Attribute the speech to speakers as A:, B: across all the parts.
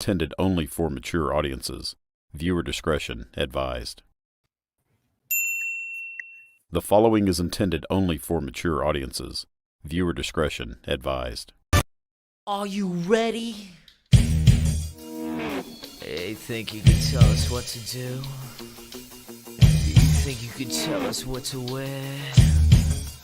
A: intended only for mature audiences. Viewer discretion advised. The following is intended only for mature audiences. Viewer discretion advised.
B: Are you ready? Hey, think you can tell us what to do? You think you can tell us what to wear?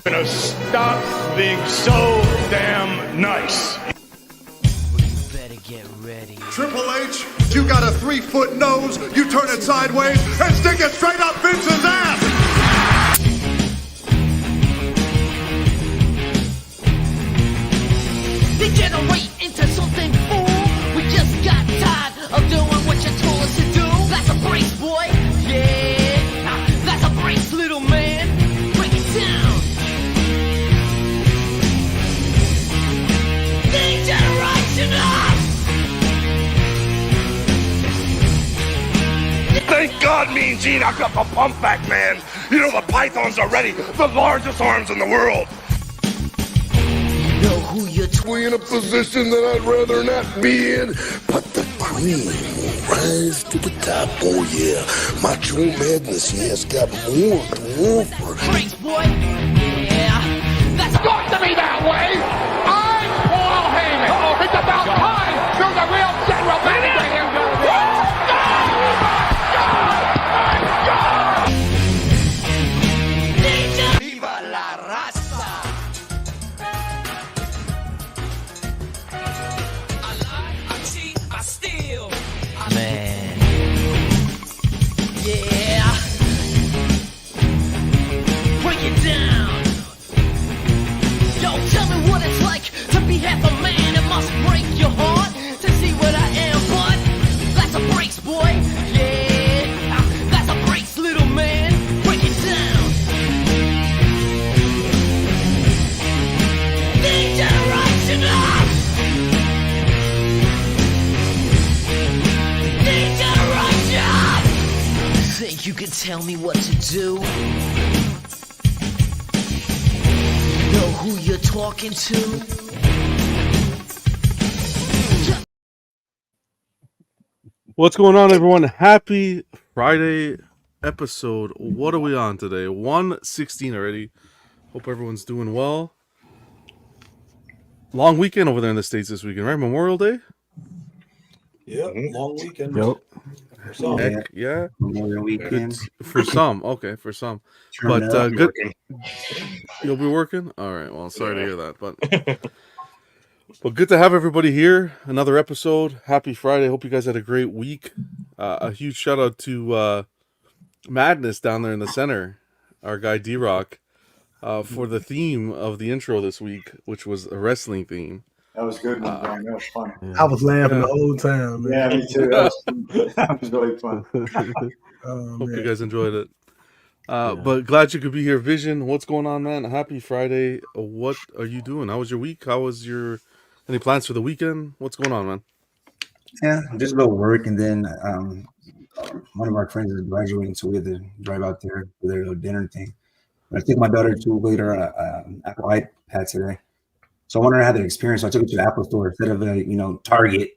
C: Gonna stop being so damn nice.
B: Well, you better get ready.
D: Triple H, you got a 3-foot nose, you turn it sideways and stick it straight up Vince's ass!
B: Degenerate into something fool. We just got tired of doing what you told us to do. That's a brace, boy. Yeah, that's a brace, little man. Break it down. Degeneration up.
C: Thank God me and Gene I got the pump back, man. You know the pythons are ready, the largest arms in the world.
B: Know who you're
E: We in a position that I'd rather not be in, but the cream will rise to the top. Oh yeah, Macho Madness, has got more to offer.
B: brace, boy. Yeah, that's a
C: Talk to me that way. I'm Paul Heyman. It's about time. There's a real general manager here.
B: Viva la raza! I lie, I cheat, I steal. Man. Yeah. Break it down. Yo, tell me what it's like to be half a man. It must break your heart to see what I am, but that's a brace, boy. Yeah. That's a brace, little man. Break it down. Degeneration up! Degeneration! Think you can tell me what to do? Know who you're talking to?
F: What's going on, everyone? Happy Friday episode. What are we on today? 116 already. Hope everyone's doing well. Long weekend over there in the States this weekend, right? Memorial Day?
G: Yep, long weekend.
H: Yep.
G: For some.
F: Heck, yeah.
H: Memorial
F: Good.
H: weekend.
F: For some. Okay, for some.
H: Turned
F: But
H: up.
F: good. You'll be working? All right. Well, sorry to hear that. But good to have everybody here. Another episode. Happy Friday. Hope you guys had a great week. A huge shout out to Madness down there in the center, our guy D-Rock, for the theme of the intro this week, which was a wrestling theme.
I: That was good one, Brian. That was fun.
H: I was laughing the whole time, man.
I: Yeah, me too. That was really fun.
F: Hope you guys enjoyed it. But glad you could be here. Vision, what's going on, man? Happy Friday. What are you doing? How was your week? How was your... Any plans for the weekend? What's going on, man?
H: Yeah, just a little work, and then one of our friends is graduating, so we had to drive out there for their little dinner thing. But I took my daughter to get her Apple iPad today. So I wanted to have that experience. So I took her to the Apple store instead of Target,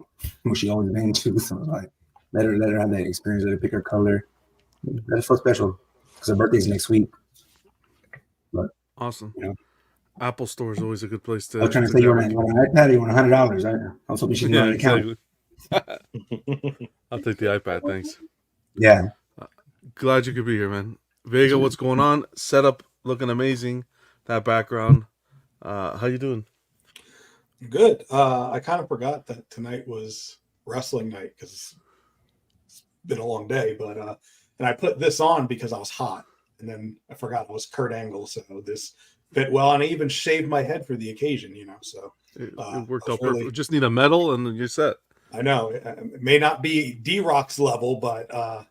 H: which she always been to. So I was like, let her have that experience. Let her pick her color. That's so special because her birthday's next week. But
F: Awesome.
H: You know.
F: Apple Store is always a good place to...
H: I was trying to say, you want an iPad or you want $100? I was hoping she didn't
F: exactly. I'll take the iPad, thanks.
H: Yeah.
F: Glad you could be here, man. Vega, what's going on? Setup looking amazing. That background. How you doing?
G: Good. I kind of forgot that tonight was wrestling night because it's been a long day, but and I put this on because I was hot, and then I forgot it was Kurt Angle, so this fit well, and I even shaved my head for the occasion, so
F: It worked out
G: really,
F: perfect. Just need a medal and you're set.
G: I know it may not be D-Rock's level, but I'm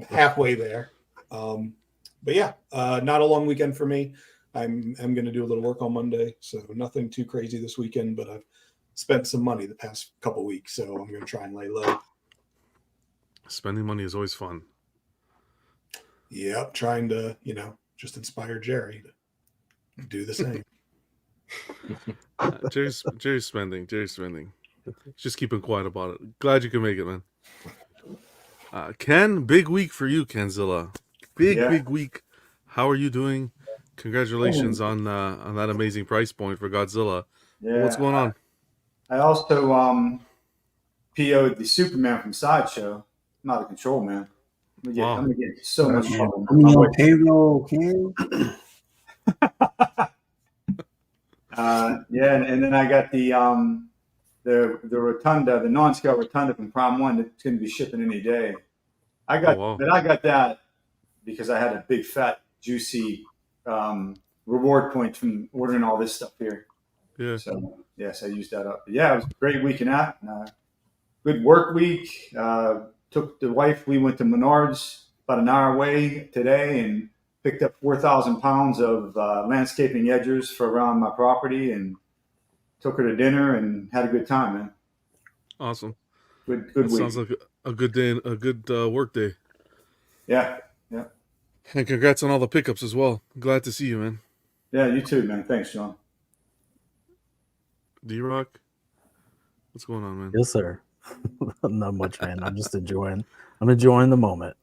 G: halfway there. But yeah, not a long weekend for me. I'm going to do a little work on Monday, so nothing too crazy this weekend, but I've spent some money the past couple weeks, so I'm going to try and lay low.
F: Spending money is always fun.
G: Yep, trying to, just inspire Jerry to do the same.
F: Jerry's spending. Just keeping quiet about it. Glad you can make it, man. Ken, big week for you, Kenzilla. Big week. How are you doing? Congratulations on that amazing price point for Godzilla.
I: Yeah.
F: What's going on?
I: I also PO'd the Superman from Sideshow. I'm out of control, man. I'm gonna get so much trouble.
H: I mean, on payroll, Ken.
I: And then I got the rotunda, the non-scale rotunda from Prime One that's going to be shipping any day. I got that because I had a big fat juicy reward point from ordering all this stuff here.
F: Yeah.
I: So yes, I used that up. But yeah, it was a great week in that. Good work week. Took the wife. We went to Menards about an hour away today and picked up 4,000 pounds of landscaping edgers for around my property and took her to dinner and had a good time, man.
F: Awesome.
I: Good
F: that
I: week.
F: Sounds like a good day, a good work day.
I: Yeah.
F: And congrats on all the pickups as well. Glad to see you, man.
I: Yeah, you too, man. Thanks, John.
F: D-Rock, what's going on, man?
J: Yes, sir. Not much, man. I'm just enjoying. I'm enjoying the moment.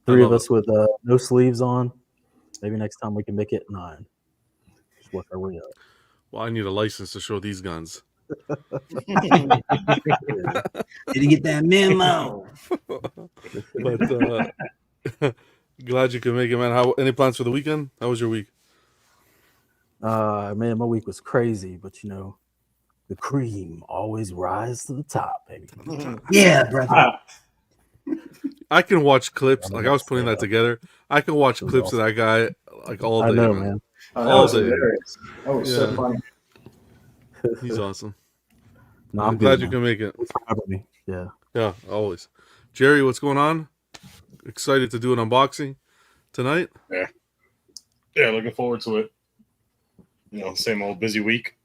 J: Three of us with no sleeves on. Maybe next time we can make it 9. Just work our way up.
F: Well, I need a license to show these guns.
H: Did you get that memo?
F: But glad you could make it, man. Any plans for the weekend? How was your week?
J: Man, my week was crazy, but you know, the cream always rises to the top, baby.
H: Yeah, brother.
F: I can watch clips. Like I was putting that together. I can watch clips of that guy like all day.
J: I know, man.
F: All day.
I: Hilarious. That was so funny.
F: He's awesome.
J: No,
F: I'm glad you can make it.
J: Yeah,
F: always. Jerry, what's going on? Excited to do an unboxing tonight?
K: Yeah, looking forward to it. You know, same old busy week.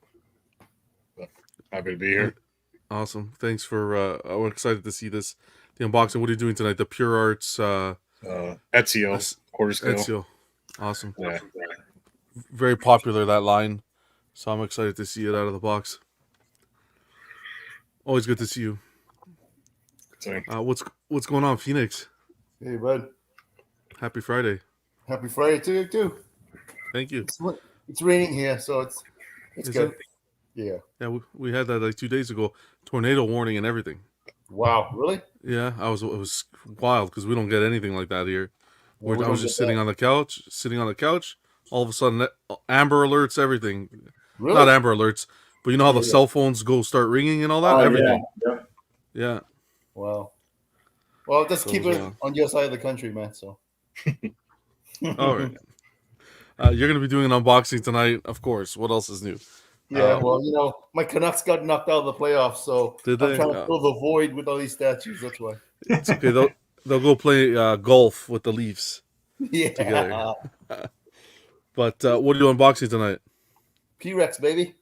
K: But happy to be here.
F: Awesome. Thanks for I'm excited to see this. The unboxing. What are you doing tonight? The Pure Arts
K: Ezio quarter scale.
F: Ezio. Awesome.
K: Yeah.
F: Very popular, that line. So I'm excited to see it out of the box. Always good to see you. What's going on, Phoenix?
L: Hey, bud.
F: Happy Friday.
L: Happy Friday to you too.
F: Thank you.
L: It's raining here, so it's good.
F: It?
L: Yeah.
F: Yeah, we had that like 2 days ago. Tornado warning and everything.
L: Wow, really?
F: Yeah, it was wild because we don't get anything like that here.
L: Well,
F: I was just sitting on the couch. All of a sudden, Amber Alerts, everything.
L: Really?
F: Not Amber Alerts, but you know how the cell phones start ringing and all that? Everything. Yeah.
L: Wow. Well, just keep it on your side of the country, man. So.
F: All right. You're going to be doing an unboxing tonight, of course. What else is new?
L: Yeah, well, you know, my Canucks got knocked out of the playoffs, so I'm trying to fill the void with all these statues. That's why.
F: It's okay. They'll go play golf with the Leafs.
L: Yeah.
F: Together. But what are you unboxing tonight?
L: T-Rex, baby.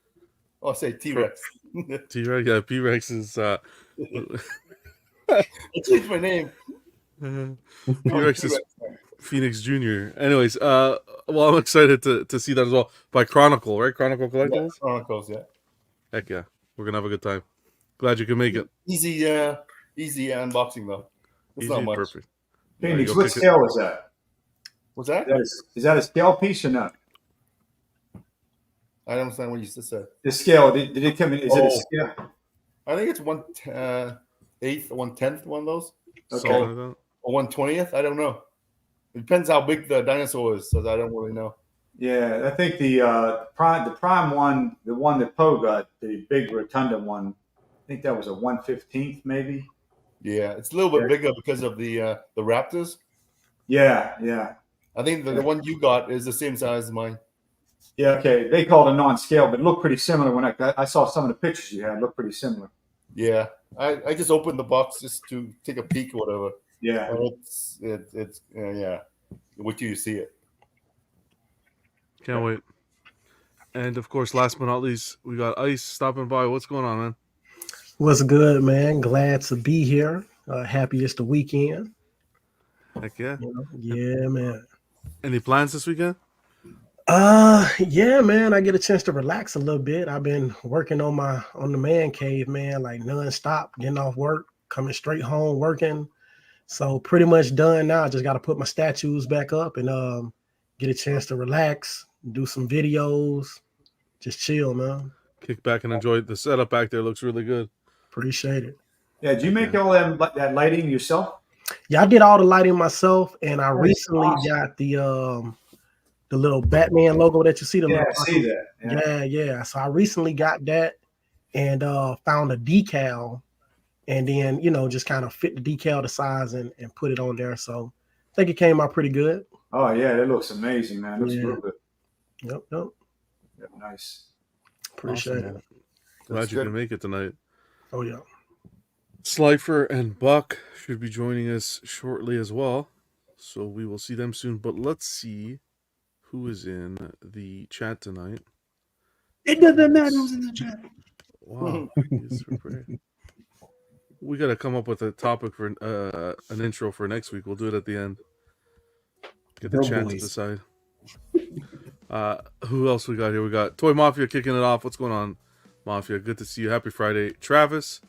L: Oh, I say T-Rex.
F: T-Rex, yeah. T-Rex is. I
L: changed my name.
F: T-Rex is Phoenix Jr. Anyways, well, I'm excited to see that as well. By Chronicle, right? Chronicle Collectibles?
L: Yeah, Chronicles, yeah.
F: Heck yeah. We're going to have a good time. Glad you can make it.
L: Easy unboxing, though. It's not much.
F: Perfect.
I: Phoenix, what scale is that?
L: What's that?
I: Is that a scale piece or not?
L: I don't understand what you just said.
I: The scale, did it come in? Is it a scale?
L: I think it's 1/8, 1/10, one of those.
I: Okay.
L: Or 1/20th. I don't know. It depends how big the dinosaur is, so I don't really know.
I: Yeah, I think the prime one, the one that Poe got, the big rotunda one, I think that was a 1/15th, maybe.
L: Yeah, it's a little bit bigger because of the Raptors.
I: Yeah.
L: I think the one you got is the same size as mine.
I: Yeah, okay. They called it non-scale, but it looked pretty similar when I saw some of the pictures you had. It looked pretty similar.
L: Yeah, I just opened the box just to take a peek or whatever.
I: Yeah.
L: It's yeah. Wait till you see it.
F: Can't wait. And of course, last but not least, we got Ice stopping by. What's going on, man?
M: What's good, man? Glad to be here. Happy it's the weekend.
F: Heck yeah.
M: Yeah, man.
F: Any plans this weekend?
M: Yeah, man. I get a chance to relax a little bit. I've been working on the man cave, man, like nonstop, getting off work, coming straight home, working. So pretty much done now. I just got to put my statues back up and get a chance to relax, do some videos, just chill, man.
F: Kick back and enjoy the setup back there. Looks really good.
M: Appreciate it.
I: Yeah, did you make all that lighting yourself?
M: Yeah, I did all the lighting myself, and I
I: That is
M: recently
I: awesome.
M: got the little Batman logo that you see.
I: Yeah, I see that.
M: Yeah. So I recently got that and found a decal, and then just kind of fit the decal to size and put it on there. So I think it came out pretty good.
I: Oh yeah, that looks amazing, man. Looks
M: Yeah.
I: real good.
M: Yep.
I: Yeah, nice.
M: Appreciate
F: Awesome.
M: it.
F: Glad you can make it tonight.
M: Oh yeah.
F: Slifer and Buck should be joining us shortly as well, so we will see them soon. But let's see who is in the chat tonight.
H: It doesn't matter who's in the chat.
F: Wow. We got to come up with a topic for an intro for next week. We'll do it at the end. Get the chat to decide. Who else we got here? We got Toy Mafia kicking it off. What's going on, Mafia? Good to see you. Happy Friday. Travis.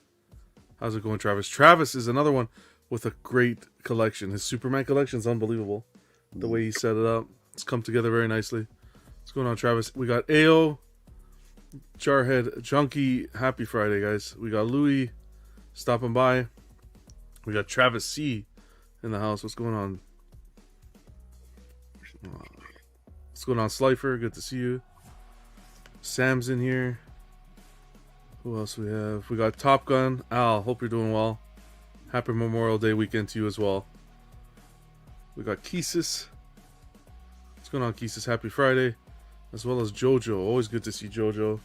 F: How's it going, Travis? Travis is another one with a great collection. His Superman collection is unbelievable. The way he set it up. It's come together very nicely. What's going on, Travis? We got AO, Jarhead, Junkie. Happy Friday, guys. We got Louis stopping by. We got Travis C in the house. What's going on? What's going on, Slifer? Good to see you. Sam's in here. Who else we have? We got Top Gun. Al, hope you're doing well. Happy Memorial Day weekend to you as well. We got Keesis. What's going on, Keesis? Happy Friday. As well as Jojo. Always good to see Jojo.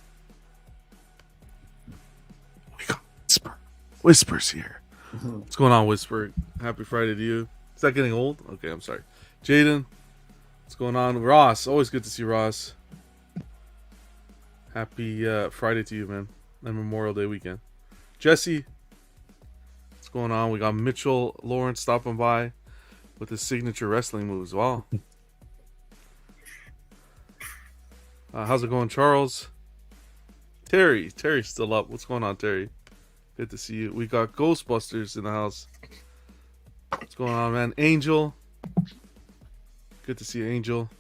F: We got Whisper. Whisper's here. What's going on, Whisper? Happy Friday to you. Is that getting old? Okay, I'm sorry. Jaden. What's going on? Ross. Always good to see Ross. Happy Friday to you, man. And Memorial Day weekend. Jesse. What's going on? We got Mitchell Lawrence stopping by with his signature wrestling moves. Wow. How's it going, Charles? Terry. Terry's still up. What's going on, Terry? Good to see you. We got Ghostbusters in the house. What's going on, man? Angel. Good to see you, Angel.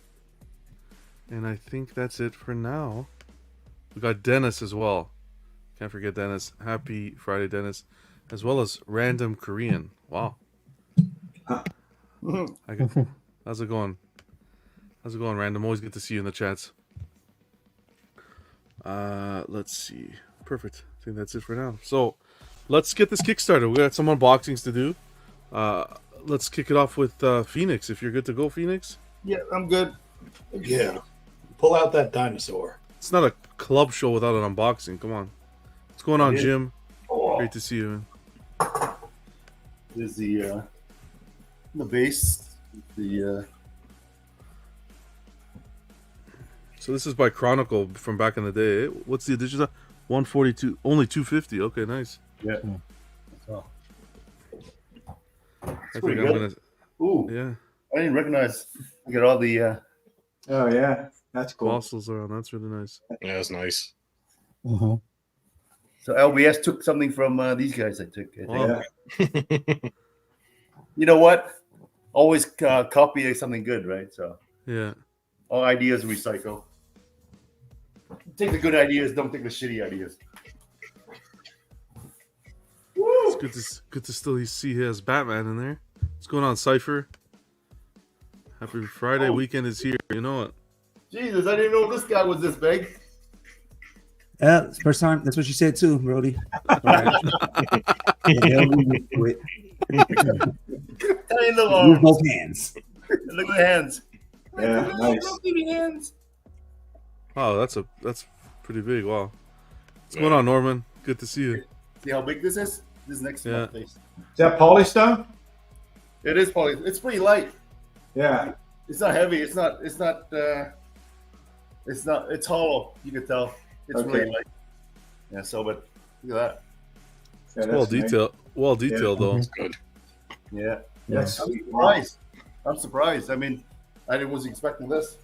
F: And I think that's it for now. We got Dennis as well. Can't forget Dennis. Happy Friday, Dennis. As well as Random Korean. Wow. How's it going? How's it going, Random? Always good to see you in the chats. Let's see. Perfect. I think that's it for now. So, let's get this kickstarted. We got some unboxings to do. Let's kick it off with Phoenix. If you're good to go, Phoenix.
L: Yeah, I'm good.
G: Yeah. Pull out that dinosaur.
F: It's not a club show without an unboxing. Come on. What's going on, Jim? Great to see you, man.
L: There's the base.
F: So this is by Chronicle from back in the day. What's the edition? 142. Only 250. Okay, nice.
L: Yeah.
F: I think
L: pretty
F: I'm
L: good.
F: gonna.
L: Ooh.
F: Yeah.
L: I didn't recognize. You got all the.
I: Oh yeah, that's cool.
F: Fossils around. That's really nice.
K: Yeah, that's nice.
L: So LBS took something from these guys. I think.
F: Wow.
L: You know what? Always copy something good, right? So
F: Yeah.
L: all ideas recycle. Take the good ideas. Don't take the shitty ideas.
F: It's good to still see he has Batman in there. What's going on, Cypher? Happy Friday weekend is here. You know it.
L: Jesus, I didn't know this guy was this big.
H: Yeah, it's first time. That's what you said too, Brody.
L: I didn't know.
H: Use both hands.
L: Look at the hands.
I: Yeah, nice.
L: Hands.
F: Wow, that's pretty big. Wow. What's going on, Norman? Good to see you.
L: See how big this is? This is next to my face.
I: Is that polystone?
L: It is poly. It's pretty light.
I: Yeah.
L: It's not heavy. It's not. It's hollow. You can tell. It's
I: Okay.
L: really light. Yeah. So, but look at that.
I: Yeah,
F: It's well detailed. Well detailed though.
K: That's good.
L: Yeah.
I: Yes.
L: I'm surprised. I mean, I wasn't expecting this.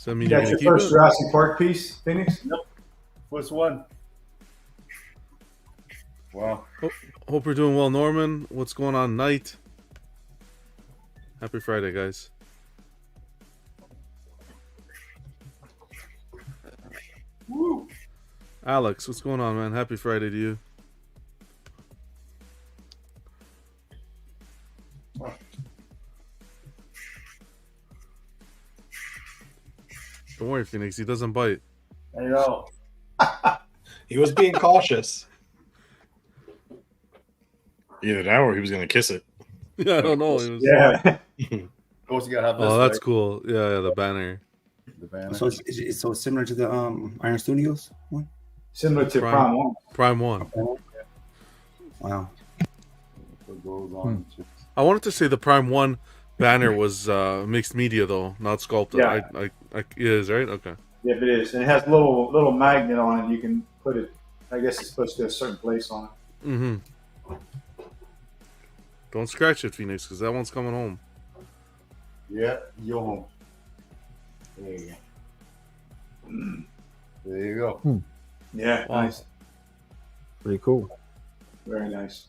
F: Does that mean you're
I: That's
F: gonna
I: your
F: keep
I: first
F: it?
I: Jurassic Park piece, Phoenix?
N: Yep. First one. Wow.
F: Hope you're doing well, Norman. What's going on, Knight? Happy Friday, guys.
I: Woo.
F: Alex, what's going on, man? Happy Friday to you. Don't worry, Phoenix. He doesn't bite.
N: I know.
G: He was being cautious.
K: Either that or he was going to kiss it.
F: Yeah, I don't know. It was...
N: Yeah. Of course, you gotta have this.
F: Oh, that's
N: right?
F: cool. Yeah, the banner.
N: The banner.
H: So it's so similar to the Iron Studios one.
I: Similar to Prime 1.
F: Prime 1.
H: Wow.
F: I wanted to say the Prime 1 banner was mixed media, though, not sculpted.
I: Yeah.
F: It is, right? Okay.
I: Yep, it is. And it has a little magnet on it. You can put it, I guess it's supposed to be a certain place on it.
F: Mm-hmm. Don't scratch it, Phoenix, because that one's coming home.
N: Yeah, you're home. There you go. There you go.
I: Yeah,
F: Wow.
I: nice.
J: Pretty cool.
I: Very nice.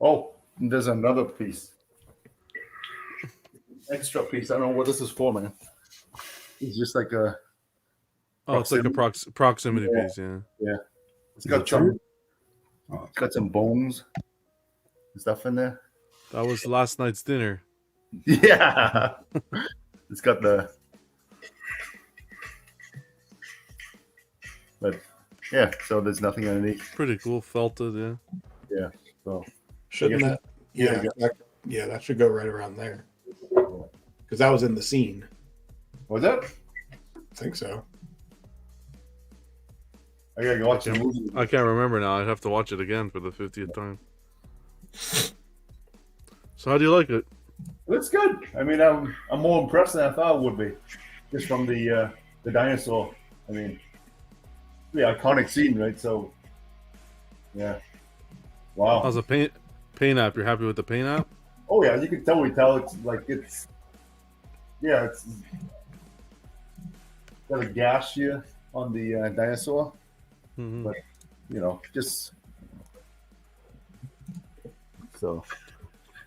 N: Oh, and there's another piece. Extra piece. I don't know what this is for, man. It's just like a.
F: Oh, it's like a proximity
N: Yeah.
F: piece, yeah.
N: Yeah. It's got some bones and stuff in there.
F: That was last night's dinner.
N: Yeah. It's got the. But yeah, so there's nothing underneath.
F: Pretty cool, felted, yeah.
N: Yeah. So
G: Shouldn't
N: I
G: that?
N: guess-
G: Yeah, that should go right around there. Because that was in the scene.
N: Was that?
G: I think so.
N: I gotta go watch the movie.
F: I can't remember now. I'd have to watch it again for the 50th time. So how do you like it?
N: It's good. I mean, I'm more impressed than I thought it would be, just from the dinosaur. I mean, the iconic scene, right? So, yeah. Wow.
F: How's the paint app? You're happy with the paint app?
N: Oh yeah, you can totally tell it's like it's. Yeah, it's got a gash here on the dinosaur, but you know, just so.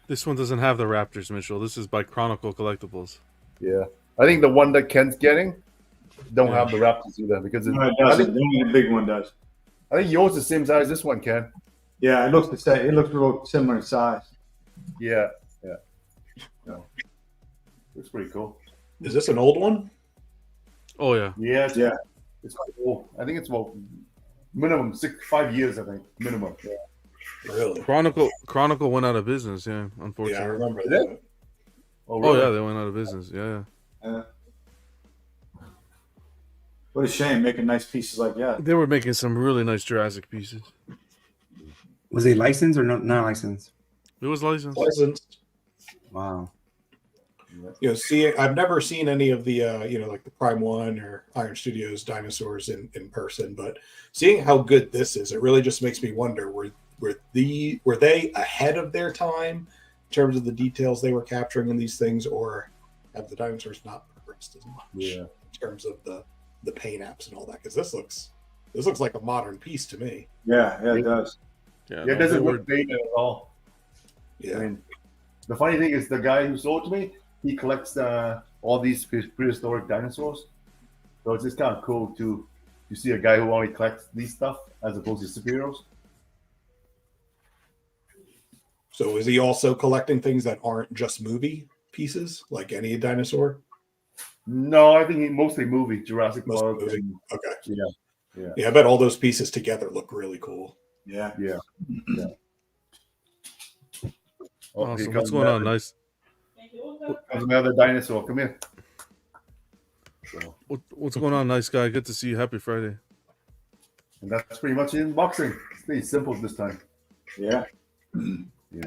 F: This one doesn't have the Raptors, Mitchell. This is by Chronicle Collectibles.
N: Yeah, I think the one that Ken's getting don't
F: Yeah.
N: have the Raptors either because
I: No, it
N: I
I: doesn't.
N: think,
I: Only the big one does.
N: I think yours is the same size as this one, Ken.
I: Yeah, it looks the same. It looks real similar in size.
N: Yeah. No. It's pretty cool.
G: Is this an old one?
F: Oh yeah.
N: Yeah.
I: Yeah.
N: It's quite old. I think it's about minimum 5 years. I think minimum. Yeah.
G: Really?
F: Chronicle went out of business. Yeah, unfortunately.
G: Yeah, I remember
N: Did
G: that.
N: it?
F: Oh
N: really?
F: yeah, they went out of business. Yeah.
I: What a shame making nice pieces like that.
F: They were making some really nice Jurassic pieces.
H: Was they licensed or not licensed?
F: It was licensed.
G: Licensed.
H: Wow.
G: You know, I've never seen any of the, like the Prime 1 or Iron Studios dinosaurs in person, but seeing how good this is, it really just makes me wonder, were they ahead of their time in terms of the details they were capturing in these things, or have the dinosaurs not progressed as much in terms of the paint apps and all that? Because this looks like a modern piece to me.
I: Yeah, it does.
F: Yeah,
N: It doesn't look dated at all.
G: Yeah.
N: I mean, the funny thing is the guy who sold it to me, he collects all these prehistoric dinosaurs. So it's just kind of cool to see a guy who only collects these stuff as opposed to superheroes.
G: So is he also collecting things that aren't just movie pieces, like any dinosaur?
N: No, I think he mostly movie, Jurassic
G: Mostly
N: Park.
G: movie.
N: and-
G: Okay.
N: Yeah.
G: Yeah, I bet all those pieces together look really cool.
I: Yeah.
N: Yeah. Oh, here
F: Awesome.
N: comes
F: What's going on?
N: another-
F: Nice.
N: comes another dinosaur. Come here. So,
F: What's going on, nice guy? Good to see you. Happy Friday.
N: and that's pretty much it in boxing. It's pretty simple this time.
I: Yeah.
N: Yeah.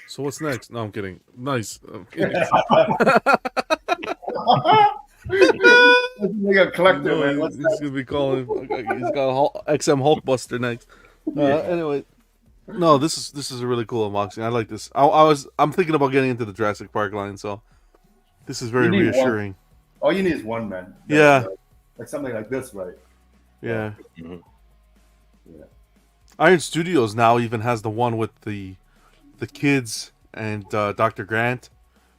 F: So what's next? No, I'm kidding. Nice. I'm kidding.
N: Like a collector,
F: No,
N: man.
F: he's gonna be calling. He's got XM Hulkbuster next. Anyway, No, this is a really cool unboxing. I like this. I'm thinking about getting into the Jurassic Park line, so this is very reassuring.
N: All you need is one, man.
F: Yeah.
N: Like something like this, right?
F: Yeah.
N: Mm-hmm. Yeah.
F: Iron Studios now even has the one with the kids and Dr. Grant.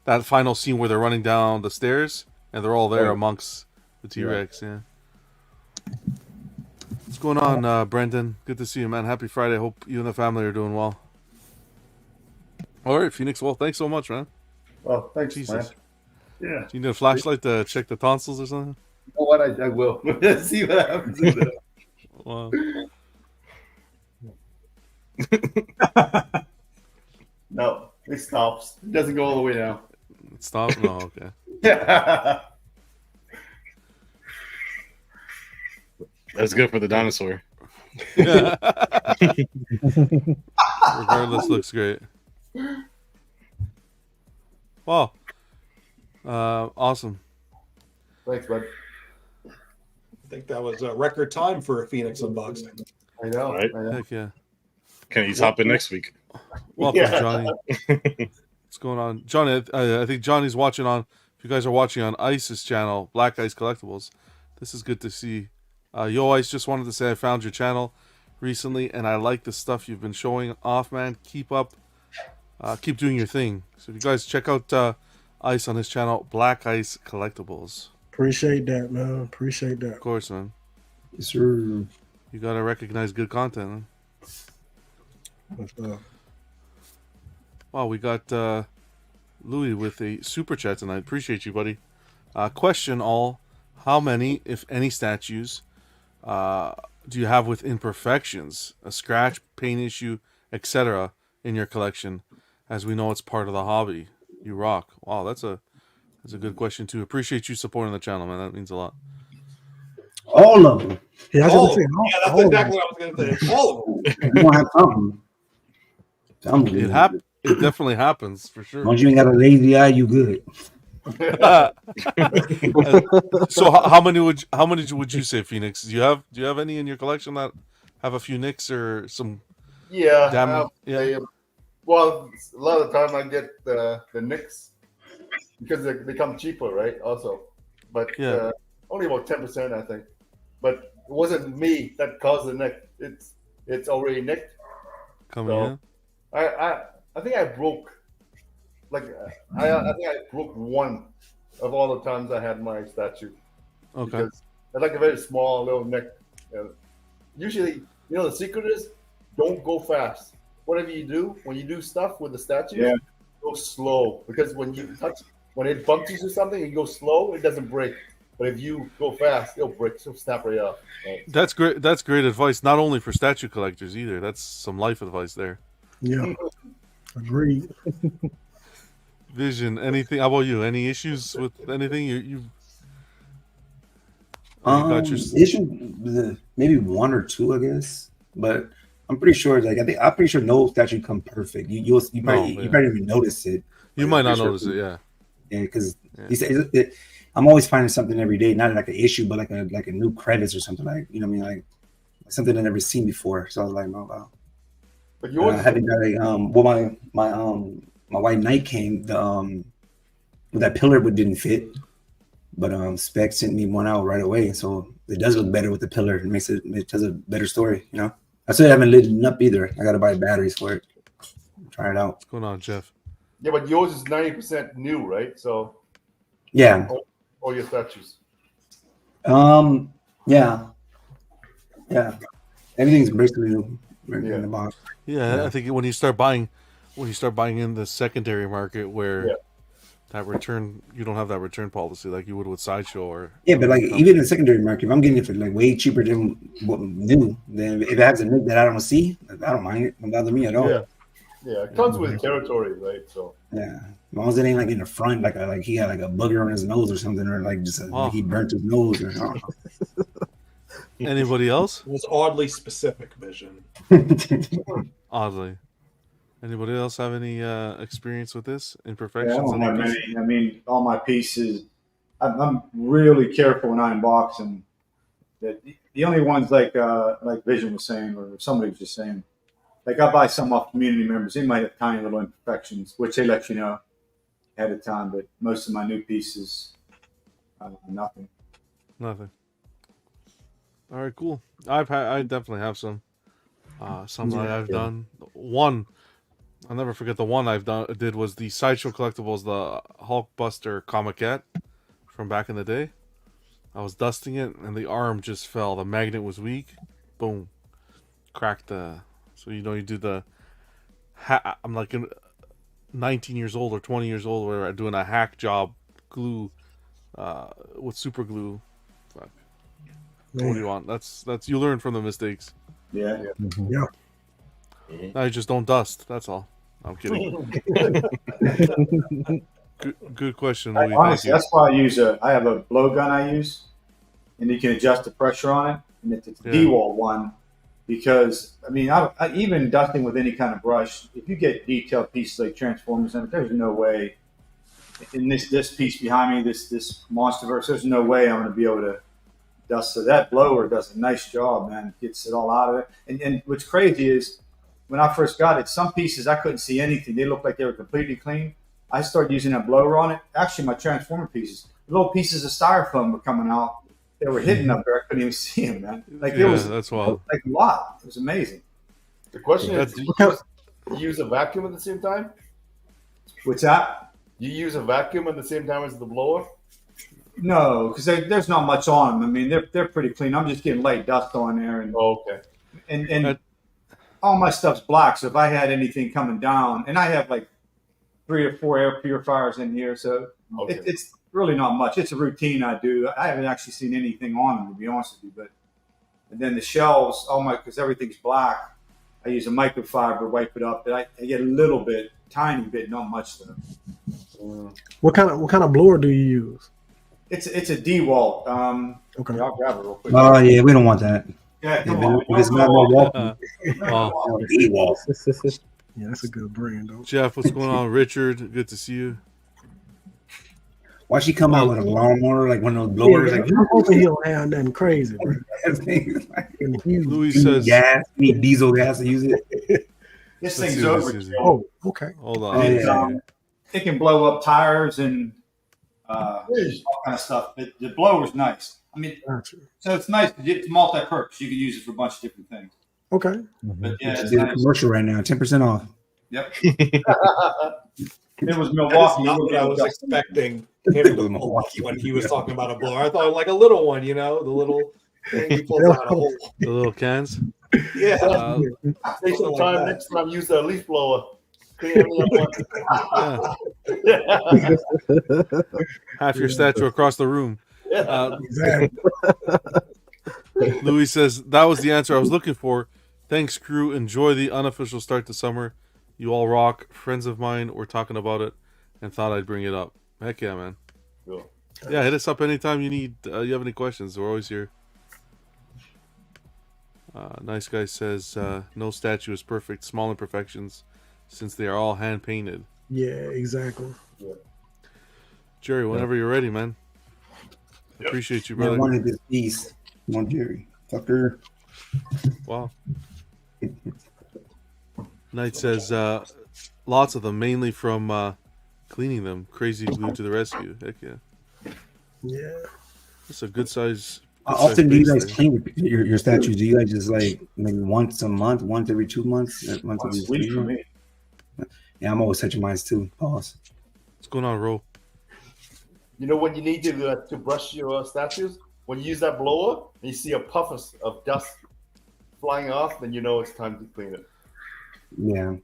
F: That final scene where they're running down the stairs and they're all there amongst the T-Rex. Yeah. What's going on, Brendan? Good to see you, man. Happy Friday. Hope you and the family are doing well. All right, Phoenix. Well, thanks so much, man.
N: Well, thanks,
F: Jesus.
N: man. Yeah.
F: Do you need a flashlight to check the tonsils or something?
N: You know what? I will. See what happens.
F: Wow.
N: No, it stops. It doesn't go all the way now.
F: It stops? No, okay.
K: That's good for the dinosaur.
F: Yeah. Regardless, looks great. Wow. Awesome.
N: Thanks, bud.
G: I think that was a record time for a Phoenix unboxing.
N: I know.
K: Right?
F: Heck yeah.
K: Can he hop in next week?
F: Welcome, Johnny. What's going on? Johnny, I think Johnny's watching on, if you guys are watching on Ice's channel, Black Ice Collectibles, this is good to see. Yo, Ice, just wanted to say I found your channel recently, and I like the stuff you've been showing off, man. Keep up. Keep doing your thing. So if you guys check out Ice on his channel, Black Ice Collectibles.
M: Appreciate that, man. Appreciate that.
F: Of course, man.
H: Yes, sir.
F: You gotta recognize good content, man. Wow, we got Louis with a super chat tonight. Appreciate you, buddy. Question all: how many, if any, statues do you have with imperfections, a scratch, paint issue, etc., in your collection? As we know, it's part of the hobby. You rock. Wow, that's a good question too. Appreciate you supporting the channel, man. That means a lot.
H: All of them.
M: Yeah,
G: that's exactly what I was going to say. All of them.
H: You won't have something.
F: It definitely happens for sure.
H: Once you ain't got a lazy eye, you good.
F: So how many would you say, Phoenix? Do you have any in your collection that have a few nicks or some?
L: Yeah. Well, a lot of the time I get the nicks because they come cheaper, right? Also, but only about 10%, I think. But it wasn't me that caused the nick. It's already nicked.
F: Coming in.
L: I think I broke. I think I broke one of all the times I had my statue.
F: Okay.
L: Because I like a very small little neck. Usually, the secret is don't go fast. Whatever you do, when you do stuff with the statue, go slow. Because when it bumps you or something, you go slow, it doesn't break. But if you go fast, it'll break. It'll snap right off. Right?
F: That's great. That's great advice. Not only for statue collectors either. That's some life advice there.
M: Yeah. Agreed.
F: Vision. Anything? How about you? Any issues with anything? You got your
H: issue? Maybe one or two, I guess. But I'm pretty sure. I'm pretty sure no statue come perfect. You probably even notice it.
F: You might not notice it. Yeah.
H: Yeah, because I'm always finding something every day. Not like an issue, but like a new credits or something like something I never seen before. So I was like, oh wow.
L: But yours
H: I haven't got my white knight came that pillar didn't fit, but Spec sent me one out right away, so it does look better with the pillar. It tells a better story, I still haven't lit it up either. I gotta buy batteries for it. Try it out.
F: What's going on, Jeff?
L: Yeah, but yours is 90% new, right? So
H: yeah,
L: all your statues.
H: Yeah, everything's basically new in the box.
F: Yeah, I think when you start buying in the secondary market where that return, you don't have that return policy like you would with Sideshow or
H: but even in the secondary market, if I'm getting it for way cheaper than what new, then if it has a nick that I don't see, I don't mind it. It doesn't bother me at all.
L: Yeah, it comes with territory, right? So
H: as long as it ain't in the front, like he had a booger on his nose or something, or like he burnt his nose or something.
F: Anybody else?
G: It was oddly specific, Vision.
F: Oddly. Anybody else have any experience with this? Imperfections?
I: I don't have many. I mean, all my pieces, I'm really careful when I unbox them. The only ones like Vision was saying, or somebody was just saying, like I buy some off community members. They might have tiny little imperfections, which they let you know ahead of time. But most of my new pieces, nothing.
F: Nothing. All right, cool. I definitely have some. Some that I've done. One, I'll never forget the one did was the Sideshow Collectibles, the Hulkbuster Comiquette from back in the day. I was dusting it, and the arm just fell. The magnet was weak. Boom. Cracked the... So, you do the... I'm like 19 years old or 20 years old where I'm doing a hack job glue with super glue. Fuck. What do you want? That's you learn from the mistakes.
I: Yeah.
M: Yeah.
F: No, you just don't dust. That's all. I'm kidding. Good question, Louis.
I: Honestly, that's why I have a blow gun I use, and you can adjust the pressure on it, and it's a D-wall one, because I even dusting with any kind of brush, if you get detailed pieces like Transformers in it, there's no way in this piece behind me, this Monsterverse, there's no way I'm going to be able to dust. So that blower does a nice job, man. Gets it all out of it. And what's crazy is when I first got it, some pieces I couldn't see anything. They looked like they were completely clean. I started using that blower on it. Actually, my Transformer pieces, little pieces of styrofoam were coming out. They were hidden up there. I couldn't even see them, man.
F: That's wild.
I: Like a lot. It was amazing.
L: The question is, do you use a vacuum at the same time?
I: What's that?
L: You use a vacuum at the same time as the blower?
I: No, because there's not much on them. They're pretty clean. I'm just getting light dust on there, and and all my stuff's black. So if I had anything coming down, and I have like 3 or 4 air purifiers in here, so it's really not much. It's a routine I do. I haven't actually seen anything on them, to be honest with you. And then the shelves, because everything's black, I use a microfiber, wipe it up. But I get a little bit, tiny bit, not much though.
M: What kind of blower do you use?
I: It's a D-wall.
M: Okay.
I: I'll grab it real quick.
H: Oh yeah, we don't want that.
I: Yeah, come on.
H: If it's not no
M: D-wall. Yeah, that's a good brand, though.
F: Jeff, what's going on? Richard, good to see you.
H: Why she come out with a lawnmower, like one of those blowers?
M: Yeah,
H: like,
M: I'm hoping he don't have nothing crazy, bro.
F: Louis says
H: need diesel gas to use it.
I: This thing's over.
M: Oh, okay.
F: Hold on.
I: It can blow up tires and all kind of stuff. The blower's nice. So it's nice. It's multi-purpose. You can use it for a bunch of different things.
M: Okay.
I: But yeah,
H: It's a commercial right now, 10% off.
I: Yep. It was Milwaukee.
G: Not what I was expecting him to Milwaukee when he was talking about a blower. I thought like a little one, the little thing he pulls out a hole.
F: The little cans.
L: Yeah. Take some time next time. Use the leaf blower.
F: Half your statue across the room. Louis says that was the answer I was looking for. Thanks, crew. Enjoy the unofficial start to summer. You all rock. Friends of mine were talking about it and thought I'd bring it up. Heck yeah, man.
L: Cool.
F: Yeah, hit us up anytime you need. You have any questions? We're always here. Nice guy says no statue is perfect. Small imperfections, since they are all hand painted.
M: Yeah, exactly.
L: Yeah.
F: Jerry, whenever you're ready, man. Appreciate you, brother.
H: I wanted this piece. Come on, Jerry. Fucker.
F: Wow. Knight says lots of them, mainly from cleaning them. Crazy glue to the rescue. Heck yeah.
M: Yeah.
F: It's a good size.
H: How often do you guys clean your statues? Do you guys just like maybe once a month, once every 2 months, once every 3 months? Yeah, I'm always touching mine too. Pause.
F: What's going on, Ro?
L: You know when you need to brush your statues? When you use that blower and you see a puff of dust flying off, then you know it's time to clean it.
H: Yeah.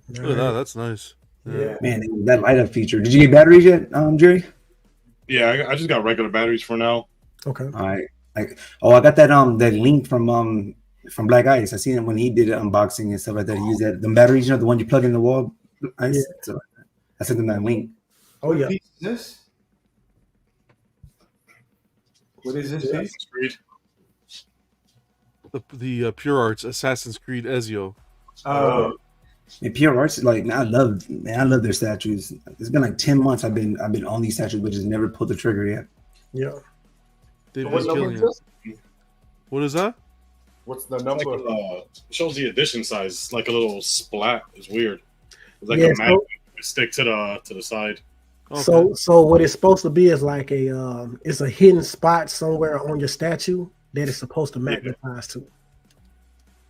F: Look at that. That's nice.
H: Yeah. Man, that light up feature. Did you get batteries yet, Jerry?
K: Yeah, I just got regular batteries for now.
M: Okay.
H: All right. I got that link from Black Ice. I seen it when he did unboxing and stuff like that. He used that the batteries, the one you plug in the wall. Yeah. So I sent him that link.
M: Oh yeah.
I: What is this? What is this?
K: Assassin's Creed.
F: The Pure Arts Assassin's Creed Ezio.
I: Oh.
H: And Pure Arts, like I love their statues. It's been like 10 months I've been on these statues, but just never pulled the trigger yet.
M: Yeah.
F: They've been killing it. What is that?
L: What's the
K: It's
L: number?
K: like, shows the edition size. It's like a little splat. It's weird. It's like
M: Yeah,
K: a magnet stick to the side.
M: So what it's supposed to be is like it's a hidden spot somewhere on your statue that it's supposed to magnetize to.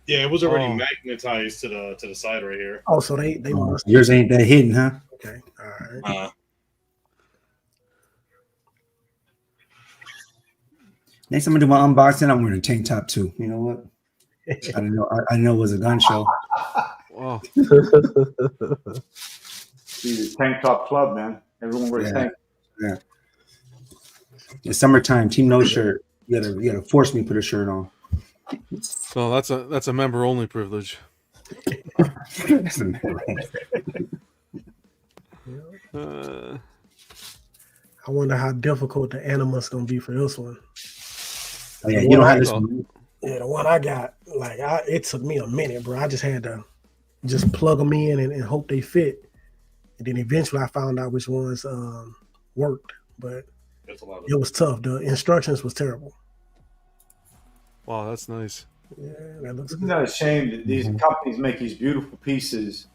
K: Yeah, it was already magnetized to the side right here.
M: Oh, so they must.
H: Yours ain't that hidden, huh?
M: Okay, all right.
H: Next time I do my unboxing, I'm wearing a tank top too. You know what? I didn't know. I know it was a gun show.
F: Wow.
I: See the tank top club, man. Everyone wears tank.
H: Yeah. It's summertime. Team no shirt. You gotta force me to put a shirt on.
F: So that's a member only privilege.
H: That's a member
F: only.
M: I wonder how difficult the anima's gonna be for this one.
H: Oh, yeah, you don't have this one.
M: Yeah, the one I got, it took me a minute, bro. I just had to just plug them in and hope they fit. And then eventually I found out which ones worked, but it was tough. The instructions was terrible.
F: Wow, that's nice.
M: Yeah, that looks
I: Isn't that a shame that these companies make these beautiful pieces,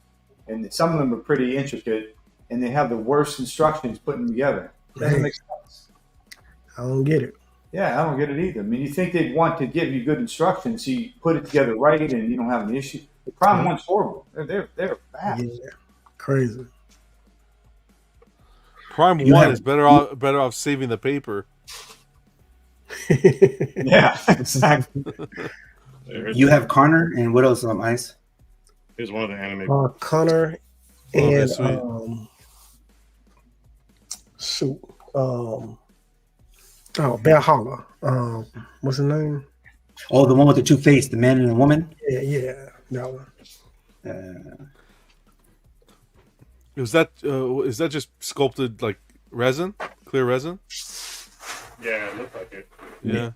I: and some of them are pretty intricate, and they have the worst instructions put them together? It doesn't make sense.
M: I don't get it.
I: Yeah, I don't get it either. I mean, you think they'd want to give you good instructions, so you put it together right, and you don't have an issue. The Prime One's horrible. They're bad.
M: Yeah, crazy.
F: Prime One is better off saving the paper.
I: Yeah, exactly.
H: You have Connor and what else? Ice.
K: Here's one of the anime.
M: Connor and Valhalla. What's his name?
H: Oh, the one with the two faces, the man and the woman.
M: Yeah, that one.
F: Is that just sculpted like resin, clear resin?
K: Yeah, it looked like it.
F: Yeah,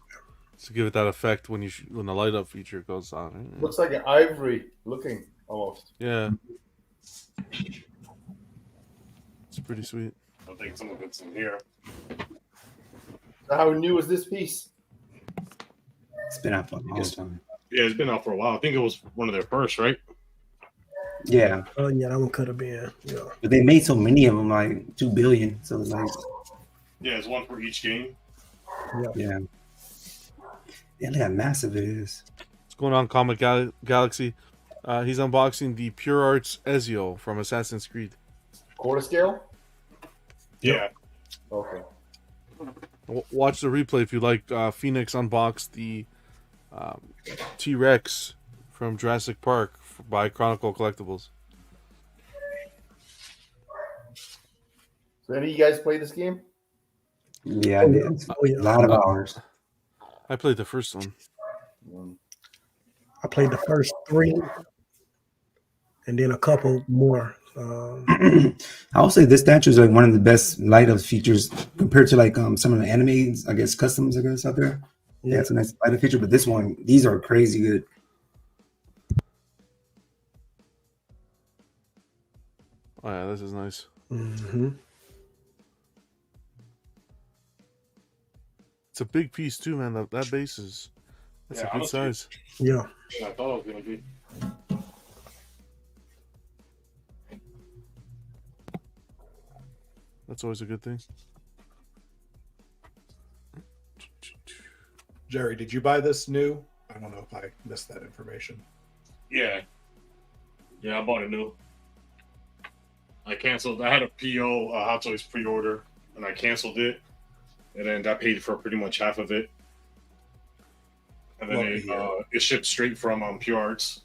F: to give it that effect when the light up feature goes on.
L: Looks like an ivory looking almost.
F: Yeah, it's pretty sweet.
K: I think some of it's in here.
L: So how new is this piece?
H: It's been out for a long time.
K: Yeah, it's been out for a while. I think it was one of their first, right?
H: Yeah.
M: Oh yeah, that one could have been. Yeah.
H: But they made so many of them, like 2 billion. So it's like.
K: Yeah, it's one for each game.
H: Yeah. Yeah, look how massive it is.
F: What's going on, Comic Galaxy? He's unboxing the Pure Arts Ezio from Assassin's Creed.
L: Quarter scale?
K: Yeah.
L: Okay.
F: Watch the replay if you like. Phoenix unboxed the T-Rex from Jurassic Park by Chronicle Collectibles.
L: So any of you guys play this game?
H: Yeah, I did. A lot of hours.
F: I played the first one.
M: I played the first 3, and then a couple more.
H: I would say this statue is like one of the best light up features compared to like some of the animes, I guess, customs, I guess, out there. Yeah, it's a nice light up feature, but this one, these are crazy good.
F: Oh yeah, this is nice.
M: Mm-hmm.
F: It's a big piece too, man. That base that's a good size.
M: Yeah.
K: I thought it was gonna be.
F: That's always a good thing.
G: Jerry, did you buy this new? I don't know if I missed that information.
K: Yeah. Yeah, I bought it new. I canceled. I had a PO, Hot Toys pre-order, and I canceled it. And then I paid for pretty much half of it. And then it shipped straight from Pure Arts.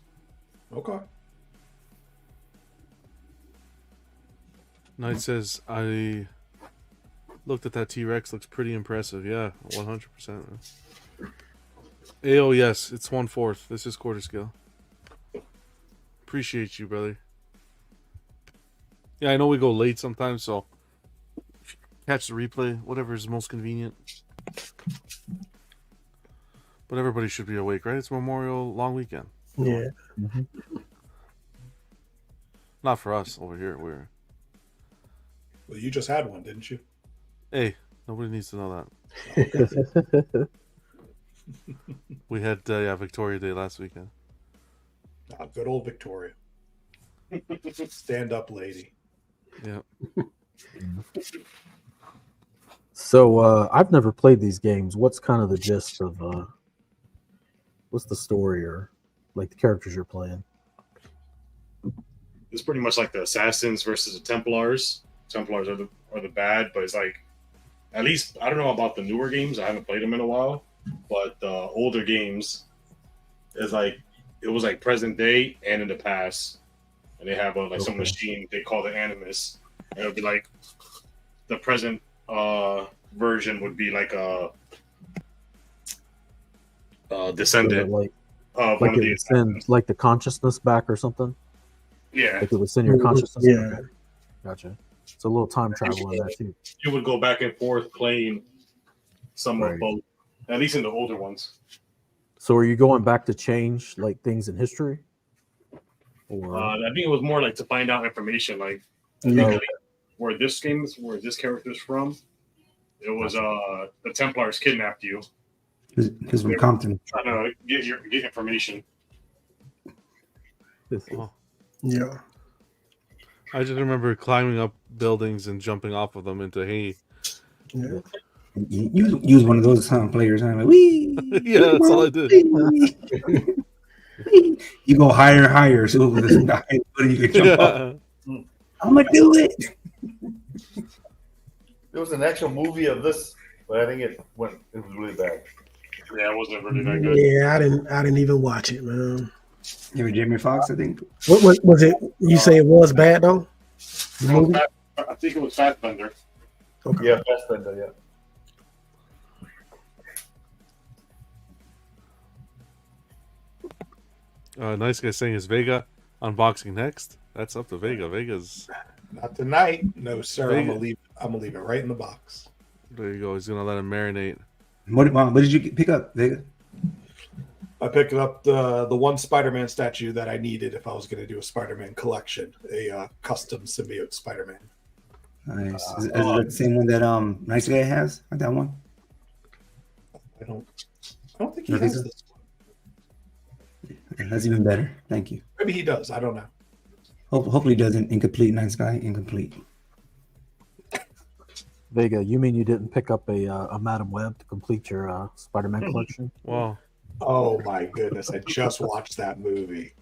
G: Okay.
F: Knight says, I looked at that T-Rex. Looks pretty impressive. Yeah, 100%. AO, yes, it's 1/4. This is quarter scale. Appreciate you, brother. Yeah, I know we go late sometimes, so catch the replay, whatever is most convenient. But everybody should be awake, right? It's Memorial long weekend.
M: Yeah.
F: Not for us over here.
G: Well, you just had one, didn't you?
F: Hey, nobody needs to know that. We had Victoria Day last weekend.
G: Good old Victoria. Stand up, lady.
F: Yeah.
J: So I've never played these games. What's kind of the gist of what's the story or like the characters you're playing?
K: It's pretty much like the Assassins versus the Templars. Templars are the bad, but it's like, at least I don't know about the newer games. I haven't played them in a while, but the older games is like it was like present day and in the past, and they have some machine they call the Animus. And it would be like the present version would be like a descendant of one of the
J: send like the consciousness back or something.
K: Yeah,
J: like it would send your consciousness.
M: Yeah,
J: okay. Gotcha. It's a little time travel in there too.
K: You would go back and forth playing some of both, at least in the older ones.
J: So are you going back to change like things in history? Or
K: I think it was more like to find out information, like I think where this character's from. It was the Templars kidnapped you.
H: He's from Compton.
K: Trying to get information.
M: Yeah.
F: I just remember climbing up buildings and jumping off of them into hay.
M: Yeah.
H: You use one of those players, and I'm like, wee.
F: Yeah, that's all I did.
H: You go higher and higher, so this guy, you can jump up. I'm gonna do it.
L: There was an actual movie of this, but I think it was really bad.
K: Yeah, it wasn't really that good.
M: Yeah, I didn't even watch it, man.
H: You were Jamie Foxx, I think.
M: What was it? You say it was bad though?
K: I think it was Fassbender.
M: Okay.
L: Yeah, Fassbender. Yeah.
F: Nice guy saying is Vega unboxing next. That's up to Vega. Vega's
G: not tonight. No, sir.
F: Vega.
G: I'm gonna leave it right in the box.
F: There you go. He's gonna let him marinate.
H: What did you pick up, Vega?
G: I picked up the one Spider-Man statue that I needed if I was going to do a Spider-Man collection, a custom symbiote Spider-Man.
H: Nice. Is it the same one that Nice Guy has? Like that one?
G: I don't think he has this one.
H: Okay, that's even better. Thank you.
G: Maybe he does. I don't know.
H: Hopefully he doesn't. Incomplete. Nice Guy. Incomplete.
J: Vega, you mean you didn't pick up a Madam Web to complete your Spider-Man collection?
F: Wow.
G: Oh my goodness! I just watched that movie.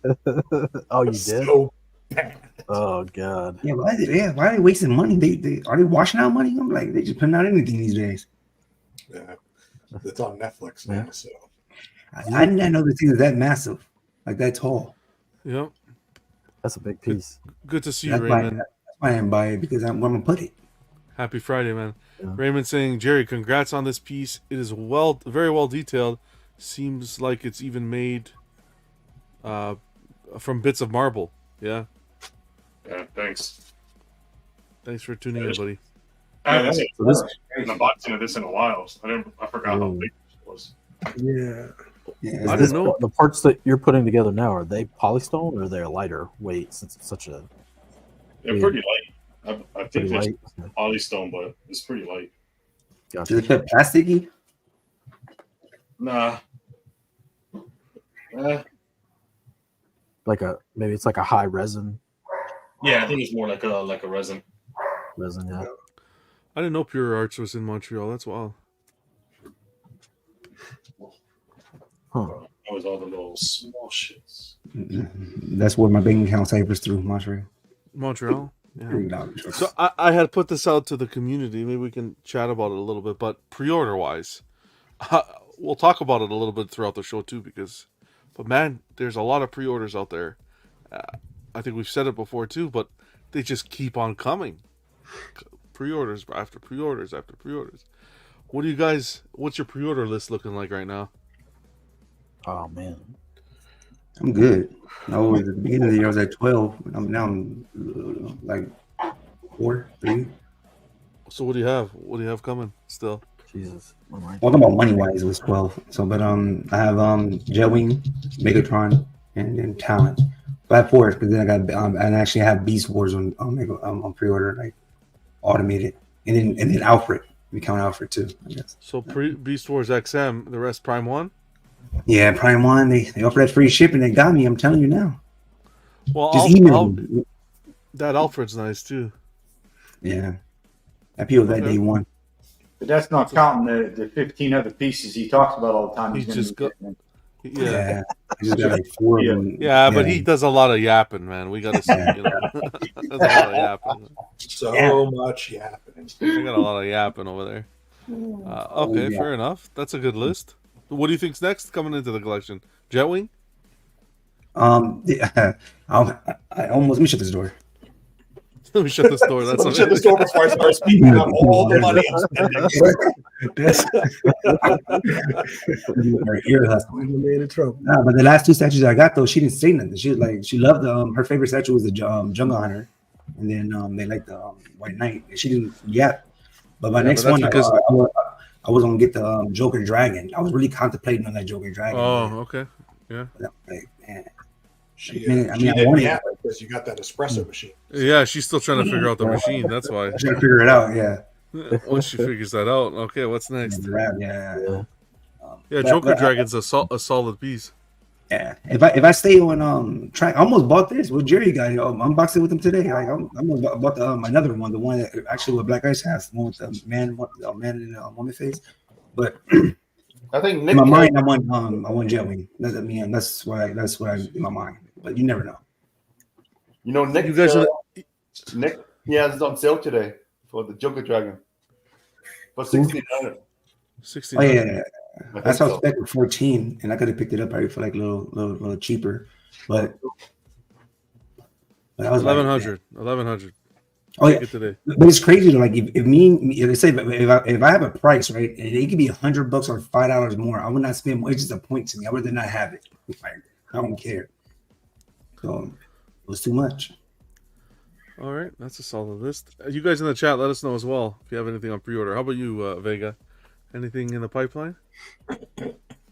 J: Oh, you did?
G: So bad.
J: Oh god.
H: Yeah, why are they wasting money? Are they washing out money? I'm like, they just putting out anything these days.
G: Yeah, it's on Netflix now. So
H: I did not know the thing is that massive, like that tall.
F: Yep.
J: That's a big piece.
F: Good to see you,
H: That's
F: Raymond.
H: why I didn't buy it, because I'm gonna put it.
F: Happy Friday, man.
J: Yeah.
F: Raymond saying, Jerry, congrats on this piece. It is very well detailed. Seems like it's even made from bits of marble. Yeah.
K: Yeah, thanks.
F: Thanks for tuning in, buddy.
K: I haven't seen an unboxing of this in a while. I forgot how big it was.
M: Yeah.
F: I don't know.
J: The parts that you're putting together now, are they polystone or are they lighter weight since it's such a...
K: They're pretty light. I think
J: Pretty
K: it's
J: light.
K: polystone, but it's pretty light.
J: Gotcha.
H: Is it plasticky?
K: Nah.
J: Maybe it's like a high resin.
K: Yeah, I think it's more like a resin.
J: Resin, yeah.
F: I didn't know Pure Arts was in Montreal. That's wild.
J: Huh.
K: That was all the little small shits.
H: That's where my bank account ciphers through Montreal.
F: Montreal? Yeah. So I had put this out to the community. Maybe we can chat about it a little bit. But pre-order wise, we'll talk about it a little bit throughout the show too. But man, there's a lot of pre-orders out there. I think we've said it before too, but they just keep on coming. Pre-orders after pre-orders after pre-orders. What's your pre-order list looking like right now?
J: Oh man,
H: I'm good. At the beginning of the year I was at 12. I'm like 3.
F: So what do you have? What do you have coming still?
J: Jesus.
H: Well, about money wise, it was 12. So, but I have Jetwing, Megatron, and then Talent. So I have 4 because then I got I actually have Beast Wars on pre-order, like automated, and then Alfred. We count Alfred too, I guess.
F: So Beast Wars XM, the rest Prime 1?
H: Yeah, Prime 1. They offer that free shipping. They got me. I'm telling you now.
F: Well,
H: just email me.
F: That Alfred's nice too.
H: Yeah, I peeled that day one.
I: But that's not counting the 15 other pieces he talks about all the time.
F: He just got.
H: Yeah, I just got like 4 of them.
F: Yeah, but he does a lot of yapping, man. We got to see, you know. There's a lot of yapping.
G: So much yapping.
F: I got a lot of yapping over there. Okay, fair enough. That's a good list. What do you think's next coming into the collection? Jetwing?
H: Yeah, I almost. Let me shut this door.
F: Let me shut this door. That's
G: shut this door before I start speaking out all the money I'm spending.
H: Her ear hustle. Nah, but the last 2 statues I got though, she didn't say nothing. She was like, she loved her favorite statue was the Jungle Hunter, and then they liked the White Knight. She didn't yet. But my next one, I was gonna get the Joker Dragon. I was really contemplating on that Joker Dragon.
F: Oh, okay, yeah.
H: Like, man.
G: She
H: I
G: didn't yap because you got that espresso machine.
F: Yeah, she's still trying to figure out the machine. That's why.
H: Trying to figure it out. Yeah.
F: Once she figures that out, okay, what's next?
H: Yeah.
F: Joker Dragon's a solid piece.
H: Yeah. If I stay on track, I almost bought this with Jerry guy. Unboxed it with him today. Like, I almost bought another one, the one that actually what Black Ice has, the one with the man in the woman face. But
L: I think Nick
H: in my mind, I want Jetwing. That's what I in my mind. But you never know.
L: You know, Nick.
F: You guys
L: Nick, yeah, it's on sale today for the Joker Dragon for $1,600.
H: Oh yeah. That's how I was expecting 14, and I could have picked it up probably for like a little cheaper, but I was
F: 1100. 1100.
H: Oh yeah, but it's crazy though. Like if I have a price right, and it could be $100 or $5 more, I would not spend more. It's just a point to me. I would rather not have it. Like, I don't care. So it was too much.
F: All right, that's a solid list. You guys in the chat, let us know as well if you have anything on pre-order. How about you, Vega? Anything in the pipeline?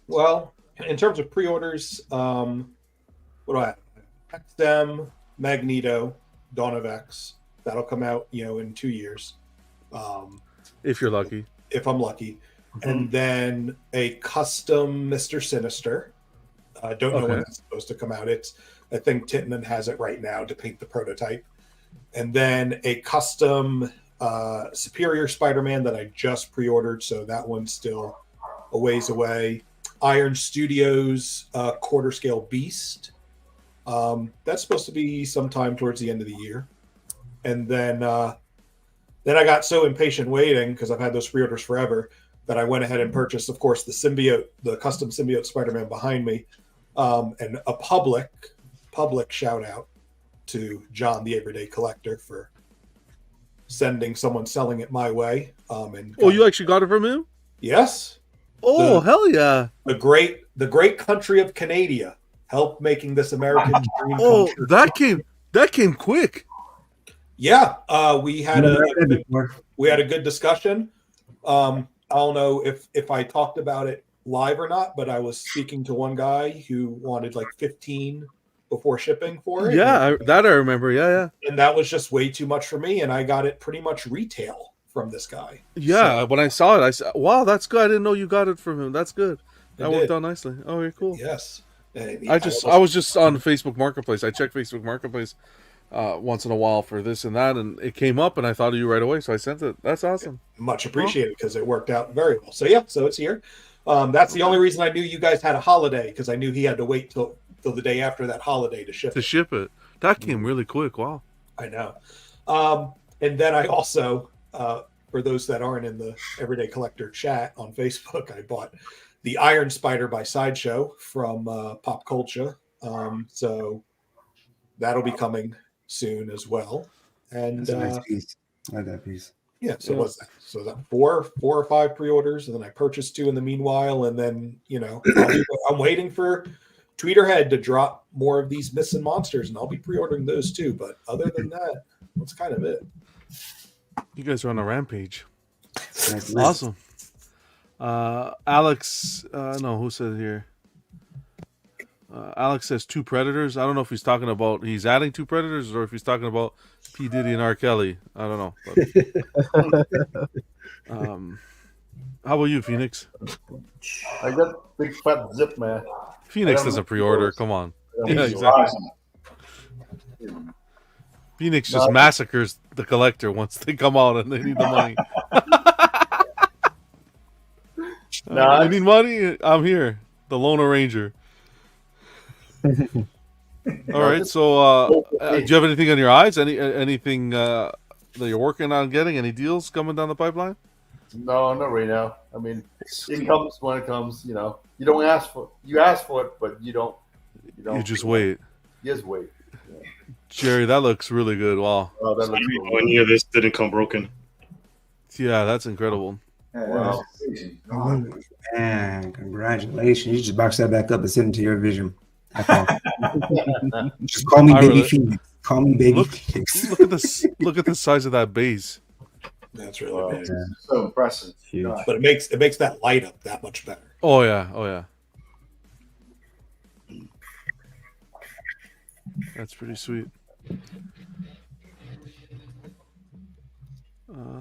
G: Well, in terms of pre-orders, what do I have? XM, Magneto, Dawn of X. That'll come out, in 2 years.
F: If you're lucky.
G: If I'm lucky. And then a custom Mr. Sinister. I don't know when that's supposed to come out. I think Titman has it right now to paint the prototype. And then a custom Superior Spider-Man that I just pre-ordered, so that one's still a ways away. Iron Studios quarter scale Beast. That's supposed to be sometime towards the end of the year. And then I got so impatient waiting because I've had those pre-orders forever that I went ahead and purchased, of course, the custom symbiote Spider-Man behind me, and a public shout out to John, the Everyday Collector, for sending someone selling it my way.
F: You actually got it from him?
G: Yes.
F: Oh, hell yeah!
G: The great country of Canada helped making this American dream come true.
F: that came quick.
G: Yeah, we had a good discussion. I don't know if I talked about it live or not, but I was speaking to one guy who wanted like 15 before shipping for it.
F: Yeah, I remember. Yeah.
G: And that was just way too much for me, and I got it pretty much retail from this guy.
F: Yeah, when I saw it, I said, "Wow, that's good. I didn't know you got it from him. That's good. That worked out nicely." Oh, very cool.
G: Yes.
F: I was just on Facebook Marketplace. I check Facebook Marketplace once in a while for this and that, and it came up, and I thought of you right away, so I sent it. That's awesome.
G: Much appreciated because it worked out very well. So it's here. That's the only reason I knew you guys had a holiday, because I knew he had to wait till the day after that holiday to ship
F: it. That came really quick. Wow.
G: I know. And then I also, for those that aren't in the Everyday Collector chat on Facebook, I bought the Iron Spider by Sideshow from Pop Culture. So that'll be coming soon as well. And
H: that's a nice piece. I like that piece.
G: Yeah, so what's that? So that four or five pre-orders, and then I purchased 2 in the meanwhile, and then I'm waiting for Tweeterhead to drop more of these Missing Monsters, and I'll be pre-ordering those too. But other than that, that's kind of it.
F: You guys are on a rampage. Awesome. Alex, who said it here? Alex says 2 Predators. I don't know if he's talking about he's adding 2 Predators or if he's talking about P. Diddy and R. Kelly. I don't know. How about you, Phoenix?
L: I got big fat zip, man.
F: Phoenix
L: I
F: does a
L: don't
F: pre-order.
L: know.
F: Come on.
L: I don't
F: Yeah,
L: know.
F: exactly. Phoenix just massacres the collector once they come out and they need the money. You need money? I'm here. The Lone Ranger. All right. So, do you have anything on your eyes? Anything that you're working on getting? Any deals coming down the pipeline?
L: No, not right now. I mean, it comes when it comes. You know, you don't ask for. You ask for it, but you don't.
F: You just wait.
L: You just wait. Yeah.
F: Jerry, that looks really good. Wow.
L: Oh, that looks
K: Oh, and yeah, this didn't come broken.
F: Yeah, that's incredible.
L: Wow.
H: Man, congratulations. You just box that back up and send it to your vision. Just call me Baby Phoenix. Call me Baby Phoenix.
F: Look at this. Look at the size of that base.
G: That's really big.
I: So impressive.
G: But it makes that light up that much better.
F: Oh yeah. Oh yeah. That's pretty sweet.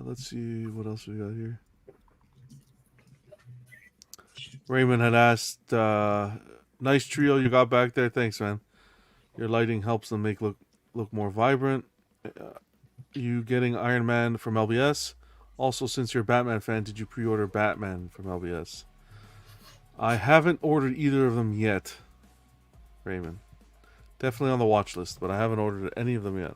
F: Let's see what else we got here. Raymond had asked, nice trio you got back there. Thanks, man. Your lighting helps them look more vibrant. You getting Iron Man from LBS? Also, since you're a Batman fan, did you pre-order Batman from LBS? I haven't ordered either of them yet, Raymond. Definitely on the watch list, but I haven't ordered any of them yet.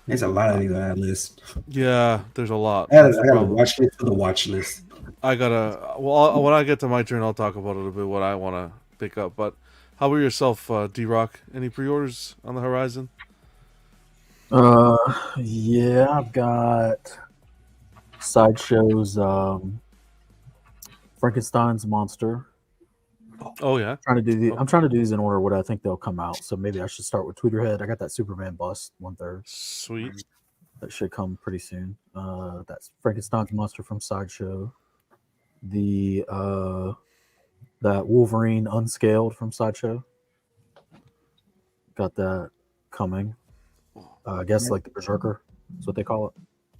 H: There's a lot of these on that list.
F: Yeah, there's a lot.
H: I got a watch list for the watch list.
F: Well, when I get to my turn, I'll talk about it a bit, what I want to pick up. But how about yourself, D-Rock? Any pre-orders on the horizon?
J: Yeah, I've got Sideshow's Frankenstein's Monster.
F: Oh yeah,
J: I'm trying to do these in order what I think they'll come out. So maybe I should start with Tweeterhead. I got that Superman bust 1/3.
F: Sweet.
J: That should come pretty soon. That's Frankenstein's Monster from Sideshow. The that Wolverine unscaled from Sideshow. Got that coming. I guess like the Berserker is what they call it.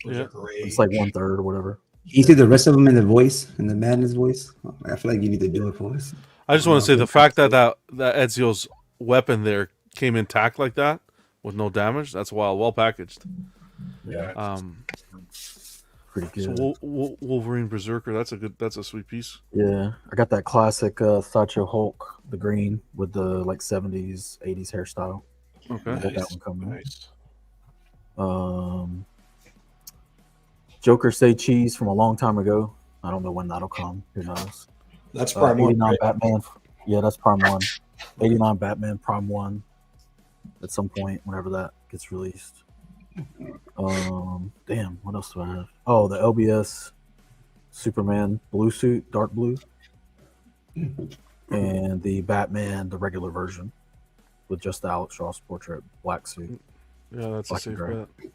F: Yeah.
J: It's like 1/3 or whatever.
H: You see the rest of them in the voice, in the madness voice. I feel like you need to do it for us.
F: I just want to say the fact that Ezio's weapon there came intact like that with no damage. That's wild. Well packaged.
L: Yeah.
J: Pretty good.
F: So Wolverine Berserker. That's a sweet piece.
J: Yeah, I got that classic Sideshow Hulk, the green with the like 70s, 80s hairstyle.
F: Okay.
J: I got that one coming. Nice. Joker Say Cheese from a long time ago. I don't know when that'll come. Who knows?
G: That's Prime 1.
J: 89 Batman. Yeah, that's Prime 1. 89 Batman Prime 1 at some point whenever that gets released. Damn, what else do I have? Oh, the LBS Superman blue suit, dark blue. And the Batman, the regular version with just the Alex Ross portrait black suit.
F: Yeah, that's
J: Black
F: a safe
J: and
F: bet.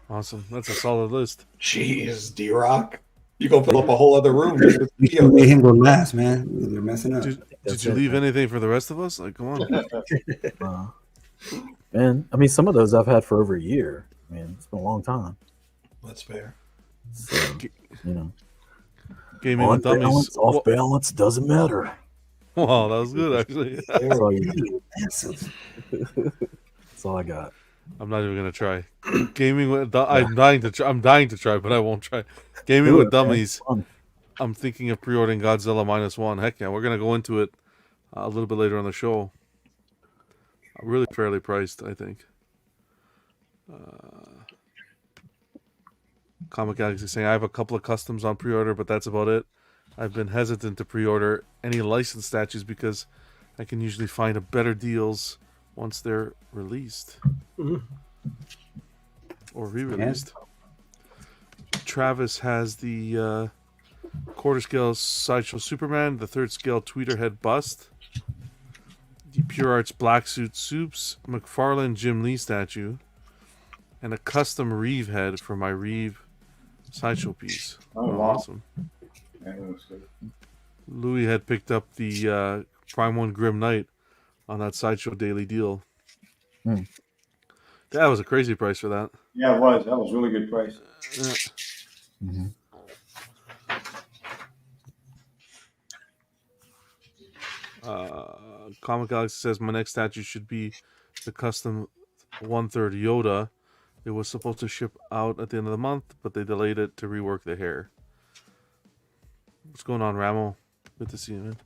F: Awesome. That's a solid list.
G: Jeez, D-Rock. You gonna fill up a whole other room. Just with
H: We
G: video.
H: should make him go last, man. They're messing up.
F: Did you leave anything for the rest of us? Like, come on.
J: And I mean, some of those I've had for over a year. I mean, it's been a long time.
G: That's fair.
J: So, you know,
F: Gaming with dummies.
J: Off balance doesn't matter.
F: Wow, that was good actually.
J: That's all you need. That's all I got.
F: I'm not even gonna try. Gaming with I'm dying to try, but I won't try. Gaming with dummies. I'm thinking of pre-ordering Godzilla -1. Heck yeah, we're gonna go into it a little bit later on the show. Really fairly priced, I think. Comic Galaxy saying I have a couple of customs on pre-order, but that's about it. I've been hesitant to pre-order any licensed statues because I can usually find better deals once they're released or re-released. Yeah. Travis has the quarter scale Sideshow Superman, the 3rd scale Tweeterhead bust, the Pure Arts Black Suit Soups, McFarlane Jim Lee statue, and a custom Reeve head for my Reeve Sideshow piece.
I: Oh, wow.
F: Awesome.
I: Yeah, that looks good.
F: Louis had picked up the Prime 1 Grim Knight on that Sideshow daily deal. That was a crazy price for that.
I: Yeah, it was. That was a really good price.
F: Yeah. Comic Galaxy says my next statue should be the custom 1/3 Yoda. It was supposed to ship out at the end of the month, but they delayed it to rework the hair. What's going on, Ramo? Good to see you, man.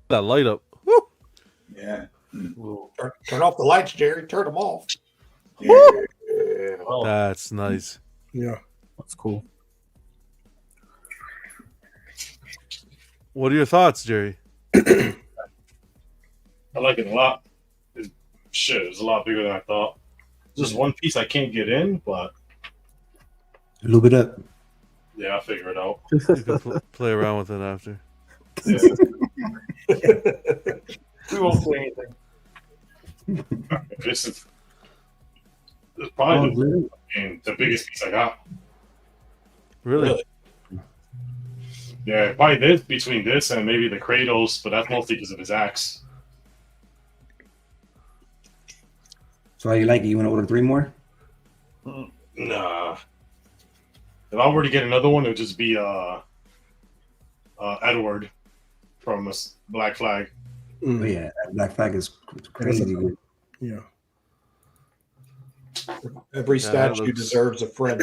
F: That light up. Woo!
G: Yeah. Turn off the lights, Jerry. Turn them off.
F: Woo! That's nice.
M: Yeah,
J: that's cool.
F: What are your thoughts, Jerry?
K: I like it a lot. It's a lot bigger than I thought. Just one piece I can't get in, but
H: Lube it up.
K: yeah, I'll figure it out.
F: You can play around with it after.
L: We won't say anything.
K: This is probably the biggest piece I got.
F: Really?
K: Yeah, probably this between this and maybe the Kratos, but that's mostly because of his axe.
H: So how you like it? You want to order 3 more?
K: Nah. If I were to get another one, it would just be Edward from Black Flag.
H: Oh, yeah, Black Flag is crazy good.
M: Yeah.
G: Every statue deserves a friend.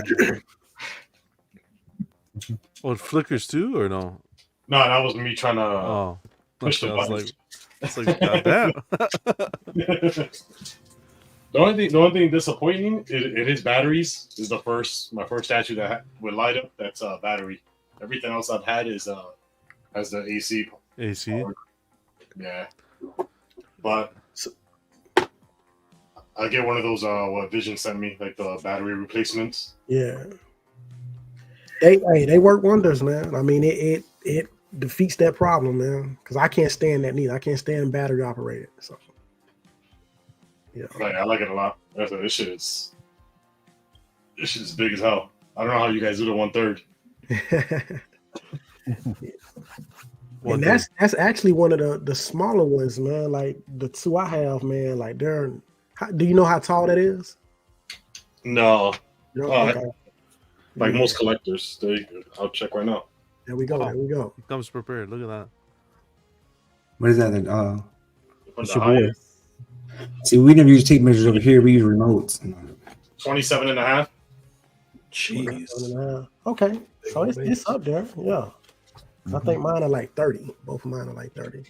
F: Oh, it flickers too, or no?
K: No, that was me trying to push the button.
F: It's like goddamn.
K: The only thing disappointing it is batteries. This is my first statue that would light up. That's battery. Everything else I've had is has the AC.
F: AC.
K: Power. Yeah, but I get one of those what Vision sent me, like the battery replacements.
M: Yeah. They work wonders, man. I mean, it defeats that problem, man. Because I can't stand that neither. I can't stand battery operated. So yeah,
K: I like it a lot. This shit is big as hell. I don't know how you guys do the 1/3.
M: And that's actually one of the smaller ones, man. Like the 2 I have, man. Like they're. Do you know how tall that is?
K: No.
M: Okay.
K: Like most collectors. I'll check right now.
M: There we go. There we go.
F: He comes prepared. Look at that.
H: What is that?
K: What's your boy?
H: See, we never use tape measures over here. We use remotes.
K: 27.5.
M: Jeez. Okay. So it's up there. Yeah. I think mine are like 30. Both of mine are like 30.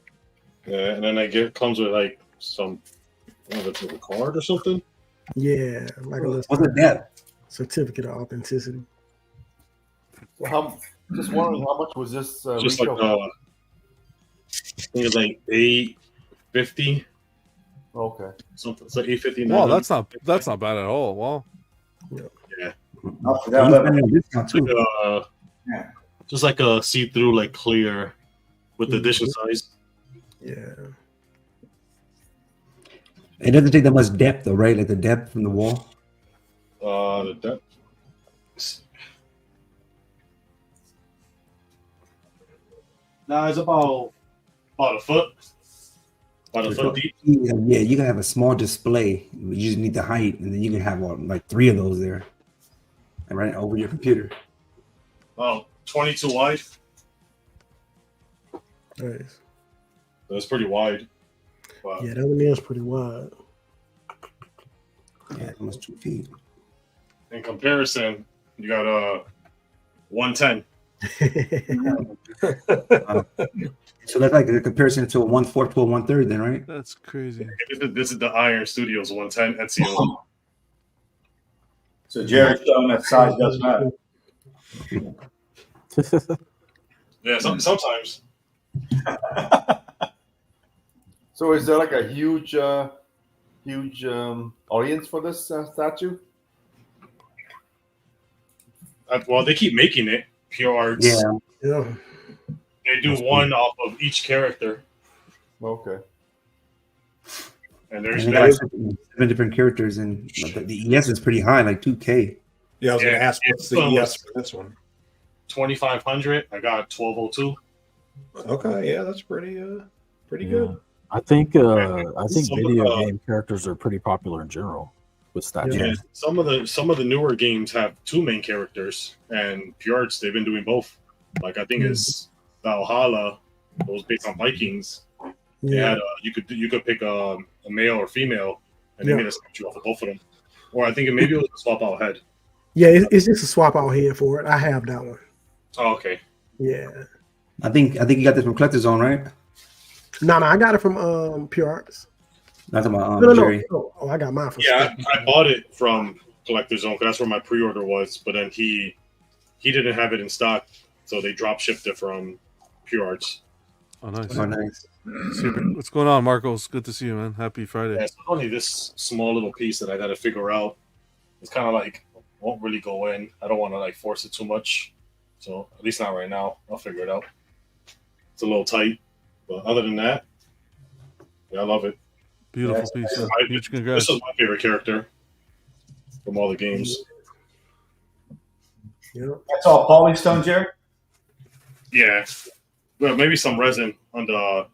K: Yeah, and then comes with like some a card or something.
M: Yeah, like a little
H: What's that?
M: certificate of authenticity.
L: So just wondering how much was this?
K: Just like I think it's like $850.
L: Okay.
K: Something. It's like $850.
F: Wow, that's not bad at all. Wow.
K: Yeah.
I: Just
K: like a see-through, like clear, with the edition size.
M: Yeah.
H: It doesn't take that much depth, though, right? Like the depth from the wall.
K: The depth. Nah, it's about a foot. About a foot deep.
H: Yeah, you can have a small display. You just need the height, and then you can have like 3 of those there, and right over your computer.
K: Oh, 22 wide.
M: Nice.
K: That's pretty wide. Wow.
M: Yeah, that one is pretty wide.
H: Yeah, almost 2 feet.
K: In comparison, you got 110.
H: So that's like a comparison to a 1/4 to a 1/3, then, right?
F: That's crazy.
K: This is the Iron Studios 110 Ezio.
I: So Jerry's showing that size doesn't matter.
K: Yeah, sometimes.
L: So is there like a huge audience for this statue?
K: Well, they keep making it. Pure Arts.
M: Yeah.
K: They do one off of each character.
L: Okay.
K: And there's
H: And they got 7 different characters, and the ES is pretty high, like 2K.
G: Yeah, I was going to ask what's the ES for this one.
K: 2,500. I got 1,202.
G: Okay, yeah, that's pretty good.
J: I think
K: Some
J: video game characters are pretty popular in general with statues.
K: Yeah, some of the newer games have 2 main characters, and Pure Arts, they've been doing both. Like I think it's Valhalla, those based on Vikings. They had, you could pick a male or female, and they made a statue off of both of them. Or I think maybe it was a swap out head.
M: Yeah, it's just a swap out head for it. I have that one.
K: Oh, okay.
M: Yeah.
H: I think you got this from Collector Zone, right?
M: No, I got it from Pure Arts.
H: That's my
M: Jerry. Oh, I got mine from.
K: Yeah, I bought it from Collector Zone because that's where my pre-order was. But then he didn't have it in stock, so they drop shipped it from Pure Arts.
F: Oh, nice.
H: Oh, nice.
F: Super. What's going on, Marcos? Good to see you, man. Happy Friday.
K: Yeah, it's only this small little piece that I got to figure out. It's kind of like won't really go in. I don't want to like force it too much, so at least not right now. I'll figure it out. It's a little tight, but other than that, yeah, I love it.
F: Beautiful piece. Huge congrats.
K: This is my favorite character from all the games.
M: Yep.
I: That's all polystone, Jerry?
K: Yeah. Well, maybe some resin on the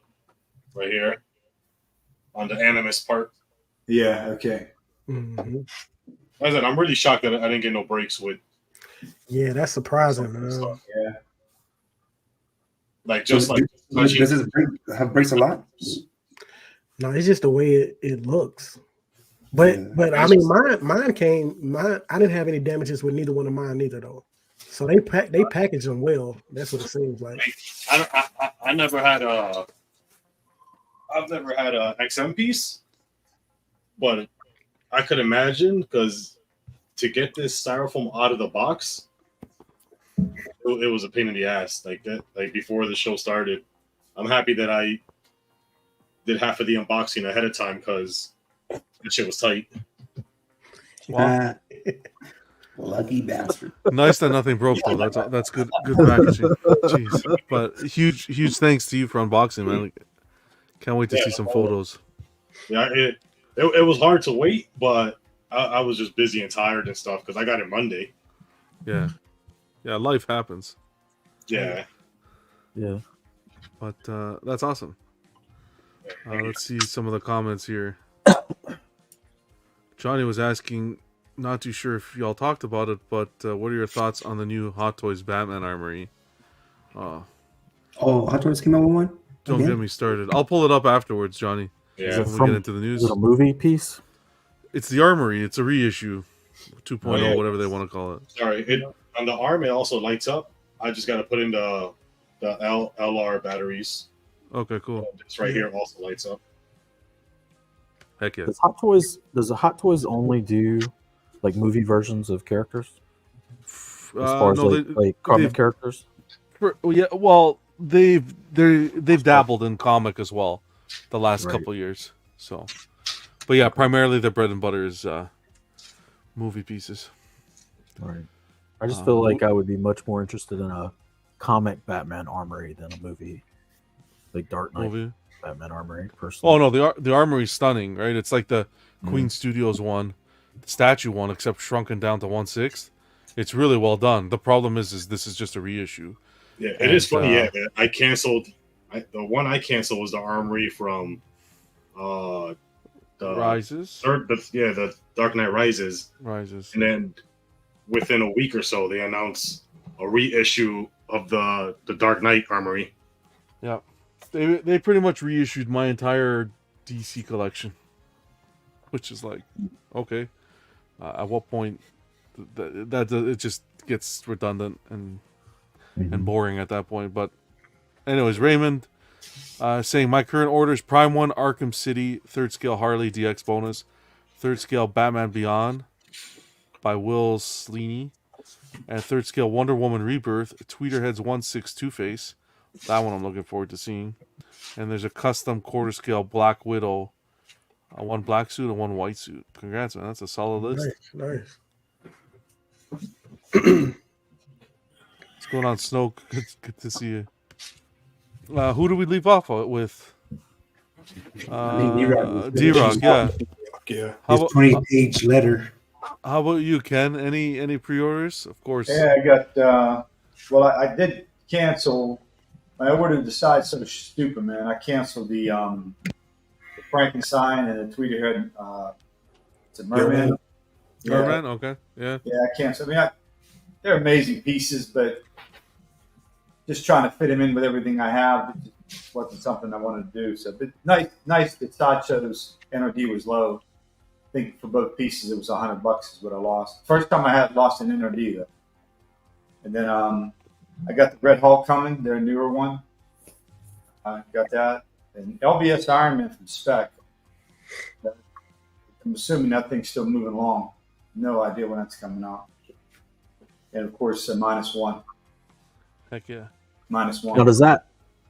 K: right here on the animus part.
I: Yeah. Okay.
M: Mm-hmm.
K: Like I said, I'm really shocked that I didn't get no breaks with.
M: Yeah, that's surprising, man.
I: Yeah.
K: Like just like
H: does this have breaks a lot?
M: No, it's just the way it looks. But I mean, mine came. I didn't have any damages with neither one of mine either, though. So they package them well. That's what it seems like.
K: I never had a. I've never had a XM piece, but I could imagine because to get this styrofoam out of the box, it was a pain in the ass. Like that, like before the show started. I'm happy that I did half of the unboxing ahead of time because that shit was tight.
H: Wow. Lucky bastard.
F: Nice that nothing broke though. That's good packaging. Jeez. But huge thanks to you for unboxing, man. Like, can't wait to see some photos.
K: Yeah, it was hard to wait, but I was just busy and tired and stuff because I got it Monday.
F: Yeah, life happens.
K: Yeah.
F: But that's awesome. Let's see some of the comments here. Johnny was asking, not too sure if y'all talked about it, but what are your thoughts on the new Hot Toys Batman Armory?
H: Oh, Hot Toys came out with one?
F: Don't get me started. I'll pull it up afterwards, Johnny.
J: Yeah.
F: When we get into the news.
J: Is it a movie piece?
F: It's the Armory. It's a reissue. 2.0,
K: Oh, yeah.
F: whatever they want to call it.
K: Sorry, on the arm it also lights up. I just got to put in the LR batteries.
F: Okay, cool.
K: This right here also lights up.
F: Heck yeah.
J: Does the Hot Toys only do like movie versions of characters? As far as like comic characters?
F: They've dabbled in comic as well the last couple years. So, but yeah, primarily their bread and butter is movie pieces.
J: Right. I just feel like I would be much more interested in a comic Batman Armory than a movie, like Dark Knight
F: movie
J: Batman Armory. Personally.
F: Oh no, the Armory's stunning, right? It's like the Queen Studios one, the statue one, except shrunken down to 1/6. It's really well done. The problem is this is just a reissue.
K: Yeah, it is funny. I canceled. The one I canceled was the Armory from the
F: Rises.
K: The Dark Knight Rises.
F: And
K: then within a week or so, they announced a reissue of the Dark Knight Armory.
F: Yeah, they pretty much reissued my entire DC collection, which is like, okay, at what point that it just gets redundant and boring at that point. But anyways, Raymond saying my current orders: Prime 1 Arkham City 3rd scale Harley DX bonus, 3rd scale Batman Beyond by Will Sleaney, and 3rd scale Wonder Woman Rebirth Tweeterhead's 1/6 Two-Face. That one I'm looking forward to seeing. And there's a custom quarter scale Black Widow, one black suit and one white suit. Congrats, man! That's a solid list.
M: Nice.
F: What's going on, Snoke? Good to see you. Who do we leave off with? D-Rock, yeah.
H: Yeah. His 20-page letter.
F: How about you, Ken? Any pre-orders? Of course.
I: Yeah, I got. I did cancel. I ordered the Sideshow Superman. I canceled the Frankenstein and the Tweeterhead. It's a Merman.
F: Merman, okay, yeah.
I: Yeah, I canceled. I mean, they're amazing pieces, but just trying to fit them in with everything I have. wasn't something I wanted to do. So, but nice that Sideshow's NRD was low. I think for both pieces it was $100 is what I lost. First time I had lost an NRD though. And then I got the Red Hulk coming, their newer one. I got that. And LBS Iron Man from Spec. I'm assuming that thing's still moving along. No idea when that's coming out. And of course, -1.
F: Heck yeah.
I: -1.
J: Now,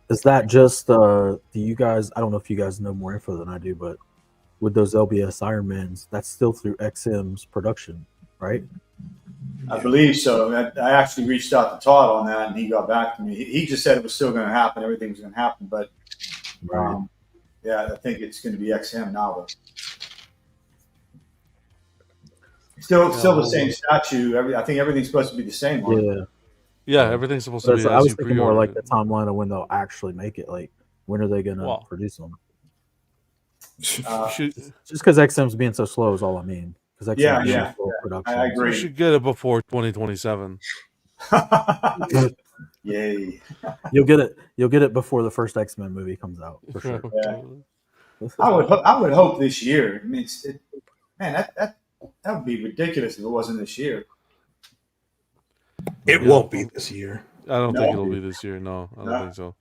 J: is that just do you guys? I don't know if you guys know more info than I do, but with those LBS Ironmans, that's still through XM's production, right?
I: I believe so. I actually reached out to Todd on that, and he got back to me. He just said it was still going to happen. Everything was going to happen, but yeah, I think it's going to be XM now. Though. Still the same statue. I think everything's supposed to be the same.
F: Yeah, everything's supposed to be.
J: I was thinking more like the timeline of when they'll actually make it. Like, when are they going to produce them? Just because XM's being so slow is all I mean.
I: Yeah. I agree.
F: You should get it before 2027.
I: Yay!
J: You'll get it before the first X-Men movie comes out for sure.
I: Yeah. I would hope this year. I mean, that would be ridiculous if it wasn't this year.
M: It won't be this year.
F: I don't think it'll be this year. No, I don't think so.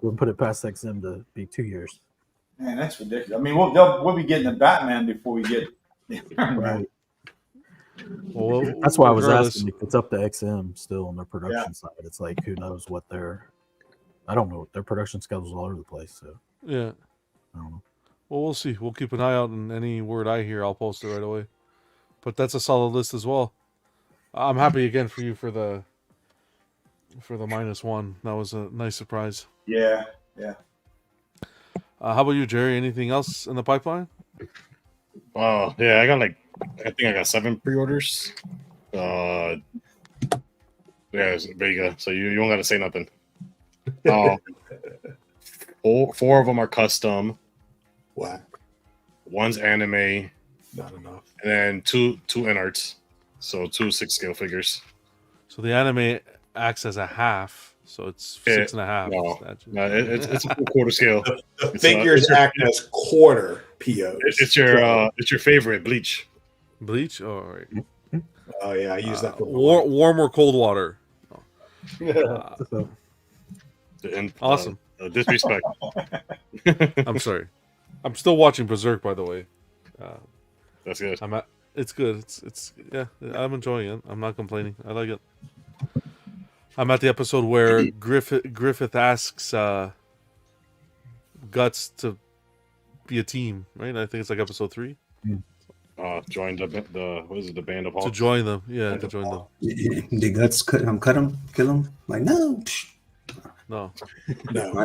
J: We'll put it past XM to be 2 years.
I: Man, that's ridiculous. I mean, we'll be getting the Batman before we get the Iron Man.
F: Well,
J: that's why I was asking if it's up to XM still on their production side. It's like, who knows what I don't know. Their production schedule's all over the place. So
F: yeah,
J: I don't know.
F: Well, we'll see. We'll keep an eye out, and any word I hear, I'll post it right away. But that's a solid list as well. I'm happy again for you for the -1. That was a nice surprise.
I: Yeah.
F: How about you, Jerry? Anything else in the pipeline?
K: Yeah, I think I got 7 pre-orders. Yeah, there you go. So you don't got to say nothing. 4 of them are custom.
M: Wow.
K: One's anime.
M: Not enough.
K: And then two inarts. So 2 6-scale figures.
F: So the anime acts as a half. So it's 6.5.
K: No, it's a full quarter scale.
M: The figures act as quarter POs.
K: It's your favorite Bleach.
F: Bleach? Oh, all right.
M: Oh yeah, I use that for
F: warm or cold water. Awesome.
K: Disrespect.
F: I'm sorry. I'm still watching Berserk, by the way.
K: That's good.
F: It's good. It's I'm enjoying it. I'm not complaining. I like it. I'm at the episode where Griffith asks Guts to be a team, right? I think it's like episode 3.
K: Join the what is it? The band of Hawks.
F: To join them, yeah, to join them.
H: The Guts cut him, kill him. Like no. I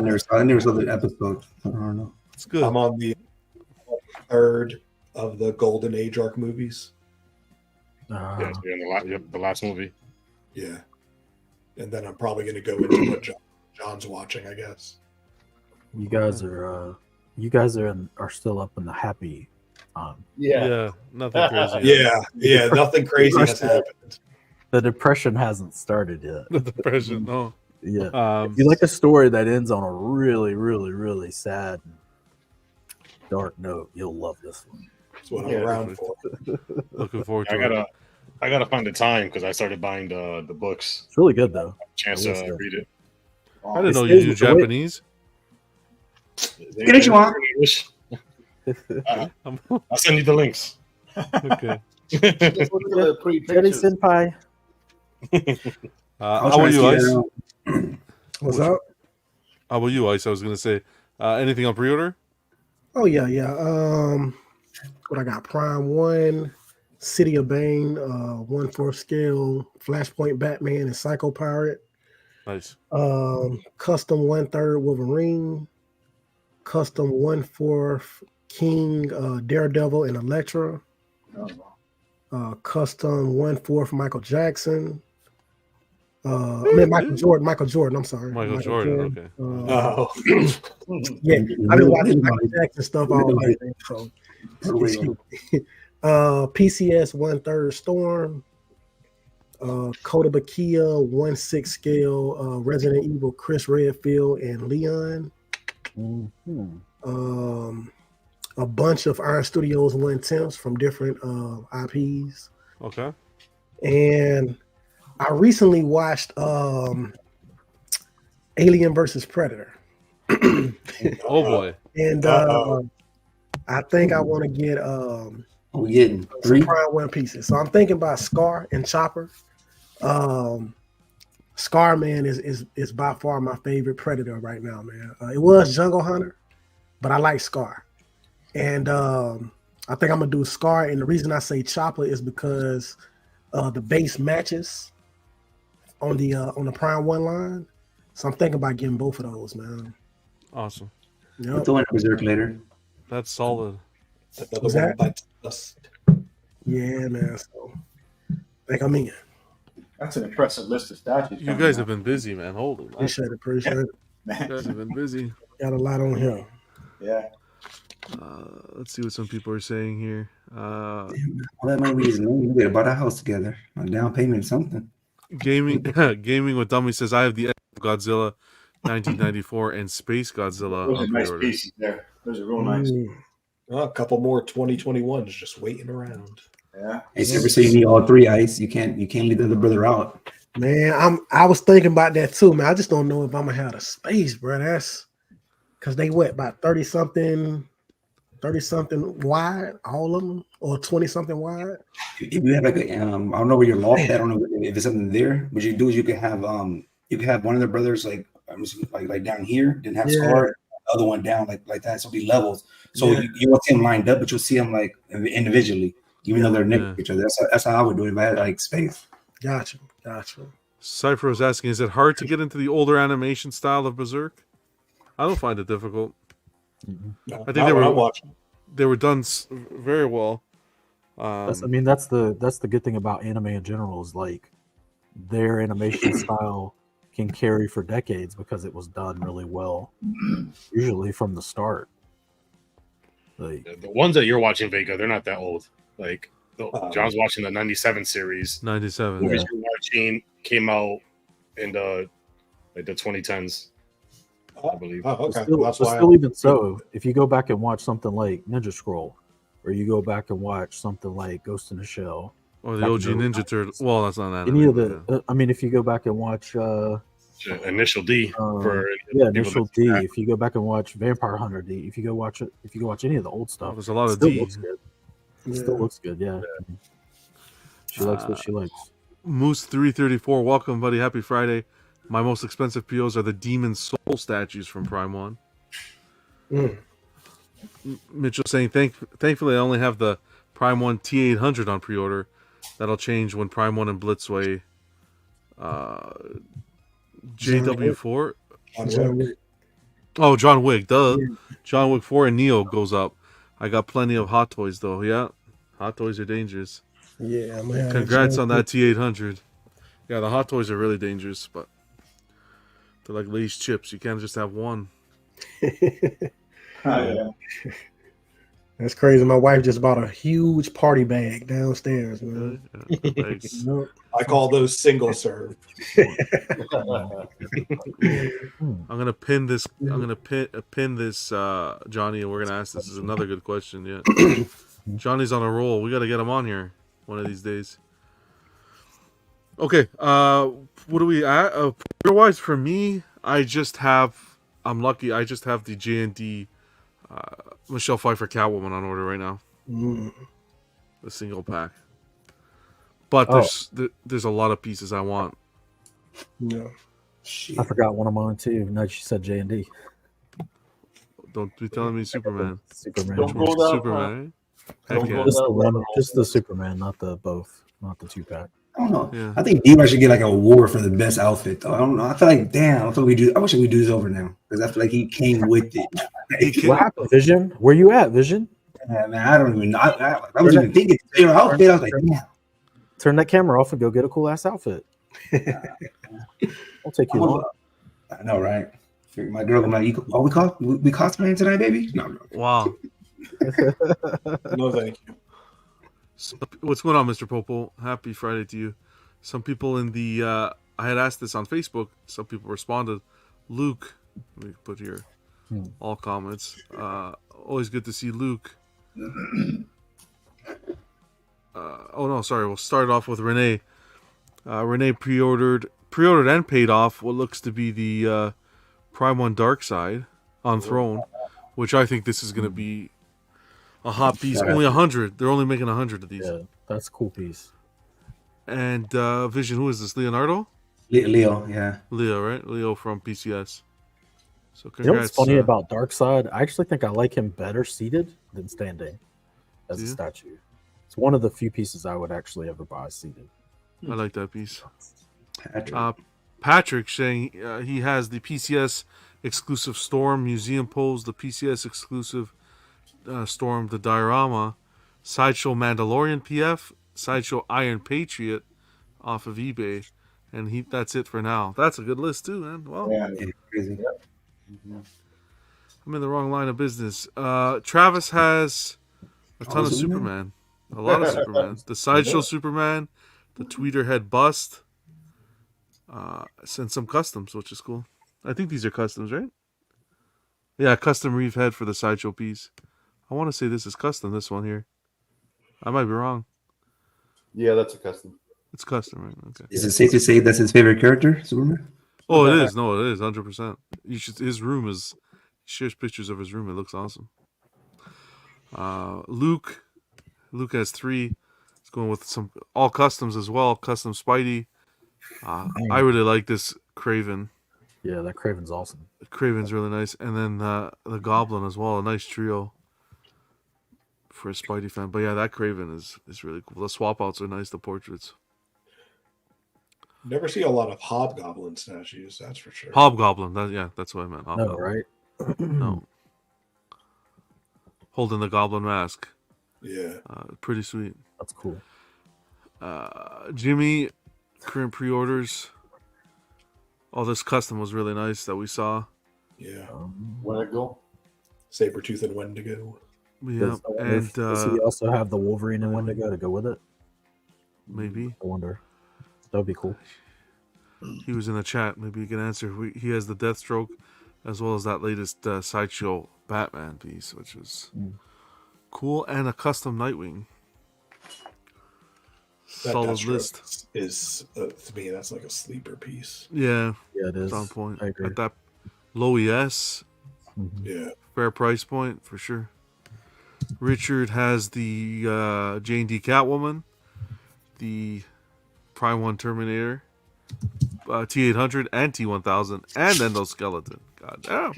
H: never saw the episode. I don't know.
F: It's good.
M: I'm on the 3rd of the Golden Age arc movies.
K: Yeah, the last movie.
M: Yeah, and then I'm probably going to go into what John's watching, I guess.
J: You guys are still up in the happy.
F: Yeah, nothing crazy.
M: Yeah, nothing crazy has happened.
J: The depression hasn't started yet.
F: The depression, no.
J: Yeah. If you like a story that ends on a really, really, really sad, dark note, you'll love this one.
M: That's what I'm around for.
F: Looking forward to it.
K: I gotta find the time because I started buying the books.
J: It's really good though.
K: Chance to read it.
F: I didn't know you knew Japanese.
H: Get it, you want?
K: I'll send you the links.
F: Okay.
J: Jerry Senpai.
F: How about you, Ice?
M: What's up?
F: How about you, Ice? I was gonna say, anything on pre-order?
M: Oh yeah. What I got? Prime 1, City of Bane, 1/4 scale, Flashpoint Batman, and Psycho Pirate.
F: Nice.
M: Custom 1/3 Wolverine, custom 1/4 King, Daredevil, and Elektra. Custom 1/4 Michael Jackson. Michael Jordan. I'm sorry.
F: Michael Jordan. Okay.
M: Yeah, I've been watching Michael Jackson stuff all night. So, PCS 1/3 Storm. Kotobukiya 1/6 scale Resident Evil Chris Redfield and Leon. A bunch of Iron Studios 1/10s from different IPs.
F: Okay.
M: And I recently watched Alien versus Predator.
F: Oh boy.
M: And I think I want to get
H: we getting
M: some Prime 1 pieces. So I'm thinking about Scar and Chopper. Scar, man, is by far my favorite Predator right now, man. It was Jungle Hunter, but I like Scar. And I think I'm gonna do Scar. And the reason I say Chopper is because the base matches on the Prime 1 line. So I'm thinking about getting both of those, man.
F: Awesome.
M: Yep.
H: We'll throw in Berserk later.
F: That's solid.
M: Was that? Yeah, man. So I think I'm in.
I: That's an impressive list of statues.
F: You guys have been busy, man. Holy.
M: Appreciate it.
F: You guys have been busy.
M: Got a lot on here.
I: Yeah.
F: Let's see what some people are saying here.
H: All that money we just made, we bought a house together. A down payment, something.
F: Gaming with Dummy says I have the Godzilla 1994 and Space Godzilla.
I: Those are
F: on
I: nice
F: pre-order.
I: pieces there. Those are real nice.
G: Well, a couple more 2021s just waiting around.
I: Yeah.
H: Hey, so you need all three, Ice. You can't leave the other brother out.
M: Man, I was thinking about that too, man. I just don't know if I'm gonna have the space, bro. That's because they about 30 something wide, all of them, or 20 something wide.
H: If you have like a, I don't know where your loft at. I don't know if there's something there. What you do is you could have one of their brothers like down here, then have Scar, the other one down like that. So it'll be levels. So you won't see them lined up, but you'll see them like individually, even though they're next to each other. That's how I would do it if I had like space.
M: Gotcha.
F: Cypher was asking, is it hard to get into the older animation style of Berserk? I don't find it difficult.
G: No,
F: I think they were done very well.
J: That's the good thing about anime in general is like their animation style can carry for decades because it was done really well, usually from the start. Like
K: the ones that you're watching, Vega, they're not that old. Like John's watching the 97 series.
F: 97.
K: Movies you're watching came out in the 2010s. I believe.
G: Oh, okay.
J: Still even so, if you go back and watch something like Ninja Scroll, or you go back and watch something like Ghost in the Shell,
F: or the OG Ninja Turtle. Well, that's not
J: any of the. I mean, if you go back and watch
K: Initial D for
J: Initial D. If you go back and watch Vampire Hunter D, if you go watch any of the old stuff,
F: there's a lot of
J: still
F: D.
J: Looks good. It still looks good. Yeah. She likes what she likes.
F: Moose 334, welcome, buddy. Happy Friday. My most expensive POs are the Demon Soul statues from Prime 1. Mitchell saying, thankfully, I only have the Prime 1 T800 on pre-order. That'll change when Prime 1 and Blitzway JW4. John Wick. Duh. Yeah. John Wick 4 and Neo goes up. I got plenty of Hot Toys, though. Yeah. Hot Toys are dangerous.
M: Yeah, man.
F: Congrats on that T800. Yeah, the Hot Toys are really dangerous, but they're like Lay's chips. You can't just have one.
M: Yeah. That's crazy. My wife just bought a huge party bag downstairs, man.
F: Nice.
G: I call those single serve.
F: I'm gonna pin this. Pin this, Johnny, and we're gonna ask. This is another good question. Yeah, Johnny's on a roll. We got to get him on here one of these days. Okay. What do we at? Otherwise, for me, I'm lucky. I just have the JND Michelle Pfeiffer Catwoman on order right now. The single pack. But there's a lot of pieces I want.
M: Yeah.
J: I forgot one of mine too. No, she said JND.
F: Don't be telling me Superman.
J: Superman.
L: Don't go that
F: Superman.
J: Just the Superman, not the 2-pack.
H: I don't know.
F: Yeah.
H: I think D-Bar should get like an award for the best outfit, though. I don't know. I feel like, I wish we do this over now because I feel like he came with it.
J: What happened, Vision? Where you at, Vision?
H: Yeah, man, I don't even know. I was even thinking favorite outfit. I was like, damn.
J: Turn that camera off and go get a cool ass outfit. I'll take you long.
H: I know, right? My girl, I'm like, we cosplaying tonight, baby? No.
F: Wow.
G: No, thank you.
F: What's going on, Mr. Popo? Happy Friday to you. Some people in the I had asked this on Facebook. Some people responded. Luke, let me put here all comments. Always good to see Luke. Oh no, sorry. We'll start off with Renee. Renee pre-ordered and paid off what looks to be the Prime 1 Dark Side on Throne, which I think this is going to be a hot piece. Only 100. They're only making 100 of these.
J: Yeah, that's a cool piece.
F: And Vision, who is this? Leonardo?
H: Leo, yeah.
F: Leo, right? Leo from PCS. So congrats.
J: You know what's funny about Darkseid? I actually think I like him better seated than standing as a statue. It's one of the few pieces I would actually ever buy seated.
F: I like that piece. Patrick saying he has the PCS exclusive Storm Museum Pose, the PCS exclusive Storm, the Diorama, Sideshow Mandalorian PF, Sideshow Iron Patriot off of eBay, and that's it for now. That's a good list too, man. Well,
H: crazy.
F: I'm in the wrong line of business. Travis has a ton of Superman. A lot of Superman. The Sideshow Superman, the Tweeter Head Bust, and some customs, which is cool. I think these are customs, right? Yeah, custom Reeve Head for the Sideshow piece. I want to say this is custom, this one here. I might be wrong.
L: Yeah, that's a custom.
F: It's custom, right? Okay.
H: Is it safe to say that's his favorite character, Superman?
F: Oh, it is. No, it is 100%. You should. His room is. He shares pictures of his room. It looks awesome. Luke has 3. He's going with some all customs as well. Custom Spidey. I really like this Kraven.
J: Yeah, that Kraven's awesome.
F: Kraven's really nice, and then the Goblin as well. A nice trio for a Spidey fan. But yeah, that Kraven is really cool. The swap outs are nice. The portraits.
G: Never see a lot of Hobgoblin statues, that's for sure.
F: Hobgoblin, that's what I meant.
J: No, right?
F: No. Holding the Goblin mask.
G: Yeah.
F: Pretty sweet.
J: That's cool.
F: Jimmy, current pre-orders. Oh, this custom was really nice that we saw.
G: Yeah.
L: Wendigo.
G: Sabretooth and Wendigo.
F: Yeah, and
J: does he also have the Wolverine and Wendigo to go with it?
F: Maybe.
J: I wonder. That would be cool.
F: He was in the chat. Maybe you can answer. He has the Deathstroke, as well as that latest Sideshow Batman piece, which is cool, and a custom Nightwing. Solid list.
G: Is to me, that's like a sleeper piece.
F: Yeah,
J: it is.
F: It's on point.
J: I agree.
F: At that low ES,
G: yeah,
F: fair price point for sure. Richard has the JND Catwoman, the Prime 1 Terminator, T800 and T1000, and Endoskeleton. God damn.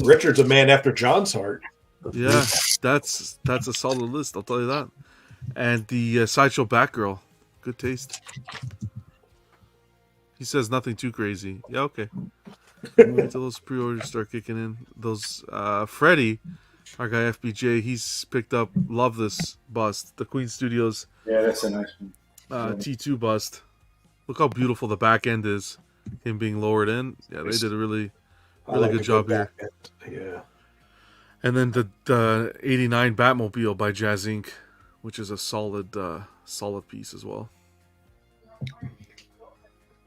G: Richard's a man after John's heart.
F: Yeah, that's a solid list, I'll tell you that. And the Sideshow Batgirl. Good taste. He says nothing too crazy. Yeah, okay. Wait until those pre-orders start kicking in. Those Freddy, our guy FBJ, he's picked up, love this bust. The Queen Studios.
I: Yeah, that's a nice one.
F: T2 bust. Look how beautiful the back end is. Him being lowered in. Yeah, they did a really good job here.
G: Yeah.
F: And then the 89 Batmobile by Jazz Inc., which is a solid piece as well.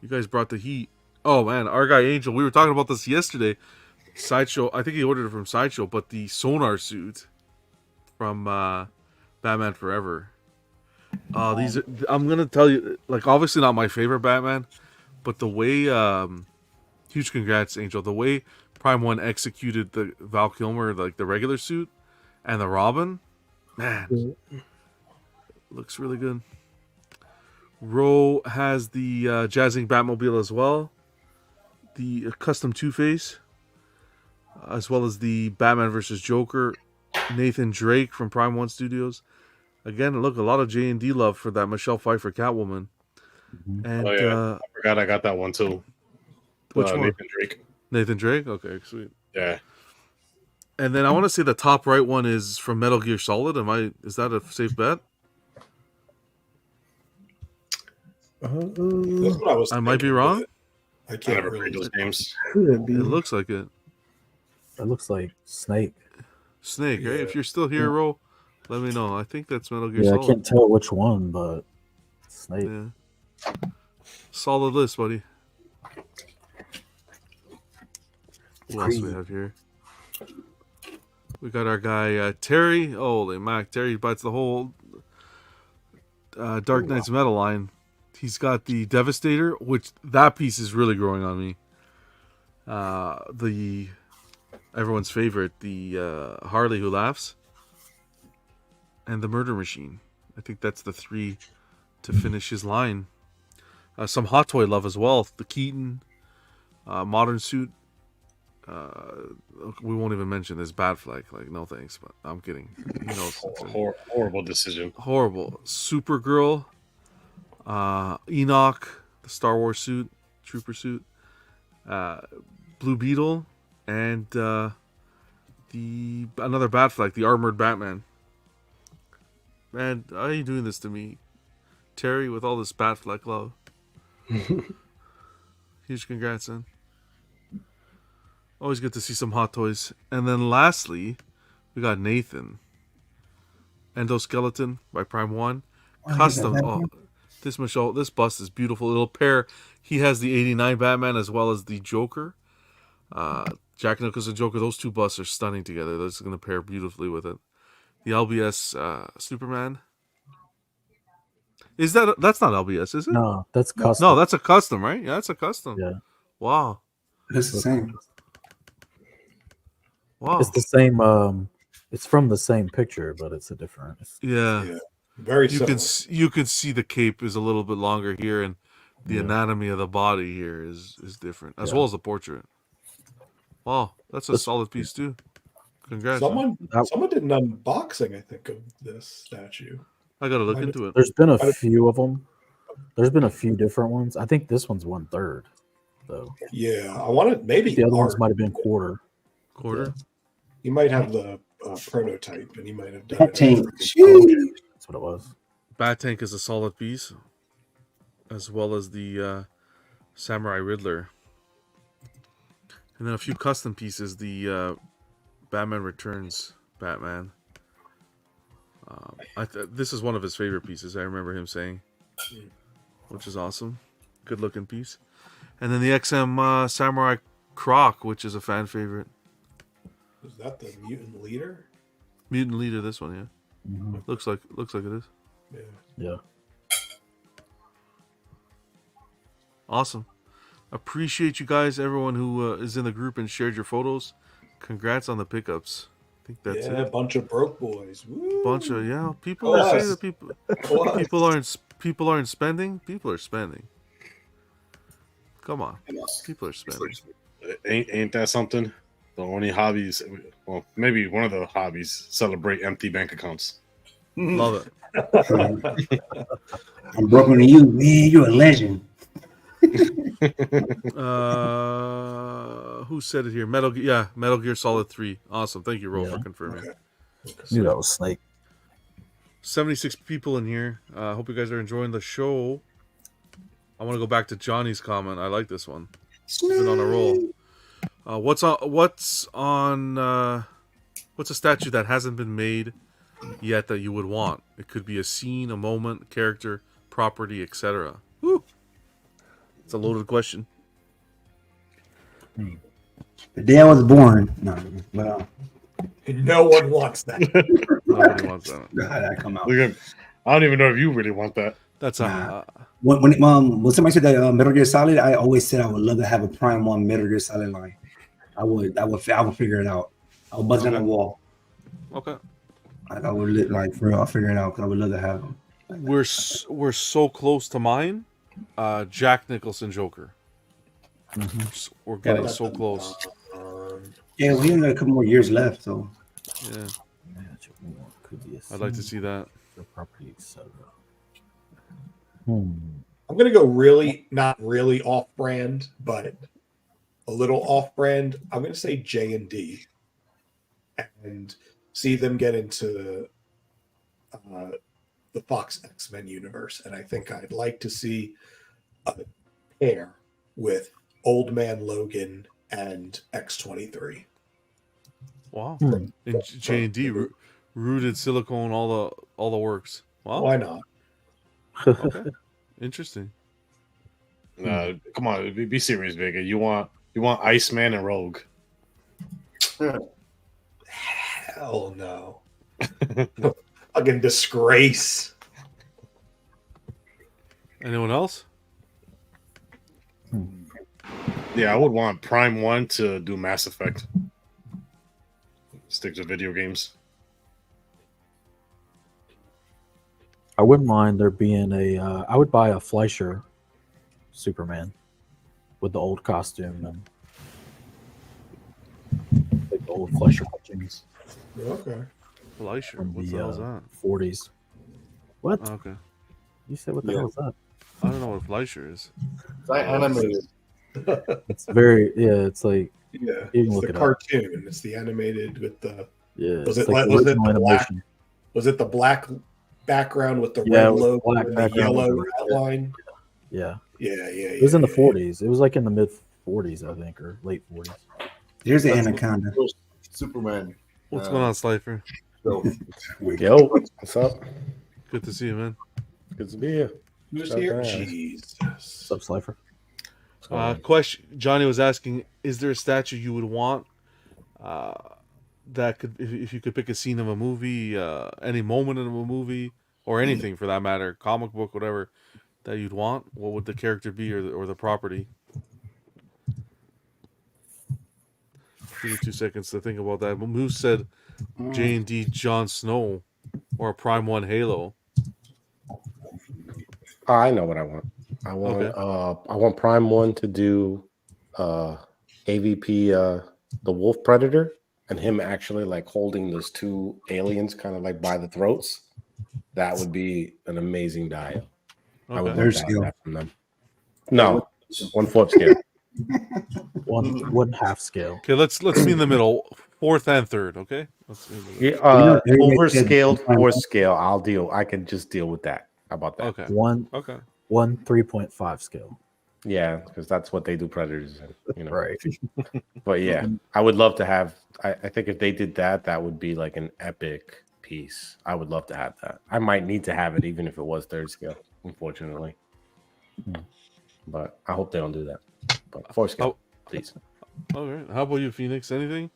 F: You guys brought the heat. Oh man, our guy Angel, we were talking about this yesterday. Sideshow, I think he ordered it from Sideshow, but the sonar suit from Batman Forever. These are, I'm gonna tell you, like, obviously not my favorite Batman, but the way huge congrats, Angel. The way Prime 1 executed the Val Kilmer, like the regular suit, and the Robin, man, looks really good. Ro has the Jazzing Batmobile as well, the custom Two-Face, as well as the Batman vs. Joker, Nathan Drake from Prime 1 Studios. Again, look, a lot of JND love for that Michelle Pfeiffer Catwoman. And
K: I forgot I got that one too.
F: Which one?
K: Nathan Drake.
F: Nathan Drake? Okay, sweet.
K: Yeah.
F: And then I want to say the top right one is from Metal Gear Solid. Is that a safe bet?
G: That's what I was.
F: I might be wrong.
G: I can't
K: never
G: really
K: played those games.
J: Could be.
F: It looks like it.
J: It looks like Snake.
F: Snake, right?
G: Yeah.
F: If you're still here, Ro, let me know. I think that's Metal Gear
J: Yeah,
F: Solid.
J: I can't tell which one, but Snake.
F: Yeah. Solid list, buddy. Who else do we have here? We got our guy Terry. Holy Mac, Terry buys the whole Dark Knight's metal line. He's got the Devastator, which that piece is really growing on me. The everyone's favorite, the Harley Who Laughs, and the Murder Machine. I think that's the three to finish his line. Some Hot Toy love as well. The Keaton modern suit. We won't even mention this Batfleck. Like, no thanks, but I'm kidding. You know,
K: Horrible decision.
F: Horrible. Supergirl, Enoch, the Star Wars suit, trooper suit, Blue Beetle, and another Batfleck, the armored Batman. Man, how are you doing this to me, Terry? With all this Batfleck love. Huge congrats, man. Always good to see some Hot Toys. And then lastly, we got Nathan. Endoskeleton by Prime One. Custom. Oh, this bust is beautiful. It'll pair. He has the 89 Batman as well as the Joker. Jack Nicholson Joker. Those two busts are stunning together. That's going to pair beautifully with it. The LBS Superman. That's not LBS, is it?
J: No, that's custom.
F: No, that's a custom, right? Yeah, that's a custom.
J: Yeah.
F: Wow.
H: It's the same.
J: Wow. It's the same. It's from the same picture, but it's a different.
F: Yeah.
G: Very
F: you
G: similar.
F: you can see the cape is a little bit longer here, and the anatomy of the body here is different, as well as the portrait. Wow, that's a solid piece too. Congrats.
G: Someone did an unboxing, I think, of this statue.
F: I gotta look into it.
J: There's been a few of them. There's been a few different ones. I think this one's 1/3, though.
G: Yeah, I wanted maybe
J: the other ones
G: art.
J: might have been quarter.
F: Quarter.
G: He might have the prototype, and he might have done
H: That
G: it.
H: tank.
J: That's what it was.
F: Bat Tank is a solid piece, as well as the Samurai Riddler, and then a few custom pieces. The Batman Returns Batman. This is one of his favorite pieces. I remember him saying, which is awesome. Good looking piece. And then the XM Samurai Croc, which is a fan favorite.
G: Is that the mutant leader?
F: Mutant Leader, this one, yeah.
J: Mm-hmm.
F: Looks like it is.
G: Yeah.
J: Yeah.
F: Awesome. Appreciate you guys, everyone who is in the group and shared your photos. Congrats on the pickups. I think that's
G: Yeah, a
F: it.
G: bunch of broke boys. Woo.
F: Bunch of people are saying that people aren't spending. People are spending. Come on, people are spending.
K: Ain't that something? The only hobbies, well, maybe one of the hobbies, celebrate empty bank accounts.
F: Love it.
H: I'm broken to you, man. You're a legend.
F: Who said it here? Metal Gear Solid 3. Awesome. Thank you, Ro, for confirming.
J: Knew that was Snake.
F: 76 people in here. Hope you guys are enjoying the show. I want to go back to Johnny's comment. I like this one. He's been on a roll. What's a statue that hasn't been made yet that you would want? It could be a scene, a moment, character, property, etc. Woo! It's a loaded question.
H: The day I was born. No, but
G: no one wants that.
F: Nobody wants that.
H: that come out.
K: I don't even know if you really want that.
F: That's
H: when somebody said that Metal Gear Solid, I always said I would love to have a Prime One Metal Gear Solid line. I would figure it out. I would buzz it on the wall.
F: Okay.
H: I would for real. I'll figure it out because I would love to have them.
F: We're so close to mine. Jack Nicholson Joker.
J: Mm-hmm.
F: We're getting so close.
H: Yeah, we only got a couple more years left, so
F: yeah. I'd like to see that.
J: Property, etc.
G: I'm gonna go not really off-brand, but a little off-brand. I'm gonna say JND, and see them get into the Fox X-Men universe. And I think I'd like to see a pair with Old Man Logan and X-23.
F: Wow. And J&D rooted silicone all the works. Wow.
G: Why not?
F: Okay. Interesting.
K: Come on, be serious, Vega. You want Iceman and Rogue?
G: Hell no. Fucking disgrace.
F: Anyone else?
K: Yeah, I would want Prime 1 to do Mass Effect. Stick to video games.
J: I wouldn't mind there being I would buy a Fleischer Superman with the old costume and like the old Fleischer cartoons.
G: Okay.
F: Fleischer.
J: From
F: What the hell's that?
J: 40s. What?
F: Oh, okay.
J: You said what the hell is that?
F: I don't know what Fleischer is.
L: It's like animated.
J: It's very it's like
G: Yeah,
J: you can
G: it's
J: look
G: the
J: it up.
G: cartoon. It's the animated with the.
J: Yeah,
G: Was
J: it's
G: it
J: like
G: was it
J: original
G: the black?
J: animation.
G: Was it the black background with the
J: Yeah,
G: red
J: it was
G: logo
J: black
G: and the
J: background with
G: yellow
J: the-
G: outline?
J: Yeah.
G: Yeah.
J: It was in the 40s. It was like in the mid 40s, I think, or late 40s.
H: Here's the
L: That's
H: anaconda.
L: Superman.
F: What's going on, Slifer?
L: So,
O: Yo, what's up?
F: Good to see you, man.
O: Good to be here.
G: Who's
O: Shut
G: here?
O: down.
G: Jesus.
J: What's up, Slifer?
F: Question. Johnny was asking: is there a statue you would want that could, if you could pick a scene of a movie, any moment of a movie, or anything for that matter, comic book, whatever, that you'd want? What would the character be, or the property? Give me 2 seconds to think about that. Moose said JND John Snow or a Prime 1 Halo.
O: I know what I want. I want Prime 1 to do AVP the Wolf Predator and him actually like holding those two aliens kind of like by the throats. That would be an amazing dial. I would love to have that from them. No, 1/4 scale.
J: One half scale.
F: Okay, let's be in the middle, 4th and 3rd. Okay.
O: Yeah, overscaled 4th scale. I can just deal with that. How about that?
F: Okay.
J: One 3.5 scale.
O: Yeah, because that's what they do predators in, you know.
J: Right.
O: But yeah, I would love to have. I think if they did that, that would be like an epic piece. I would love to have that. I might need to have it even if it was 3rd scale, unfortunately. But I hope they don't do that. But 4th scale, please.
F: All right. How about you, Phoenix? Anything?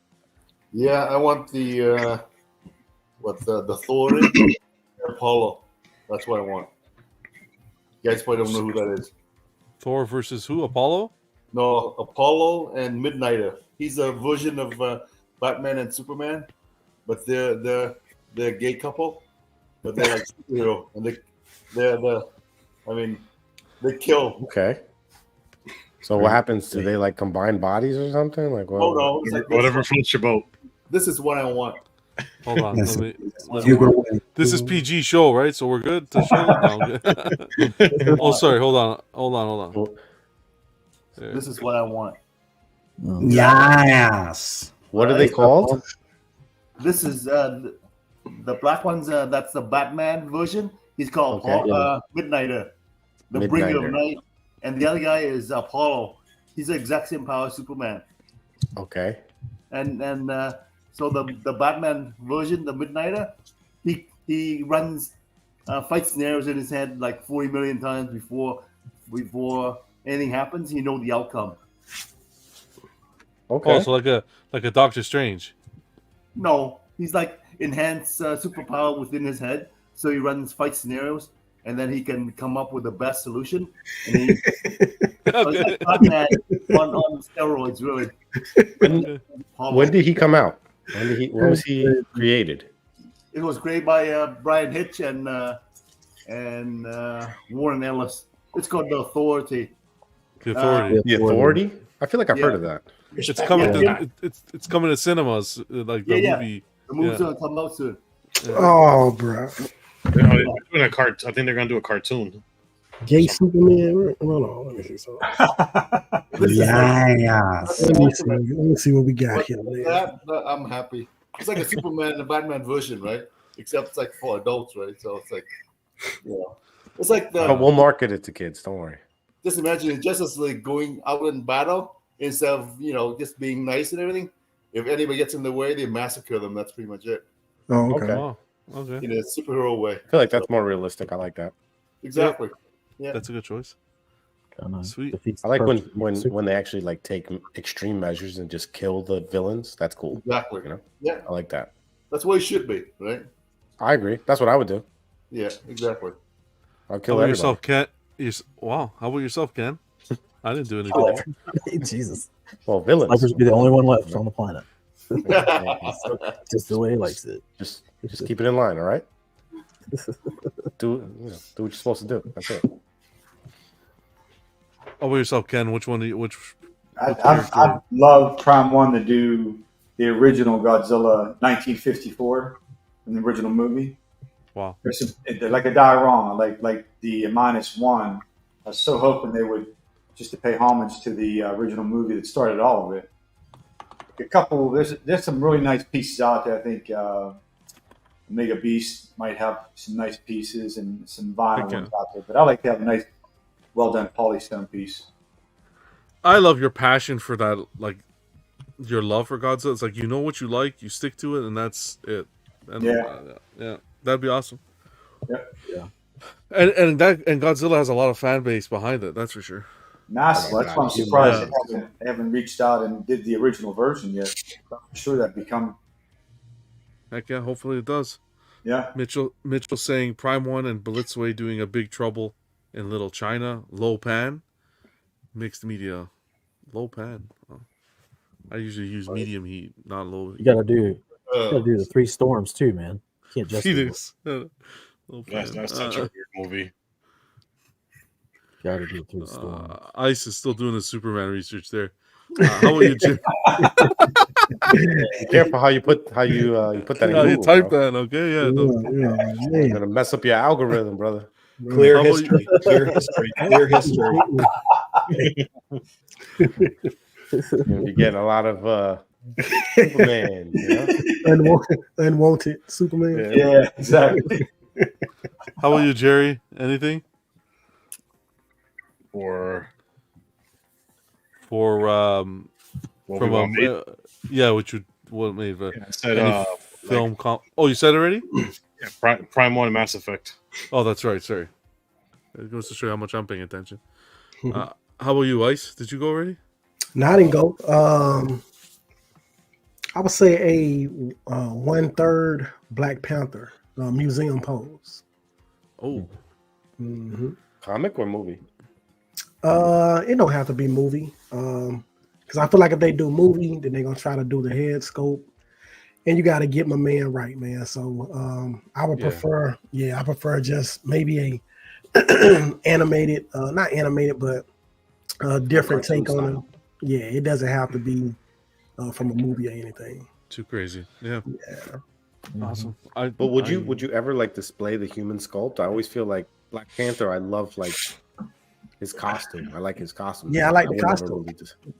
L: yeah, I want the the Thor Apollo. That's what I want. You guys probably don't know who that is.
F: Thor versus who? Apollo?
L: No, Apollo and Midnighter. He's a version of Batman and Superman, but they're a gay couple, but they're like superhero, and they kill.
O: Okay. So what happens? Do they like combine bodies or something? Like
L: Oh no, it's like
K: Whatever floats your boat.
L: This is what I want.
F: Hold on.
H: Yes.
F: This is PG show, right? So we're good to show? No, I'm good. Oh, sorry. Hold on.
L: This is what I want.
H: Yes.
O: What are they called?
L: This is the black one's. That's the Batman version. He's called Midnighter, the Bringer of Night, and the other guy is Apollo. He's the exact same power as Superman.
O: Okay.
L: And so the Batman version, the Midnighter, he runs fight scenarios in his head like 40 million times before anything happens. You know the outcome.
O: Okay.
F: Oh, so like a Doctor Strange.
L: No, he's like enhanced superpower within his head. So he runs fight scenarios, and then he can come up with the best solution. And he, so he's like Batman on steroids, really.
O: When did he come out? When was he created?
L: It was created by Brian Hitch and Warren Ellis. It's called The Authority.
F: The Authority.
O: The Authority? I feel like I've heard of that.
F: It's coming. It's coming to cinemas. Like the movie.
L: The movie's gonna come out soon.
M: Oh, bro.
K: They're doing I think they're gonna do a cartoon.
M: Gay Superman. Hold on, let me see something.
H: Yes.
M: Let me see what we got here. Man.
L: That, I'm happy. It's like a Superman and Batman version, right? Except it's like for adults, right? So it's like, it's like the.
O: But we'll market it to kids. Don't worry.
L: Just imagine Justice League going out in battle instead of just being nice and everything. If anybody gets in the way, they massacre them. That's pretty much it.
M: Oh, okay.
F: Okay.
L: In a superhero way.
O: I feel like that's more realistic. I like that.
L: Exactly. Yeah.
F: That's a good choice. Sweet.
O: I like when they actually like take extreme measures and just kill the villains. That's cool.
L: Exactly.
O: You know?
L: Yeah.
O: I like that.
L: That's what it should be, right?
O: I agree. That's what I would do.
L: Yeah, exactly.
O: I'll kill
F: How about
O: everybody.
F: yourself, Ken? Wow. How about yourself, Ken? I didn't do anything.
J: Jesus.
O: Well, villains.
J: Sniper's would be the only one left on the planet. Just the way he likes it.
O: Just keep it in line, all right? Do what you're supposed to do. That's it.
F: How about yourself, Ken? Which one?
I: I'd love Prime One to do the original Godzilla 1954 in the original movie.
F: Wow.
I: Like a diorama, like the -1. I was so hoping they would just to pay homage to the original movie that started all of it. A couple, there's some really nice pieces out there. I think Mega Beast might have some nice pieces and some vinyl ones out there. But I like to have a nice, well done polystone piece.
F: I love your passion for that, like your love for Godzilla. It's like you know what you like, you stick to it, and that's it. And, yeah, that'd be awesome.
I: Yeah.
F: And Godzilla has a lot of fan base behind it. That's for sure.
I: Massive. That's why I'm surprised they haven't reached out and did the original version yet. I'm sure that become.
F: Heck yeah! Hopefully it does.
I: Yeah.
F: Mitchell saying Prime One and Blitzway doing a Big Trouble in Little China. Low pan, mixed media, low pan. Oh. I usually use medium heat, not low.
J: You gotta do the 3 storms too, man. You can't just
F: Phoenix.
K: That's such a weird movie.
J: Gotta do 3 storms.
F: Ice is still doing the Superman research there. How about you, Jim?
O: Be careful how you put that in Google,
F: you type that, okay? Yeah.
O: You're gonna mess up your algorithm, brother.
G: Clear history. Clear history.
O: You're getting a lot of Superman, you know?
M: Unwanted Superman.
I: Yeah, exactly.
F: How about you, Jerry? Anything?
K: For
F: what made
K: I said
F: film oh, you said already?
K: Yeah, Prime One, Mass Effect.
F: Oh, that's right. Sorry, it goes to show you how much I'm paying attention. How about you, Ice? Did you go already?
M: No, I didn't go. I would say a 1/3 Black Panther museum pose.
F: Oh,
O: comic or movie?
M: It don't have to be movie. Because I feel like if they do movie, then they're gonna try to do the head scope, and you got to get my man right, man. So I would prefer, I prefer just maybe a animated, not animated, but a different take on it. Yeah, it doesn't have to be from a movie or anything.
F: Too crazy. Yeah. Awesome.
O: But would you ever like display the human sculpt? I always feel like Black Panther. I love like his costume. I like his costume.
M: Yeah, I like the costume.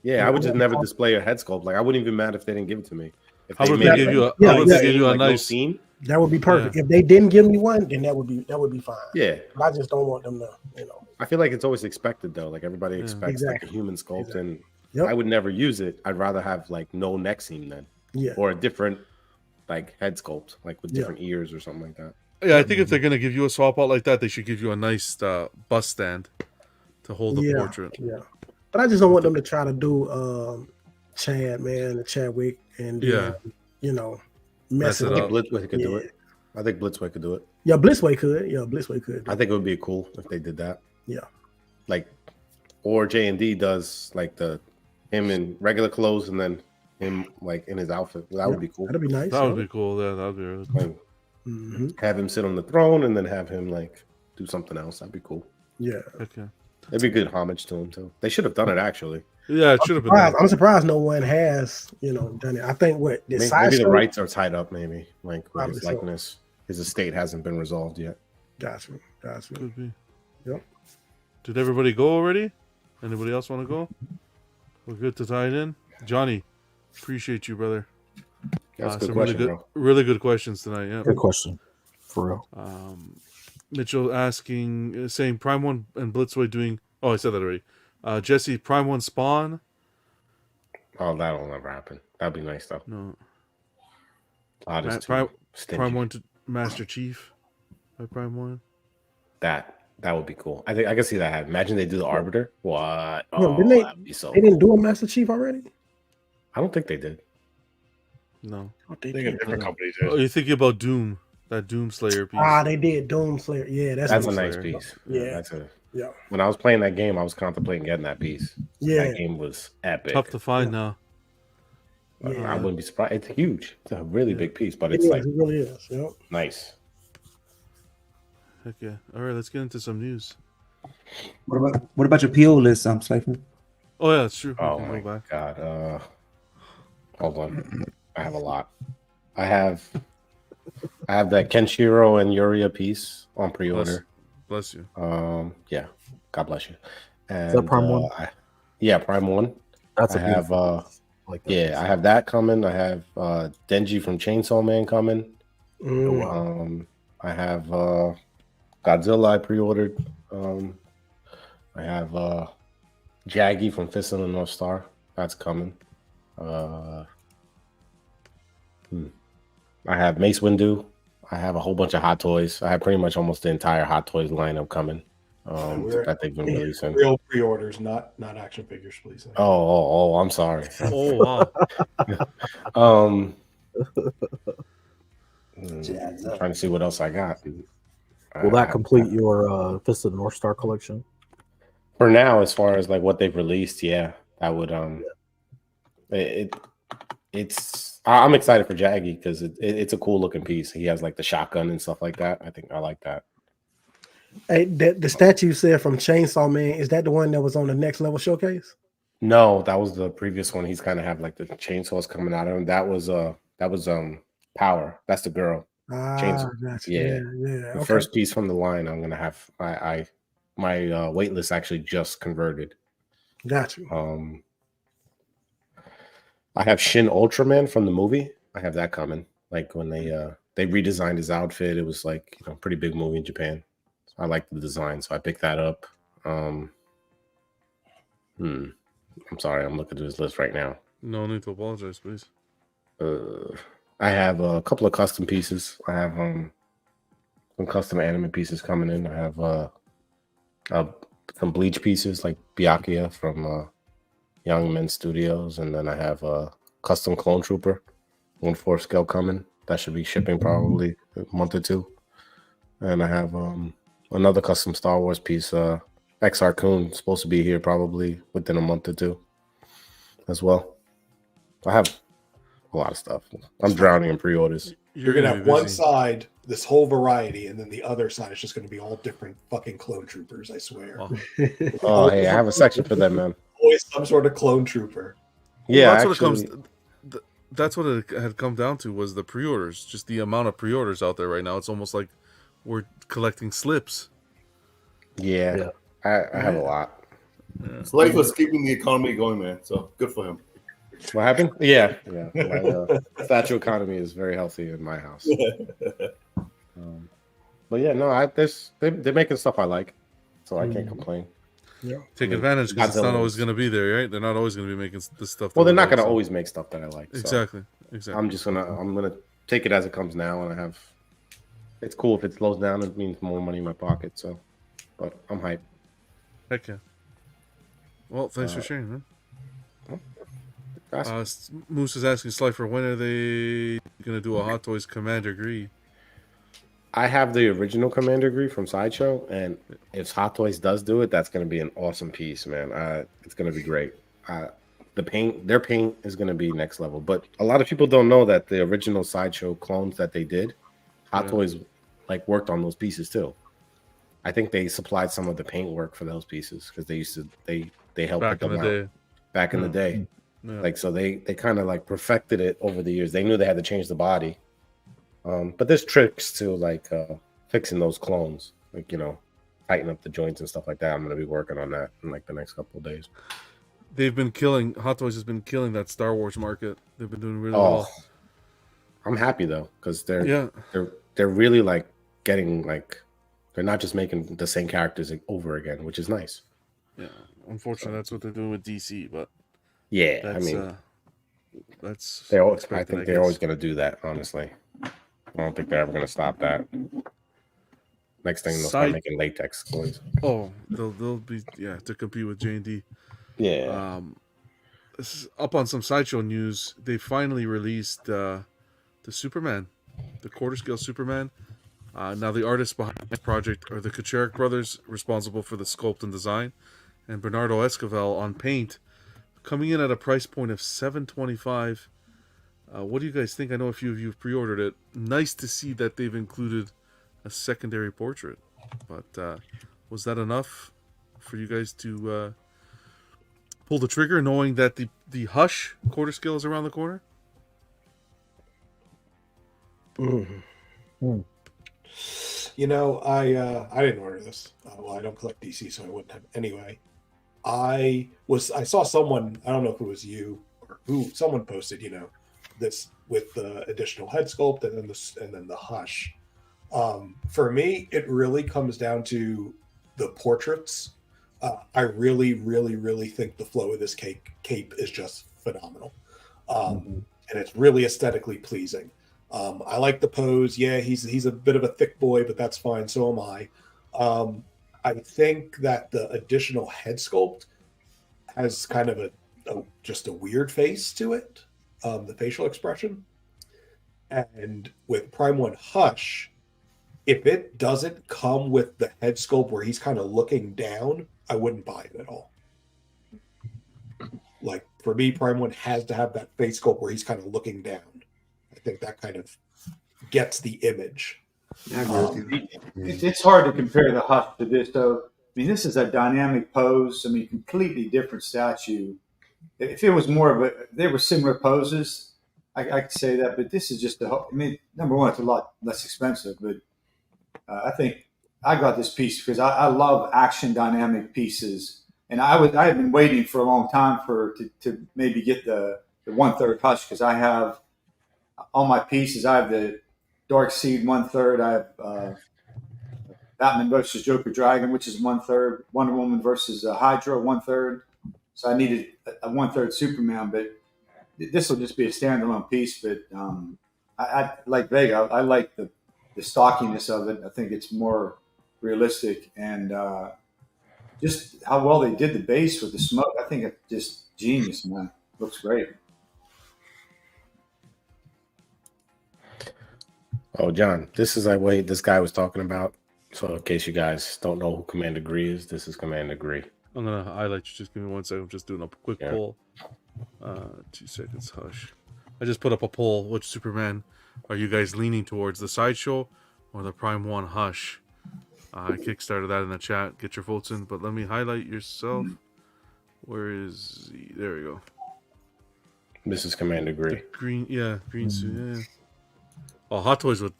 O: I would just never display a head sculpt. Like I wouldn't even be mad if they didn't give it to me. If
F: they give you a nice
O: scene,
M: that would be perfect. If they didn't give me one, then that would be fine.
O: Yeah,
M: but I just don't want them to,
O: I feel like it's always expected though. Like everybody expects like a human sculpt, and I would never use it. I'd rather have like no neck seam then, or a different like head sculpt, like with different ears or something like that.
F: Yeah, I think if they're gonna give you a swap out like that, they should give you a nice bust stand to hold the portrait.
M: Yeah, but I just don't want them to try to do Chadwick, and mess it up.
O: Blitzway could do it. I think Blitzway could do it.
M: Yeah, Blitzway could. Yeah, Blitzway could.
O: I think it would be cool if they did that.
M: Yeah,
O: like, or JND does like him in regular clothes and then him like in his outfit. That would be cool.
M: That'd be nice.
F: That would be cool. Yeah, that'd be really cool.
O: Have him sit on the throne and then have him like do something else. That'd be cool.
M: Yeah.
F: Okay.
O: It'd be good homage to him too. They should have done it actually.
F: Yeah, it should have been.
M: I'm surprised no one has, done it. I think
O: maybe the rights are tied up. Maybe like his likeness, his estate hasn't been resolved yet.
M: Gotcha.
F: Could be.
M: Yep.
F: Did everybody go already? Anybody else want to go? We're good to tie it in. Johnny, appreciate you, brother.
O: That's a good
F: some
O: question,
F: really good questions tonight. Yeah.
J: Good question, for real.
F: Mitchell saying Prime One and Blitzway doing. Oh, I said that already. Jesse, Prime One Spawn.
O: Oh, that'll never happen. That'd be nice though.
F: No.
O: Prime
F: One to Master Chief by Prime One.
O: That That would be cool. I think I can see that happen. Imagine they do the Arbiter. What?
M: No,
O: Oh, that'd be so
M: they didn't do a Master Chief already?
O: I don't think they did.
F: No.
M: Oh, they
K: I think a
M: did.
K: different company
F: Oh,
K: did.
F: you're thinking about Doom, that Doom Slayer piece.
M: Ah, they did Doomslayer. Yeah, that's
O: That's a
M: what-
O: nice piece.
M: Yeah.
O: That's a.
M: Yeah.
O: When I was playing that game, I was contemplating getting that piece.
M: Yeah.
O: That game was epic.
F: Tough to find now.
O: I wouldn't be surprised. It's huge. It's a really big piece, but
M: It
O: it's
M: is,
O: like
M: it really is. Yep.
O: nice.
F: Heck yeah. All right, let's get into some news.
H: What about your PO list, Cypher?
F: Oh yeah, that's true.
O: Oh
F: We can
O: my
F: go back.
O: god. Hold on. I have a lot. I have that Kenshiro and Yuria piece on pre-order.
F: Bless you.
O: Yeah. God bless you. And,
J: that Prime 1?
O: Yeah, Prime 1.
J: That's
O: I
J: a
O: have
J: beautiful piece. Like that
O: yeah,
J: piece.
O: I have that coming. I have Denji from Chainsaw Man coming. I have Godzilla I pre-ordered. I have Jaggy from Fist of the North Star. That's coming. I have Mace Windu. I have a whole bunch of Hot Toys. I have pretty much almost the entire Hot Toys lineup coming. That they've been releasing.
G: Real pre-orders, not action figures, please.
O: Oh, I'm sorry.
F: Oh wow.
O: I'm trying to see what else I got.
J: Will that complete your Fist of the North Star collection?
O: For now, as far as like what they've released, yeah, that would it's I'm excited for Jaggy because it's a cool looking piece. He has like the shotgun and stuff like that. I think I like that.
M: Hey, the statue you said from Chainsaw Man, is that the one that was on the Next Level showcase?
O: No, that was the previous one. He's kind of have like the chainsaws coming out of him. That was Power. That's the girl. Chainsaw.
M: Gotcha.
O: Yeah.
M: The
O: The first piece from the line I'm gonna have. My wait list actually just converted.
M: Got you.
O: I have Shin Ultraman from the movie. I have that coming. Like when they redesigned his outfit, it was like pretty big movie in Japan. So I like the design, so I picked that up. I'm sorry, I'm looking at his list right now.
F: No need to apologize, please.
O: I have a couple of custom pieces. I have some custom anime pieces coming in. I have some Bleach pieces like Byakuya from Young Men Studios, and then I have a custom Clone Trooper 1/4 scale coming. That should be shipping probably a month or two. And I have another custom Star Wars piece, XR Kun, supposed to be here probably within a month or two as well. I have a lot of stuff. I'm drowning in pre-orders.
G: You're gonna have one side, this whole variety, and then the other side is just gonna be all different fucking clone troopers, I swear.
O: Oh, hey, I have a section for them, man.
G: Always some sort of clone trooper.
O: Yeah,
F: that's what it had come down to, was the pre-orders. Just the amount of pre-orders out there right now. It's almost like we're collecting slips.
O: Yeah. I have a lot.
L: His life was keeping the economy going, man. So good for him.
O: What happened? Yeah. My statue economy is very healthy in my house. But yeah, no, they're making stuff I like, so I can't complain.
M: Yeah,
F: take advantage because it's not always going to be there, right? They're not always going to be making the stuff.
O: Well, they're not going to always make stuff that I like. So
F: Exactly.
O: I'm gonna take it as it comes now, and I have. It's cool if it slows down. It means more money in my pocket. So, but I'm hyped.
F: Heck yeah. Well, thanks for sharing, man. Moose is asking Slifer, when are they going to do a Hot Toys Commander Gree?
O: I have the original Commander Gree from Sideshow, and if Hot Toys does do it, that's going to be an awesome piece, man. It's going to be great. Their paint is going to be next level. But a lot of people don't know that the original Sideshow clones that they did, Hot Toys like worked on those pieces too. I think they supplied some of the paint work for those pieces because they helped
F: back
O: put them
F: in the
O: out
F: day.
O: back in the day.
F: Yeah.
O: Like so they kind of like perfected it over the years. They knew they had to change the body. But there's tricks to like fixing those clones, like tighten up the joints and stuff like that. I'm gonna be working on that in like the next couple of days.
F: Hot Toys has been killing that Star Wars market. They've been doing really well.
O: I'm happy though, because they're really like getting like they're not just making the same characters over again, which is nice.
F: Yeah, unfortunately, that's what they're doing with DC, but
O: yeah, I mean, they're always going to do that. Honestly, I don't think they're ever going to stop that. Next thing they'll start making latex toys.
F: Oh, they'll be to compete with JND.
O: Yeah.
F: This is up on some Sideshow news. They finally released the Superman, the quarter scale Superman. Now the artists behind the project are the Kucherik brothers, responsible for the sculpt and design, and Bernardo Esquivel on paint, coming in at a price point of $725. What do you guys think? I know a few of you have pre-ordered it. Nice to see that they've included a secondary portrait, but was that enough for you guys to pull the trigger, knowing that the Hush quarter scale is around the corner?
G: You know, I didn't order this. Well, I don't collect DC, so I wouldn't have anyway. I saw someone, I don't know if it was you or who, someone posted, you know, this with the additional head sculpt and then the Hush. For me, it really comes down to the portraits. I really, really, really think the flow of this cape is just phenomenal, and it's really aesthetically pleasing. I like the pose. Yeah, he's a bit of a thick boy, but that's fine. So am I. I think that the additional head sculpt has kind of just a weird face to it, the facial expression. And with Prime 1 Hush, if it doesn't come with the head sculpt where he's kind of looking down, I wouldn't buy it at all. Like, for me, Prime 1 has to have that face sculpt where he's kind of looking down. I think that kind of gets the image.
I: It's hard to compare the Hush to this, though. I mean, this is a dynamic pose. I mean, completely different statue. If it was more of a, they were similar poses, I could say that. But this is just I mean, number one, it's a lot less expensive. But I think I got this piece because I love action dynamic pieces, and I had been waiting for a long time to maybe get the 1/3 Hush, because I have all my pieces. I have the Dark Seed 1/3. I have Batman versus Joker Dragon, which is 1/3. Wonder Woman versus Hydra 1/3. So I needed a 1/3 Superman, but this will just be a standalone piece. But I like Vega. I like the stockiness of it. I think it's more realistic, and just how well they did the base with the smoke. I think it's just genius, man. Looks great.
O: Oh, John, this is like what this guy was talking about. So in case you guys don't know who Commander Gree is, this is Commander Gree.
F: I'm going to highlight you. Just give me 1 second. I'm just doing a quick poll. 2 seconds, Hush. I just put up a poll. Which Superman are you guys leaning towards, the Sideshow or the Prime 1 Hush? I kickstarted that in the chat. Get your votes in. But let me highlight yourself. Where is he? There we go.
O: This is Commander Gree.
F: Green suit, yeah. Oh, Hot Toys would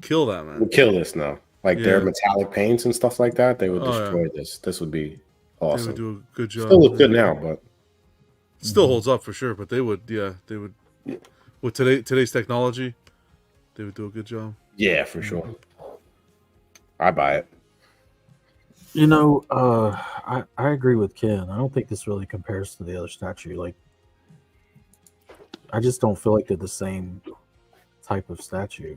F: kill that, man.
O: Would kill this now. Like their metallic paints and stuff like that, they would destroy this. This would be awesome.
F: They would do a good job.
O: Still look good now, but
F: it still holds up for sure. But they would, with today's technology, they would do a good job.
O: Yeah, for sure. I buy it.
J: You know, I agree with Ken. I don't think this really compares to the other statue. Like, I just don't feel like they're the same type of statue.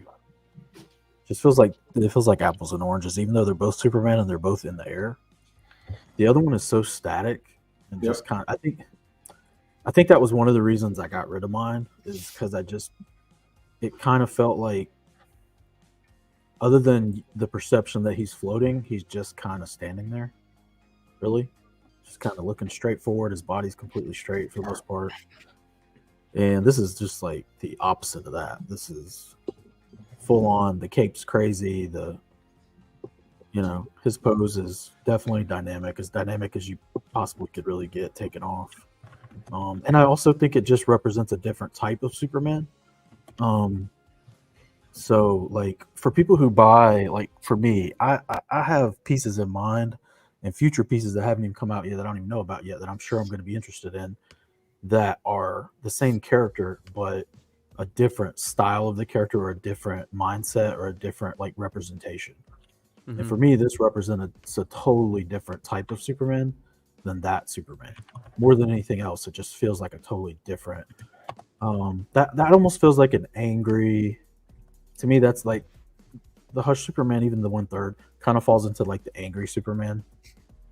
J: It feels like apples and oranges, even though they're both Superman and they're both in the air. The other one is so static and just kind of. I think that was one of the reasons I got rid of mine, is because it kind of felt like, other than the perception that he's floating, he's just kind of standing there. Really, just kind of looking straight forward. His body's completely straight for the most part. And this is just like the opposite of that. This is full on. The cape's crazy. His pose is definitely dynamic, as dynamic as you possibly could really get taken off. And I also think it just represents a different type of Superman. So like for people who buy, like for me, I have pieces in mind and future pieces that haven't even come out yet, that I don't even know about yet, that I'm sure I'm going to be interested in, that are the same character, but a different style of the character, or a different mindset, or a different like representation. Mm-hmm. And for me, this represents a totally different type of Superman than that Superman. More than anything else, it just feels like a totally different. That almost feels like an angry. To me, that's like the Hush Superman, even the 1/3, kind of falls into like the angry Superman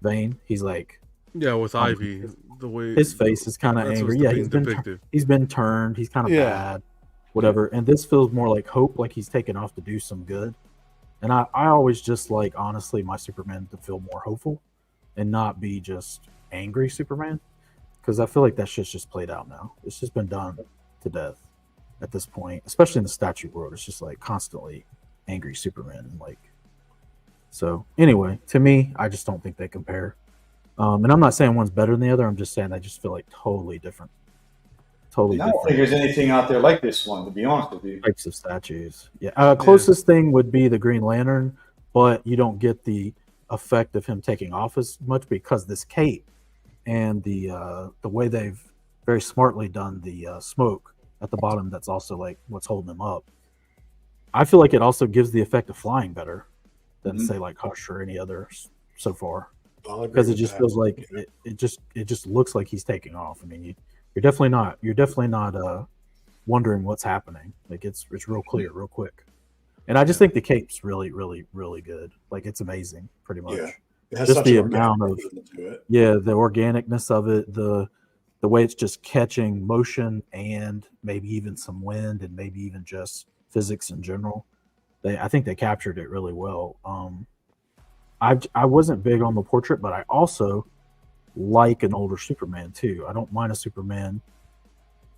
J: vein. He's like,
F: yeah, with Ivy, the way
J: his face is kind of angry. Yeah, he's been turned. He's kind of bad, whatever. And this feels more like hope, like he's taken off to do some good. And I always just like, honestly, my Superman to feel more hopeful and not be just angry Superman, because I feel like that shit's just played out now. It's just been done to death at this point, especially in the statue world. It's just like constantly angry Superman, and like, so anyway, to me, I just don't think they compare. And I'm not saying one's better than the other. I'm just saying I just feel like totally different. Totally
I: I don't think there's anything out there like this one, to be honest with you.
J: Types of statues. Yeah. Closest thing would be the Green Lantern, but you don't get the effect of him taking off as much because this cape and the way they've very smartly done the smoke at the bottom, that's also like what's holding him up. I feel like it also gives the effect of flying better than say like Hush or any other so far, because it just feels like it just looks like he's taking off. I mean, you're definitely not wondering what's happening. Like it's real clear, real quick. And I just think the cape's really, really, really good. Like it's amazing, pretty much.
G: Yeah. It has
J: Just
G: such
J: the
G: an
J: amount of
G: organic feel to it.
J: the organicness of it, the way it's just catching motion and maybe even some wind and maybe even just physics in general. I think they captured it really well. I wasn't big on the portrait, but I also like an older Superman too. I don't mind a Superman,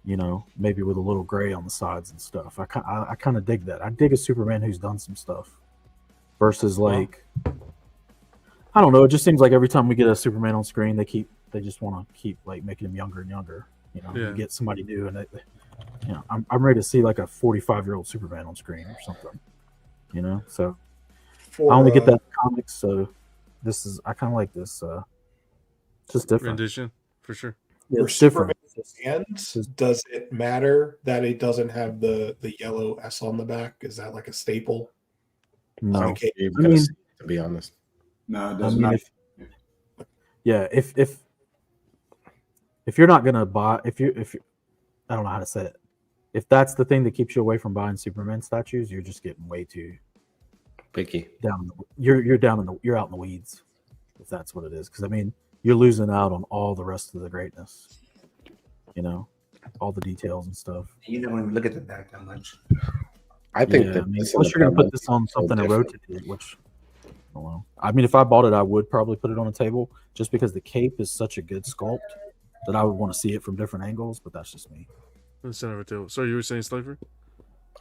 J: maybe with a little gray on the sides and stuff. I kind of dig that. I dig a Superman who's done some stuff versus like, I don't know. It just seems like every time we get a Superman on screen, they just want to keep like making him younger and younger. You get somebody new, and I'm ready to see like a 45-year-old Superman on screen or something. So I only get that in comics. So I kind of like this. Just different
F: rendition for sure.
J: Yeah, it's different.
G: Hands, does it matter that it doesn't have the yellow S on the back? Is that like a staple?
J: No,
G: Okay.
O: To be honest,
I: no, it doesn't matter.
J: If you're not gonna buy, if I don't know how to say it. If that's the thing that keeps you away from buying Superman statues, you're just getting way too
O: picky.
J: You're out in the weeds, if that's what it is. Because I mean, you're losing out on all the rest of the greatness. All the details and stuff.
H: You don't even look at the back that much.
O: I think
J: unless you're gonna put this on something and rotate it, which I don't know. I mean, if I bought it, I would probably put it on a table, just because the cape is such a good sculpt that I would want to see it from different angles. But that's just me.
F: So you were saying, Slaver?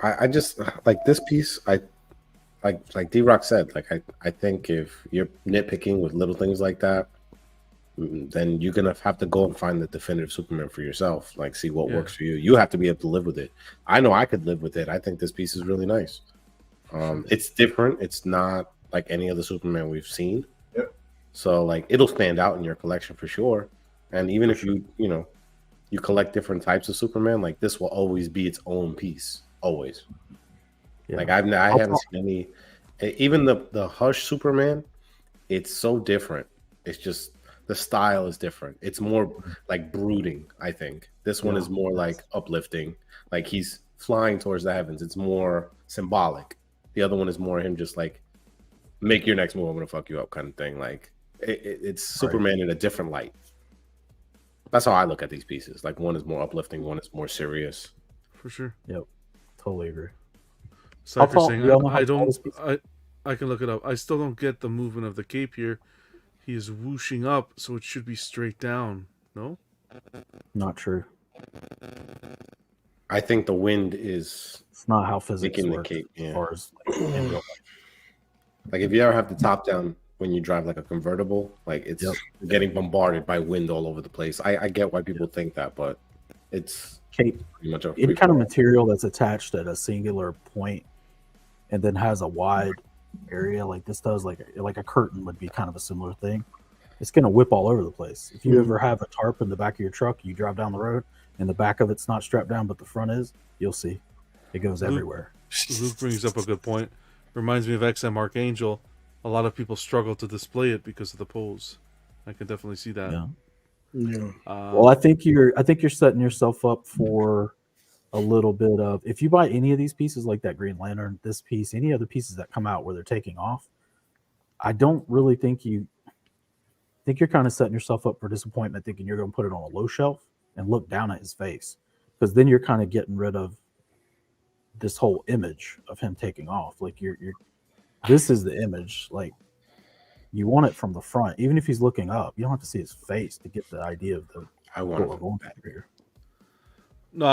O: I just like this piece. Like D-Rock said, like I think if you're nitpicking with little things like that, then you're gonna have to go and find the definitive Superman for yourself. Like, see what works for you. You have to be able to live with it. I know I could live with it. I think this piece is really nice. It's different. It's not like any other Superman we've seen.
I: Yep.
O: So like it'll stand out in your collection for sure. And even if you collect different types of Superman, like this will always be its own piece. Always. Yeah. Like I haven't seen any. Even the Hush Superman, it's so different. It's just the style is different. It's more like brooding, I think. This one is more like uplifting. Like he's flying towards the heavens. It's more symbolic. The other one is more him just like, make your next move, I'm gonna fuck you up kind of thing. Like it's Superman in a different light. That's how I look at these pieces. Like one is more uplifting, one is more serious.
F: For sure.
J: Yep. Totally agree.
F: Cypher saying, I can look it up. I still don't get the movement of the cape here. He is whooshing up, so it should be straight down. No?
J: Not true.
O: I think the wind is.
J: It's not how physics work.
O: The cape,
J: as far as
O: like if you ever have the top down when you drive like a convertible, like it's getting bombarded by wind all over the place. I get why people think that, but it's
J: cape.
O: Pretty much
J: any kind of material that's attached at a singular point and then has a wide area like this does, like a curtain would be kind of a similar thing. It's going to whip all over the place. If you ever have a tarp in the back of your truck, you drive down the road and the back of it's not strapped down but the front is, you'll see it goes everywhere.
F: Luke brings up a good point. Reminds me of XM Archangel. A lot of people struggle to display it because of the pose. I can definitely see that.
M: Yeah.
J: Well, I think you're setting yourself up for a little bit of, if you buy any of these pieces like that Green Lantern, this piece, any other pieces that come out where they're taking off, I don't really think you're kind of setting yourself up for disappointment, thinking you're going to put it on a low shelf and look down at his face, because then you're kind of getting rid of this whole image of him taking off. Like this is the image. Like, you want it from the front, even if he's looking up. You don't have to see his face to get the idea of
O: I want
J: what we're going through here.
F: No,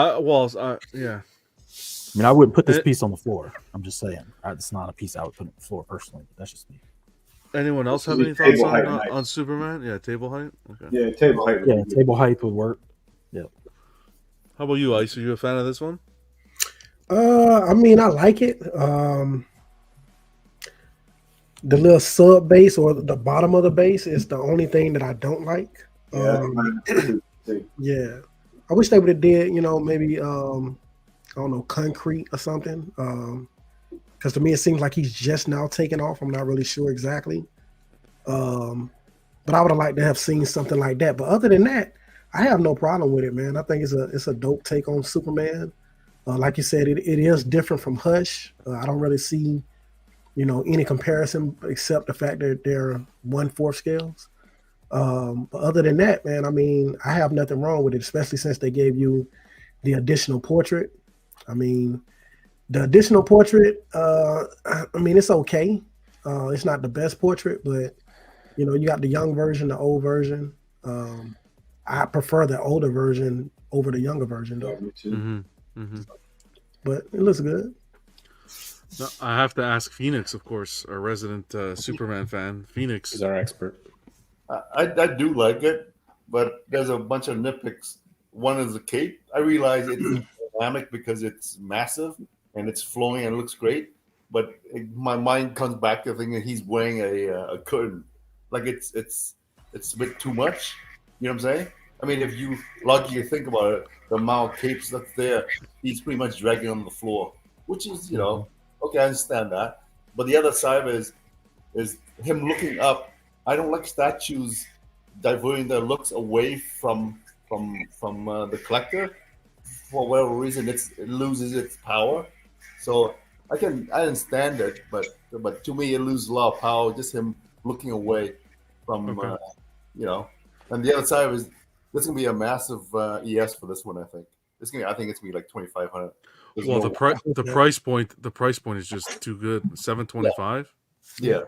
F: yeah.
J: I mean, I wouldn't put this piece on the floor. I'm just saying, it's not a piece I would put on the floor personally. But that's just me.
F: Anyone else have any thoughts on Superman? Yeah, table height. Okay.
I: Yeah, table height.
J: Yeah, table height would work. Yeah.
F: How about you, Ice? Are you a fan of this one?
M: I mean, I like it. The little sub base or the bottom of the base is the only thing that I don't like. Yeah. I wish they would have did, maybe I don't know, concrete or something. Because to me it seems like he's just now taking off. I'm not really sure exactly. But I would have liked to have seen something like that. But other than that, I have no problem with it, man. I think it's a dope take on Superman. Like you said, it is different from Hush. I don't really see, any comparison except the fact that they're 1/4 scales. But other than that, man, I mean, I have nothing wrong with it, especially since they gave you the additional portrait. I mean, the additional portrait, I mean, it's okay. It's not the best portrait, but, you got the young version, the old version. I prefer the older version over the younger version, though. But it looks good.
F: No, I have to ask Phoenix, of course, our resident Superman fan. Phoenix
O: is our expert.
L: I do like it, but there's a bunch of nitpicks. One is the cape. I realize it's dynamic because it's massive and it's flowing and it looks great. But my mind comes back to thinking he's wearing a curtain, like it's a bit too much. You know what I'm saying? I mean, if you think about it, the amount of capes that's there, he's pretty much dragging on the floor, which is okay, I understand that. But the other side is him looking up. I don't like statues diverting their looks away from the collector. For whatever reason, it loses its power. So I understand it, but to me, it loses a lot of power. Just him looking away from And the other side is this is gonna be a massive ES for this one. I think it's gonna be like 2,500.
F: Well, the price point is just too good. $725.
L: Yeah.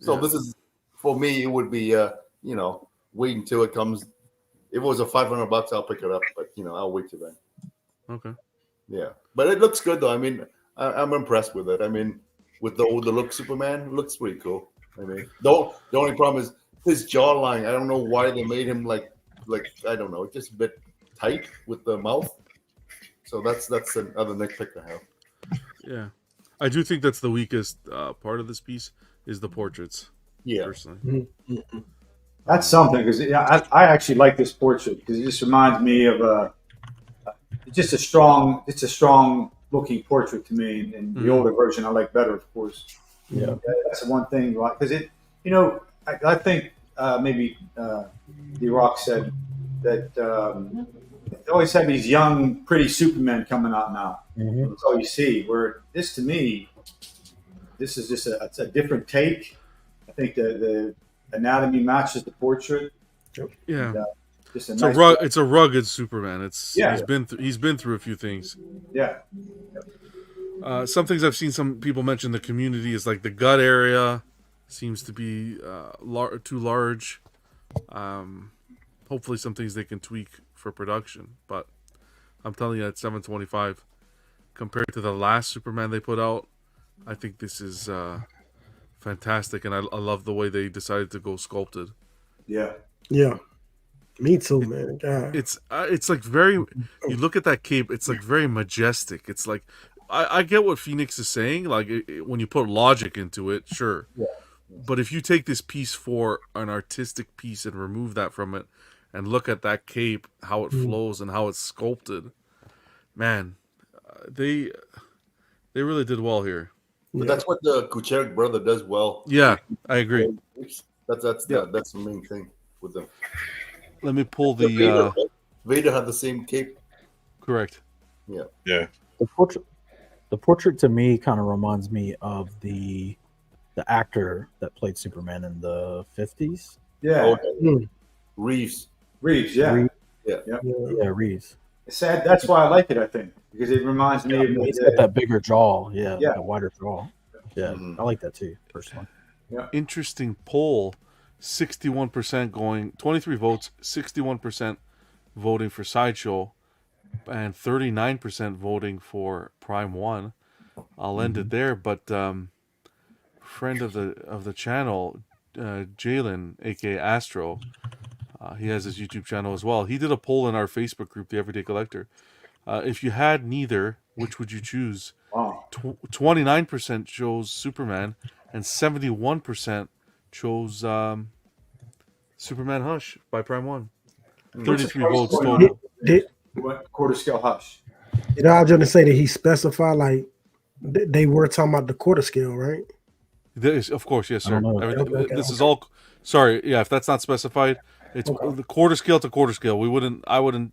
L: So this is. For me, it would be, wait until it comes. If it was a $500, I'll pick it up. But I'll wait till then.
F: Okay.
L: Yeah, but it looks good though. I mean, I'm impressed with it. I mean, with the look Superman, it looks pretty cool. I mean, the only problem is his jawline. I don't know why they made him like I don't know, just a bit tight with the mouth. So that's another nitpick I have.
F: Yeah, I do think that's the weakest part of this piece is the portraits.
L: Yeah,
F: personally.
I: That's something because I actually like this portrait because it just reminds me of just a strong looking portrait to me, and the older version I like better, of course.
L: Yeah,
I: that's the one thing, right? Because I think maybe D-Rock said that they always have these young, pretty Supermen coming out now. That's all you see. Where this, to me, this is just a different take. I think the anatomy matches the portrait.
F: Yeah,
I: and,
F: it's a rugged Superman. He's been through a few things.
I: Yeah.
F: Some things I've seen some people mention the community is like the gut area seems to be too large. Hopefully some things they can tweak for production, but I'm telling you at $725 compared to the last Superman they put out, I think this is fantastic, and I love the way they decided to go sculpted.
I: Yeah.
M: Me too, man. God.
F: It's like very. You look at that cape, it's like very majestic. It's like I get what Phoenix is saying. Like when you put logic into it, sure.
L: Yeah.
F: But if you take this piece for an artistic piece and remove that from it, and look at that cape, how it flows and how it's sculpted, man, they really did well here.
L: But that's what the Kucherik brother does well.
F: Yeah, I agree.
L: That's the main thing with them.
F: Let me pull the
L: Vader had the same cape.
F: Correct.
L: Yeah.
K: Yeah.
J: The portrait to me kind of reminds me of the actor that played Superman in the 50s.
I: Yeah.
L: Reeves.
I: Yeah.
J: Reeves.
L: Yeah.
J: Yeah, Reeves.
I: It's sad. That's why I like it, I think, because it reminds me of
J: He's got that bigger jaw. Yeah,
I: Yeah.
J: that wider jaw. Yeah, I like that too, personally.
I: Yeah.
F: Interesting poll. 61% going, 23 votes, 61% voting for Sideshow, and 39% voting for Prime 1. I'll end it there, but friend of the channel, Jalen, aka Astro, he has his YouTube channel as well. He did a poll in our Facebook group, The Everyday Collector. If you had neither, which would you choose?
I: Wow.
F: 29% chose Superman, and 71% chose Superman Hush by Prime 1. 33 votes total.
I: What quarter scale Hush?
M: You know, I was going to say that he specified, like, they were talking about the quarter scale, right?
F: Of course, yes, sir.
M: Okay.
F: This is all. Sorry, yeah. If that's not specified, it's the quarter scale to quarter scale. I wouldn't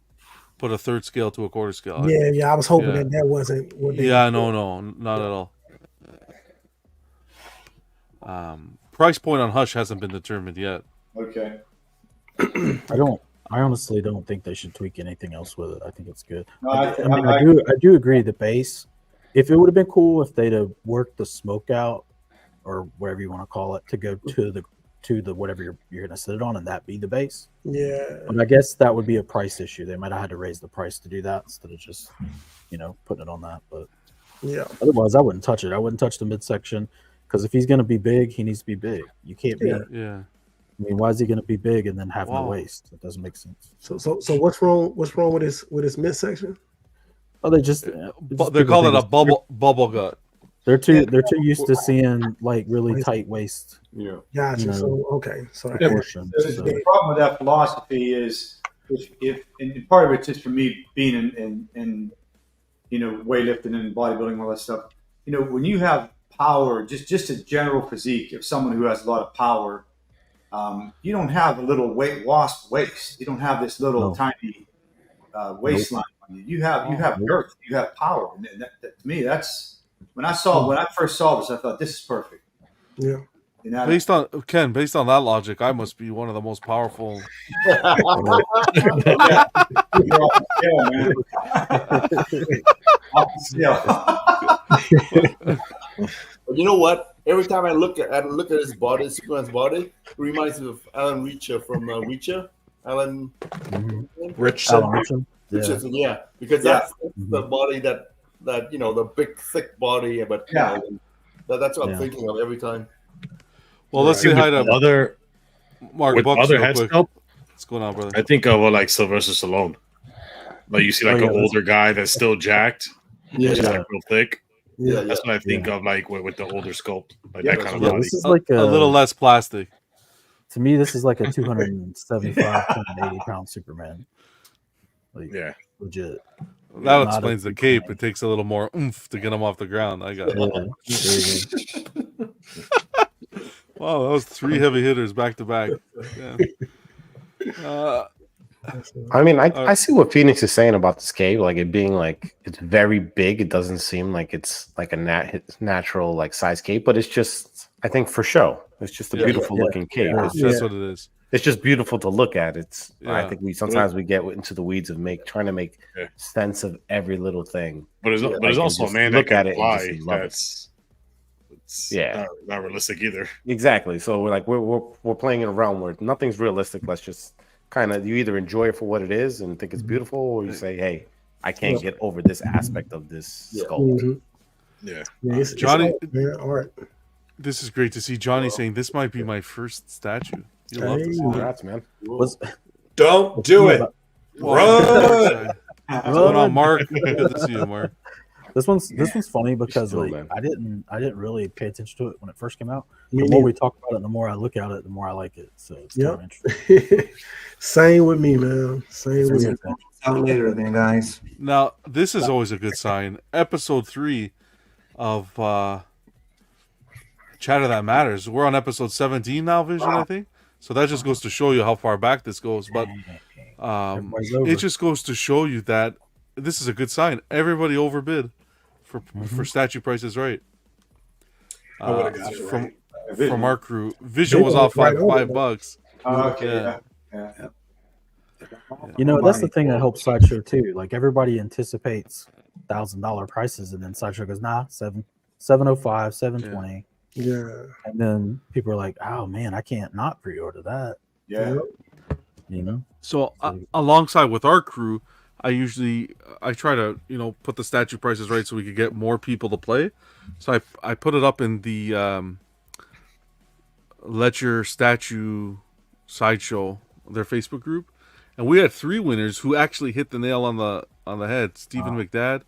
F: put a third scale to a quarter scale.
M: Yeah. I was hoping that wasn't what they.
F: Yeah, no, not at all. Price point on Hush hasn't been determined yet.
I: Okay.
J: I honestly don't think they should tweak anything else with it. I think it's good.
I: No,
J: I do agree. The base. If it would have been cool if they'd have worked the smoke out, or whatever you want to call it, to go to the whatever you're going to sit it on, and that be the base.
M: Yeah.
J: But I guess that would be a price issue. They might have had to raise the price to do that instead of just, putting it on that. But
M: yeah,
J: otherwise, I wouldn't touch it. I wouldn't touch the midsection, because if he's going to be big, he needs to be big. You can't be.
F: Yeah.
J: I mean, why is he going to be big and then have no waist? It doesn't make sense.
M: So what's wrong? What's wrong with his midsection?
J: Oh, they just
F: they call it a bubble gut.
J: They're too used to seeing like really tight waist.
L: Yeah.
M: Gotcha. So okay. So
I: the problem with that philosophy is if and part of it's just for me being in weightlifting and bodybuilding and all that stuff. When you have power, just a general physique of someone who has a lot of power, you don't have a little wasp waist. You don't have this little tiny waistline on you. You have girth. You have power. And that, to me, that's when I first saw this, I thought this is perfect.
M: Yeah.
F: Based on that logic, I must be one of the most powerful.
L: But you know what? Every time I look at his body, Superman's body, it reminds me of Alan Reacher from Reacher. Alan
J: Richardson.
L: Yeah, because that's the body that the big thick body, but that's what I'm thinking of every time.
F: Well, let's say hi to
K: other
F: Mark
K: with
F: Bucks
K: other
F: real
K: head
F: quick.
K: sculpt.
F: What's going on, brother?
K: I think of like Sylvester Stallone. Like you see like an older guy that's still jacked, just like real thick.
L: Yeah,
K: that's what I think of like with the older sculpt, like that kind of
J: Yeah,
K: body.
J: this is like
F: a little less plastic.
J: To me, this is like a 275, 280 pound Superman. Like, legit.
F: That explains the cape. It takes a little more oomph to get him off the ground. I got it. Wow, that was 3 heavy hitters back to back. Yeah.
O: I mean, I see what Phoenix is saying about this cape, like it being like it's very big. It doesn't seem like it's like a natural like size cape, but it's just, I think, for show. It's just a beautiful looking cape.
F: That's what it is.
O: It's just beautiful to look at. I think we sometimes get into the weeds of trying to make sense of every little thing.
K: But it's also a man that
O: look
K: can
O: at it
K: fly.
O: and just love it.
K: Not realistic either.
O: Exactly. So we're like we're playing in a realm where nothing's realistic. Let's just kind of, you either enjoy it for what it is and think it's beautiful, or you say, hey, I can't get over this aspect of this sculpt.
F: Johnny,
M: all right.
F: This is great to see. Johnny saying this might be my first statue. You love this.
O: Congrats, man.
P: Don't do it. Run.
F: What's going on, Mark? Good to see you, Mark.
J: This one's funny because I didn't really pay attention to it when it first came out. The more we talk about it, the more I look at it, the more I like it. So it's kind of interesting.
M: Same with me, man. Same with me.
H: Out later, then, guys.
F: Now, this is always a good sign. Episode 3 of Chatter That Matters. We're on episode 17 now, Vision, I think. So that just goes to show you how far back this goes. But it just goes to show you that this is a good sign. Everybody overbid for statue prices, right?
P: I would've got it
F: from
P: right.
F: from our crew. Visual was off like $5.
I: Okay, yeah.
J: You know, that's the thing that helps Sideshow too. Like everybody anticipates $1,000 prices, and then Sideshow goes, nah, 705, 720.
M: Yeah.
J: And then people are like, oh man, I can't not pre-order that.
I: Yeah.
J: You know?
F: So alongside with our crew, I try to, put the statue prices right so we could get more people to play. So I put it up in the Let Your Statue Sideshow, their Facebook group. And we had 3 winners who actually hit the nail on the head. Stephen McDad,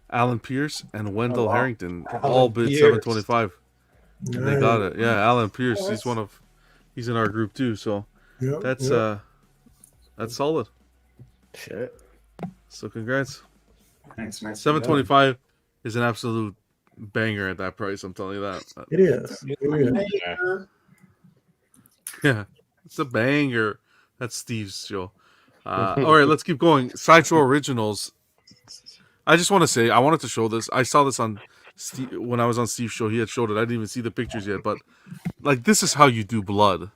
F: Alan Pierce, and Wendell Harrington all bid $725. They got it. Yeah, Alan Pierce, he's in our group too. So that's solid.
O: Shit.
F: So congrats.
H: Thanks, man.
F: $725 is an absolute banger at that price. I'm telling you that.
M: It is.
F: Yeah, it's a banger. That's Steve's show. All right, let's keep going. Sideshow Originals. I just want to say, I wanted to show this. I saw this on when I was on Steve's show. He had showed it. I didn't even see the pictures yet, but like this is how you do blood.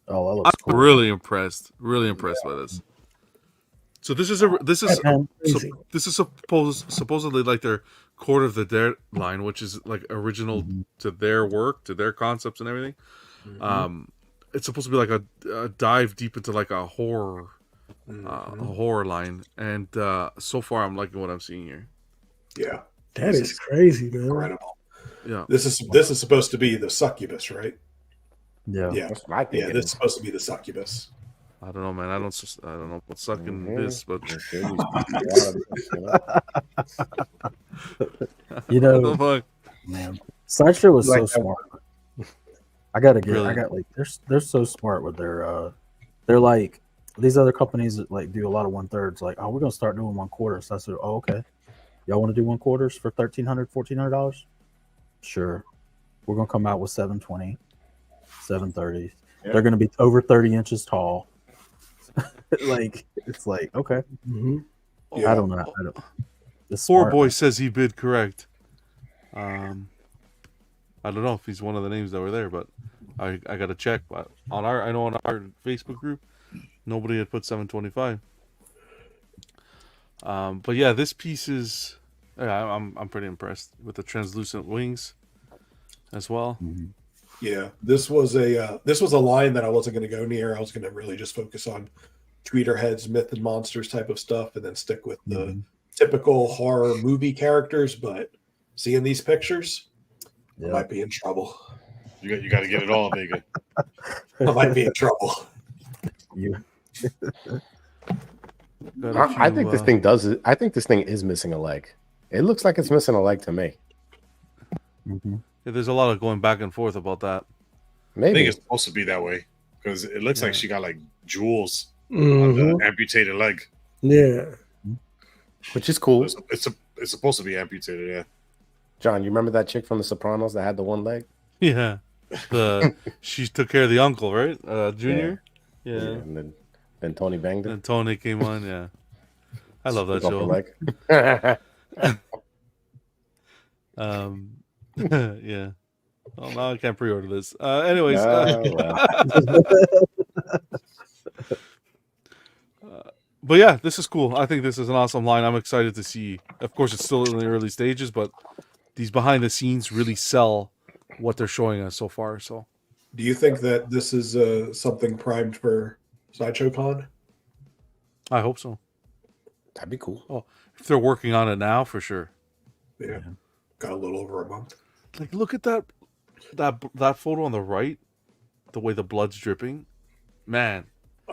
J: Oh, that looks
F: I'm
J: cool.
F: really impressed. Really impressed by this. So this is supposedly like their Court of the Dead line, which is like original to their work, to their concepts and everything. It's supposed to be like a dive deep into like a horror line, and so far I'm liking what I'm seeing here.
P: Yeah,
M: that is crazy, man.
P: Incredible.
F: Yeah,
P: this is supposed to be the succubus, right?
J: Yeah,
P: yeah. This is supposed to be the succubus.
F: I don't know, man. I don't know what's sucking this, but
J: you know, man, Sideshow is so smart. I gotta get.
F: Really?
J: I got like they're so smart with their. They're like these other companies that like do a lot of 1/3s. Like, oh, we're gonna start doing 1/4. So I said, oh, okay. Y'all want to do 1/4s for $1,300, $1,400? Sure. We're gonna come out with 720, 730s.
F: Yeah.
J: They're gonna be over 30 inches tall. Like it's like okay. I don't know.
F: Poor boy says he bid correct. I don't know if he's one of the names that were there, but I got to check. But on our Facebook group, nobody had put 725. But yeah, this piece is. Yeah, I'm pretty impressed with the translucent wings, as well.
P: Yeah, this was a line that I wasn't going to go near. I was going to really just focus on tweeter heads, myth and monsters type of stuff, and then stick with the typical horror movie characters. But seeing these pictures. I might be in trouble.
K: You got to get it all, Vega.
P: I might be in trouble.
O: I think this thing does it. I think this thing is missing a leg. It looks like it's missing a leg to me.
F: Yeah, there's a lot of going back and forth about that.
K: I think it's supposed to be that way because it looks like she got like jewels on the amputated leg.
M: Yeah,
O: which is cool.
K: It's supposed to be amputated. Yeah.
O: John, you remember that chick from The Sopranos that had the one leg?
F: Yeah, she took care of the uncle, right? Junior. Yeah.
O: And then Tony banged it.
F: And Tony came on. Yeah, I love that show. Yeah. Well, now I can't pre-order this. Anyways. But yeah, this is cool. I think this is an awesome line. I'm excited to see. Of course, it's still in the early stages, but these behind the scenes really sell what they're showing us so far. So,
P: do you think that this is something primed for Sideshow Con?
F: I hope so.
O: That'd be cool.
F: Oh, if they're working on it now, for sure.
P: Yeah, got a little over a month.
F: Like, look at that photo on the right. The way the blood's dripping, man.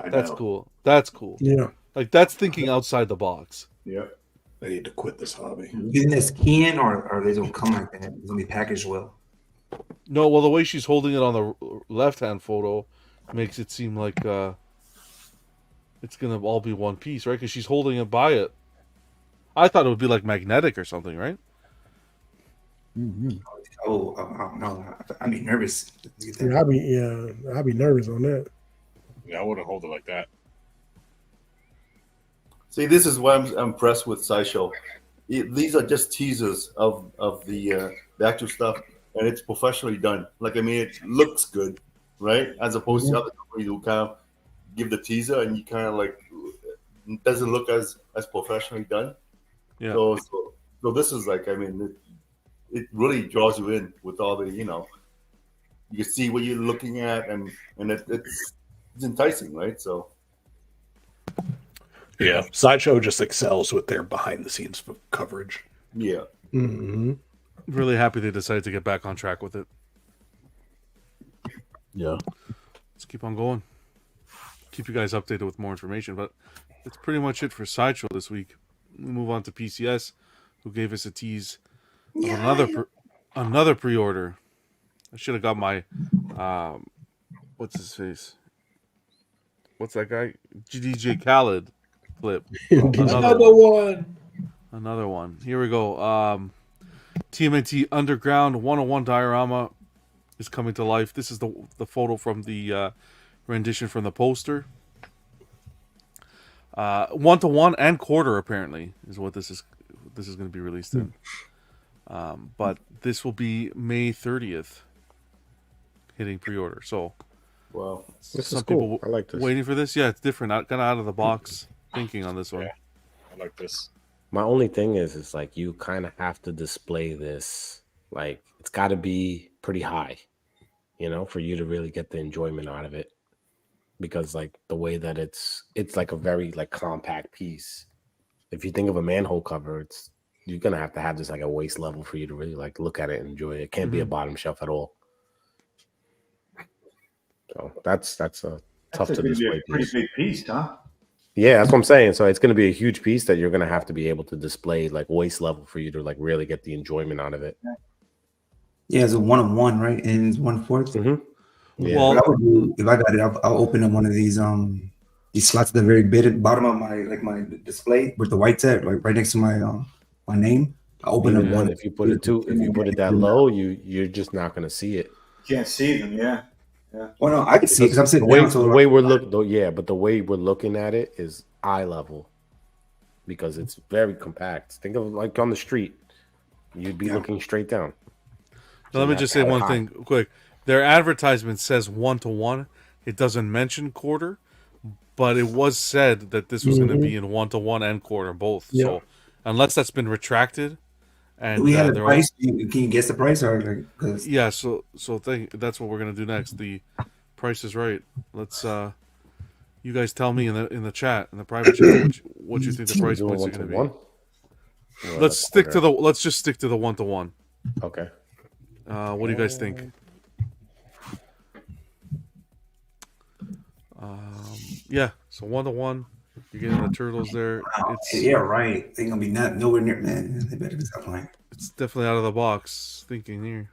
F: That's cool. That's cool.
M: Yeah.
F: Like, that's thinking outside the box.
P: Yep. I need to quit this hobby.
H: Isn't this keying or are they don't come like that? It's gonna be packaged well.
F: No, well, the way she's holding it on the left-hand photo makes it seem like it's gonna all be one piece, right? Because she's holding it by it. I thought it would be like magnetic or something, right?
H: Oh no! I'd be nervous.
M: Yeah, I'd be nervous on that.
K: Yeah, I wouldn't hold it like that.
L: See, this is why I'm impressed with Sideshow. These are just teasers of the actual stuff, and it's professionally done. Like, I mean, it looks good, right? As opposed to other companies who kind of give the teaser and you kind of like it doesn't look as professionally done.
F: Yeah.
L: So this is like, I mean, it really draws you in with all the, you can see what you're looking at, and it's enticing, right? So.
P: Yeah, Sideshow just excels with their behind-the-scenes coverage.
L: Yeah.
F: Mm-hmm. Really happy they decided to get back on track with it.
J: Yeah.
F: Let's keep on going. Keep you guys updated with more information, but that's pretty much it for Sideshow this week. We move on to PCS, who gave us a tease of another pre-order. I should have got my what's his face? What's that guy? DJ Khaled flip. Another one. Here we go. TMNT Underground 101 diorama is coming to life. This is the photo from the rendition from the poster. 1-to-1 and quarter apparently is what this is going to be released in. But this will be May 30th hitting pre-order. So
O: wow, this
F: some
O: is cool.
F: people
O: I like this.
F: waiting for this. Yeah, it's different. Kind of out of the box thinking on this one.
K: Yeah, I like this.
O: My only thing is like you kind of have to display this. Like it's got to be pretty high, for you to really get the enjoyment out of it. Because like the way that it's like a very like compact piece. If you think of a manhole cover, you're gonna have to have this like a waist level for you to really like look at it and enjoy it. It can't be a bottom shelf at all. So that's a tough to display.
I: Pretty big piece, huh?
O: Yeah, that's what I'm saying. So it's going to be a huge piece that you're going to have to be able to display like waist level for you to like really get the enjoyment out of it.
H: Yeah, it's a 1-on-1, right? And it's 1/4.
O: Mm-hmm.
H: Yeah. Well, what I would do if I got it, I'll open up one of these slots at the very bottom of my display with the white tag, like right next to my my name. I'll open up one.
O: If you put it that low, you're just not going to see it.
I: Can't see them, yeah. Yeah.
H: Well, no, I can see it because I'm sitting
O: down.
H: But the
O: way we're looking at it is eye level because it's very compact. Think of like on the street, you'd be looking straight down.
F: Now, let me just say one thing quick. Their advertisement says 1-to-1. It doesn't mention quarter, but it was said that this was going to be in 1-to-1 and quarter both. Yeah. So unless that's been retracted. And
H: we have the price. Can you guess the price? Or
F: yeah, so that's what we're gonna do next. The price is right. Let's you guys tell me in the chat, in the private chat, what you think the price points are gonna be. Let's just stick to the 1-to-1.
O: Okay.
F: What do you guys think? Yeah, so 1-to-1. You're getting the turtles there.
H: Yeah, right. They're gonna be nowhere near, man. They better stop playing.
F: It's definitely out of the box thinking here.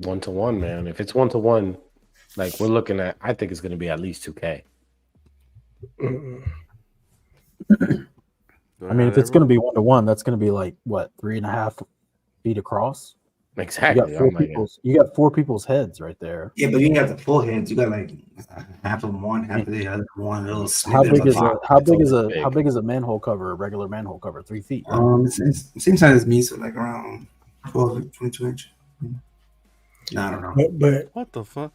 O: 1-to-1, man. If it's 1-to-1, like we're looking at, I think it's gonna be at least 2K.
J: I mean, if it's gonna be 1-to-1, that's gonna be like what, 3.5 feet across?
O: Exactly.
J: You got four people's heads right there.
H: Yeah, but you got the full heads. You got like half of one, half of the other one.
J: How big is a manhole cover? A regular manhole cover? 3 feet.
H: Right? It's same size as me, so like around 12, 22 inch. No, I don't know.
M: But
F: what the fuck?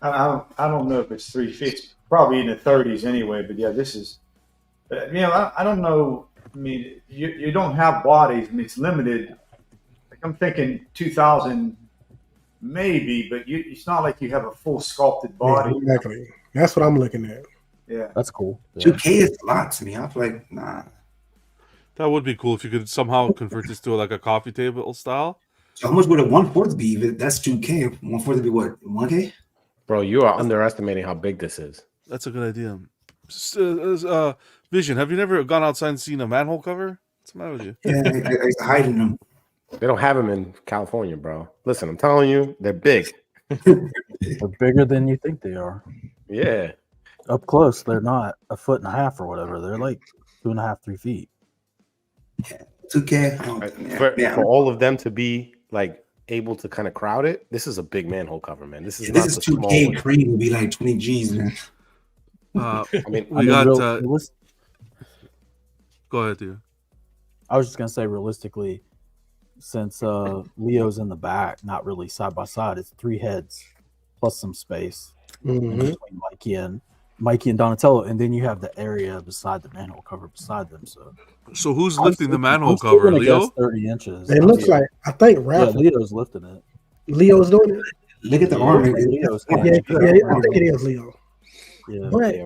I: I don't know if it's 3 feet. Probably in the 30s anyway. But yeah, this is. I don't know. I mean, you don't have bodies. I mean, it's limited. I'm thinking 2,000 maybe, but it's not like you have a full sculpted body.
M: Yeah, exactly. That's what I'm looking at.
I: Yeah.
J: That's cool.
H: 2K is a lot to me. I'm like, nah.
F: That would be cool if you could somehow convert this to like a coffee table style.
H: So how much would a 1/4 be? That's 2K. 1/4 would be what? 1K?
O: Bro, you are underestimating how big this is.
F: That's a good idea. Vision, have you never gone outside and seen a manhole cover? What's the matter with you?
H: Yeah, I used to hide in them.
O: They don't have them in California, bro. Listen, I'm telling you, they're big.
J: They're bigger than you think they are.
O: Yeah.
J: Up close, they're not 1.5 feet or whatever. They're like 2.5, 3 feet.
H: Yeah. 2K.
O: For all of them to be like able to kind of crowd it, this is a big manhole cover, man. This is not
H: 2K cream would be like 20 G's, man.
O: I mean,
F: we got. Go ahead, dude.
J: I was just gonna say, realistically, since Leo's in the back, not really side by side, it's 3 heads plus some space in between Mikey and Donatello, and then you have the area beside the manhole cover beside them.
F: So who's lifting the manhole cover? Leo?
J: 30 inches.
M: It looks like, I think Raph.
J: Yeah, Leo's lifting it.
M: Leo's doing it.
H: Look at the arm.
M: I think it is Leo.
J: Yeah,
M: But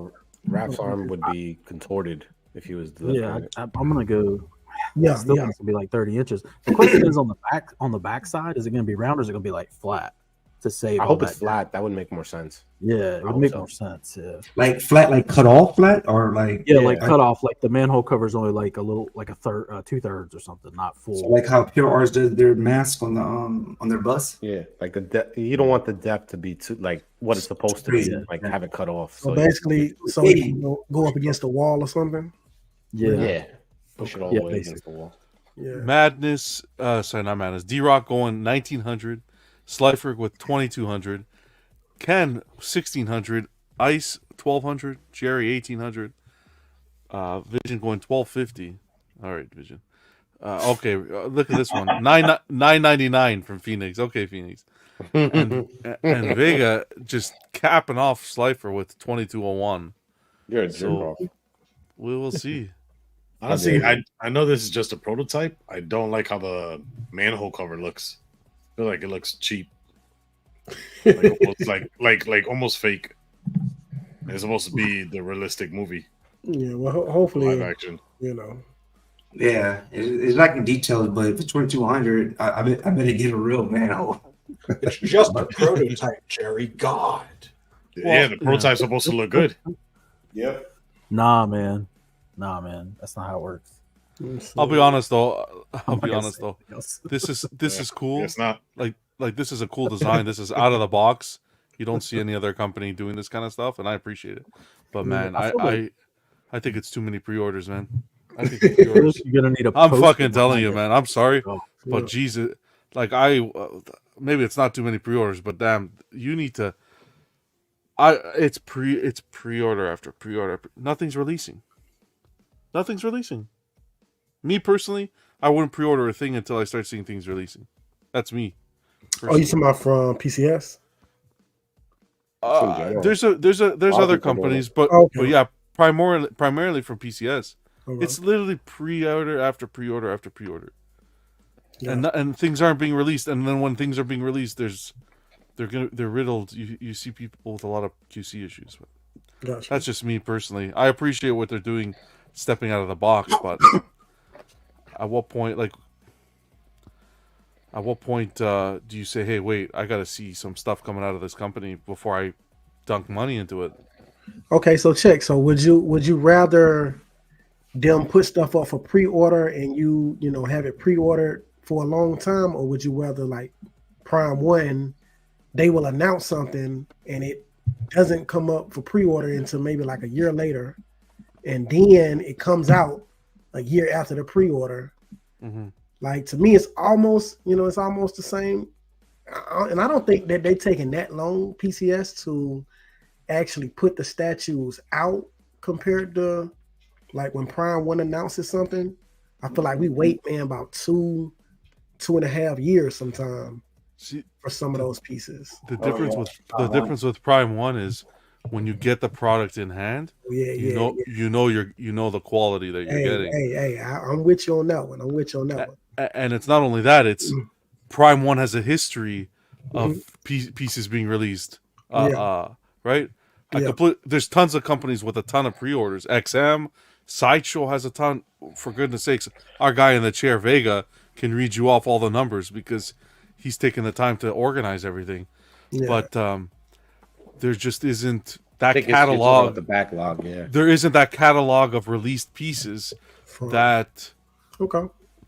O: Raph's arm would be contorted if he was.
J: I'm gonna go.
M: Yeah,
J: It's gonna be like 30 inches. The question is on the back side, is it gonna be round or is it gonna be like flat to save?
O: I hope it's flat. That would make more sense.
J: Yeah, it would make more sense. Yeah,
H: like flat, like cut off flat, or like
J: like cut off. Like the manhole cover is only like a little, like a third, 2/3 or something, not full.
H: So like how Preorders does their mask on their bus.
O: Yeah, like you don't want the depth to be too like what it's supposed to be. Like have it cut off.
M: So basically, so it can go up against the wall or something.
O: Yeah. Push it all the way against the wall.
M: Yeah.
F: Madness, sorry, not Madness. D-Rock going 1900, Slifer with 2200, Ken 1600, Ice 1200, Jerry 1800, Vision going 1250. All right, Vision. Okay, look at this one. 999 from Phoenix. Okay, Phoenix. And Vega just capping off Slifer with 2201.
O: You're a jerk off.
F: We will see.
K: Honestly, I know this is just a prototype. I don't like how the manhole cover looks. I feel like it looks cheap, like almost fake. It's supposed to be the realistic movie.
M: Yeah, well, hopefully,
K: live action.
M: You know.
H: Yeah, it's like in details, but for 2200, I bet it get a real manhole.
P: It's just a prototype, Jerry. God.
K: Yeah, the prototype's supposed to look good.
P: Yep.
J: Nah, man, that's not how it works.
F: I'll be honest though. This is cool.
K: It's not
F: like this is a cool design. This is out of the box. You don't see any other company doing this kind of stuff, and I appreciate it. But man, I think it's too many pre-orders, man. I think it's pre-orders.
J: You're gonna need a.
F: I'm fucking telling you, man. I'm sorry, but Jesus, like maybe it's not too many pre-orders, but damn, you need to. It's pre-order after pre-order. Nothing's releasing. Me personally, I wouldn't pre-order a thing until I start seeing things releasing. That's me.
M: Personally. Oh, you talking about from PCS?
F: There's other companies, but yeah, primarily from PCS. Okay. It's literally pre-order after pre-order after pre-order, and things aren't being released. And then when things are being released, they're riddled. You see people with a lot of QC issues.
M: Gotcha.
F: That's just me personally. I appreciate what they're doing, stepping out of the box, but at what point do you say, hey, wait, I got to see some stuff coming out of this company before I dunk money into it?
M: Okay, so check. So would you rather them put stuff up for pre-order and you have it pre-ordered for a long time, or would you rather like Prime 1, they will announce something and it doesn't come up for pre-order until maybe like a year later, and then it comes out a year after the pre-order?
F: Mm-hmm.
M: Like, to me, it's almost the same. And I don't think that they're taking that long, PCS, to actually put the statues out compared to like when Prime 1 announces something. I feel like we wait, man, about 2.5 years sometime for some of those pieces.
F: The difference with Prime 1 is when you get the product in hand, you know the quality that you're getting.
M: Hey, I'm with you on that one.
F: And it's not only that; it's Prime 1 has a history of pieces being released. Right? There's tons of companies with a ton of pre-orders. XM, Sideshow has a ton. For goodness sakes, our guy in the chair, Vega, can read you off all the numbers because he's taken the time to organize everything. Yeah. But there just isn't that catalog.
O: The backlog, yeah.
F: There isn't that catalog of released pieces that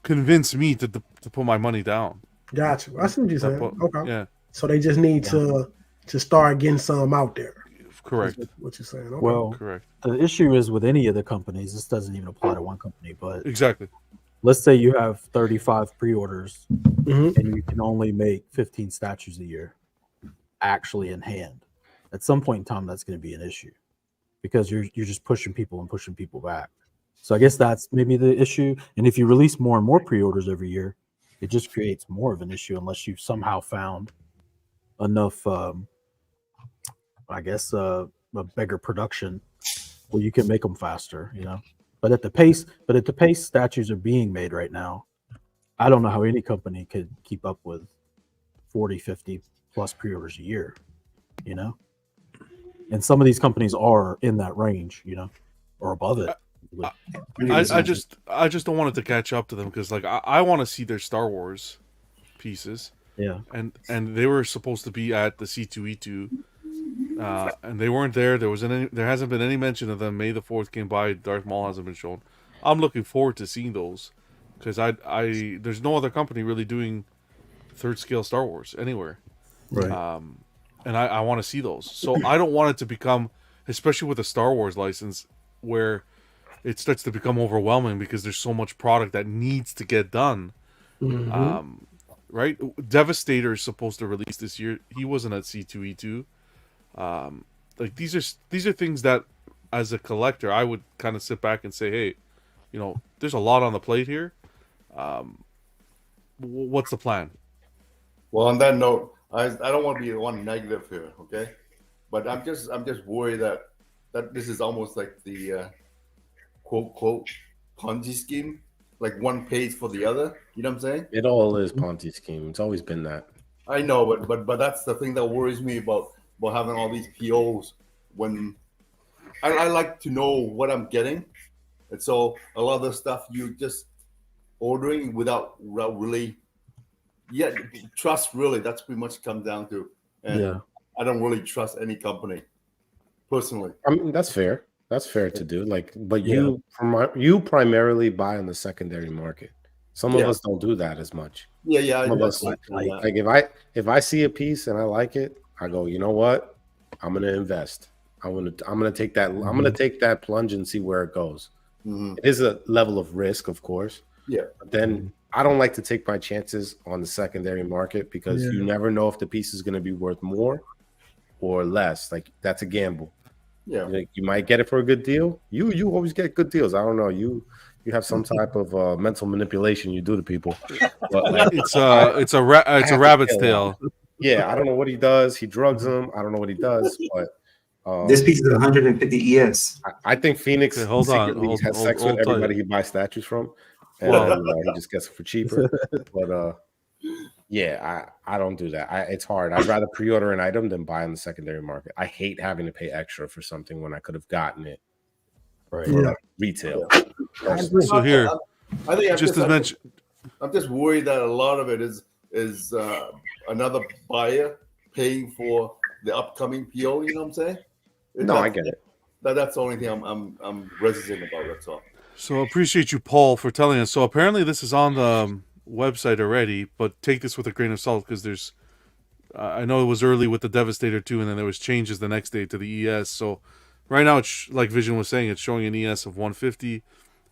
F: convince me to put my money down.
M: Gotcha. I see what you're saying. Okay.
F: Yeah.
M: So they just need to start getting some out there.
F: Correct.
M: What you're saying. Okay.
J: Well,
F: correct.
J: The issue is with any of the companies, this doesn't even apply to one company, but
F: exactly.
J: Let's say you have 35 pre-orders and you can only make 15 statues a year actually in hand. At some point in time, that's going to be an issue because you're just pushing people and pushing people back. So I guess that's maybe the issue. And if you release more and more pre-orders every year, it just creates more of an issue unless you somehow found enough, I guess, a bigger production where you can make them faster, you know. But at the pace statues are being made right now, I don't know how any company could keep up with 40, 50 plus pre-orders a year, you know. And some of these companies are in that range, you know, or above it.
F: I just don't want it to catch up to them because like I want to see their Star Wars pieces.
J: Yeah.
F: And they were supposed to be at the C2E2, and they weren't there. There hasn't been any mention of them. May the 4th came by. Darth Maul hasn't been shown. I'm looking forward to seeing those because there's no other company really doing third scale Star Wars anywhere.
J: Right.
F: And I want to see those. So I don't want it to become, especially with a Star Wars license, where it starts to become overwhelming because there's so much product that needs to get done.
M: Mm-hmm.
F: Right? Devastator is supposed to release this year. He wasn't at C2E2. Like these are things that, as a collector, I would kind of sit back and say, hey, you know, there's a lot on the plate here. What's the plan?
L: Well, on that note, I don't want to be the one negative here, okay? But I'm just worried that this is almost like the quote Ponzi scheme, like one pays for the other. You know what I'm saying?
O: It all is Ponzi scheme. It's always been that.
L: I know, but that's the thing that worries me about having all these POs. When I like to know what I'm getting, and so a lot of the stuff you just ordering without really, trust. Really, that's pretty much comes down to. And I don't really trust any company, personally.
O: I mean, that's fair. That's fair to do. Like, but you primarily buy on the secondary market. Some of us don't do that as much.
L: Yeah.
O: Some of us, like if I see a piece and I like it, I go, you know what? I'm gonna invest. I'm gonna take that. I'm gonna take that plunge and see where it goes. It is a level of risk, of course.
L: Yeah.
O: But then I don't like to take my chances on the secondary market because you never know if the piece is gonna be worth more or less. Like that's a gamble.
L: Yeah.
O: Like, you might get it for a good deal. You always get good deals. I don't know. You have some type of mental manipulation you do to people. But, like,
F: it's a rabbit's tail.
O: Yeah, I don't know what he does. He drugs them. I don't know what he does, but
H: this piece is 150 ES.
O: I think Phoenix
F: hold
O: has sex with everybody he buys statues from, and he just gets it for cheaper. But yeah, I don't do that. It's hard. I'd rather pre-order an item than buy on the secondary market. I hate having to pay extra for something when I could have gotten it retail.
F: So here,
L: I think
F: just as mentioned,
L: I'm just worried that a lot of it is another buyer paying for the upcoming PO. You know what I'm saying?
O: I get it.
L: That's the only thing I'm reticent about. That's all.
F: So appreciate you, Paul, for telling us. So apparently this is on the website already, but take this with a grain of salt because there's I know it was early with the Devastator 2 and then there was changes the next day to the ES. So right now it's like Vision was saying, it's showing an ES of 150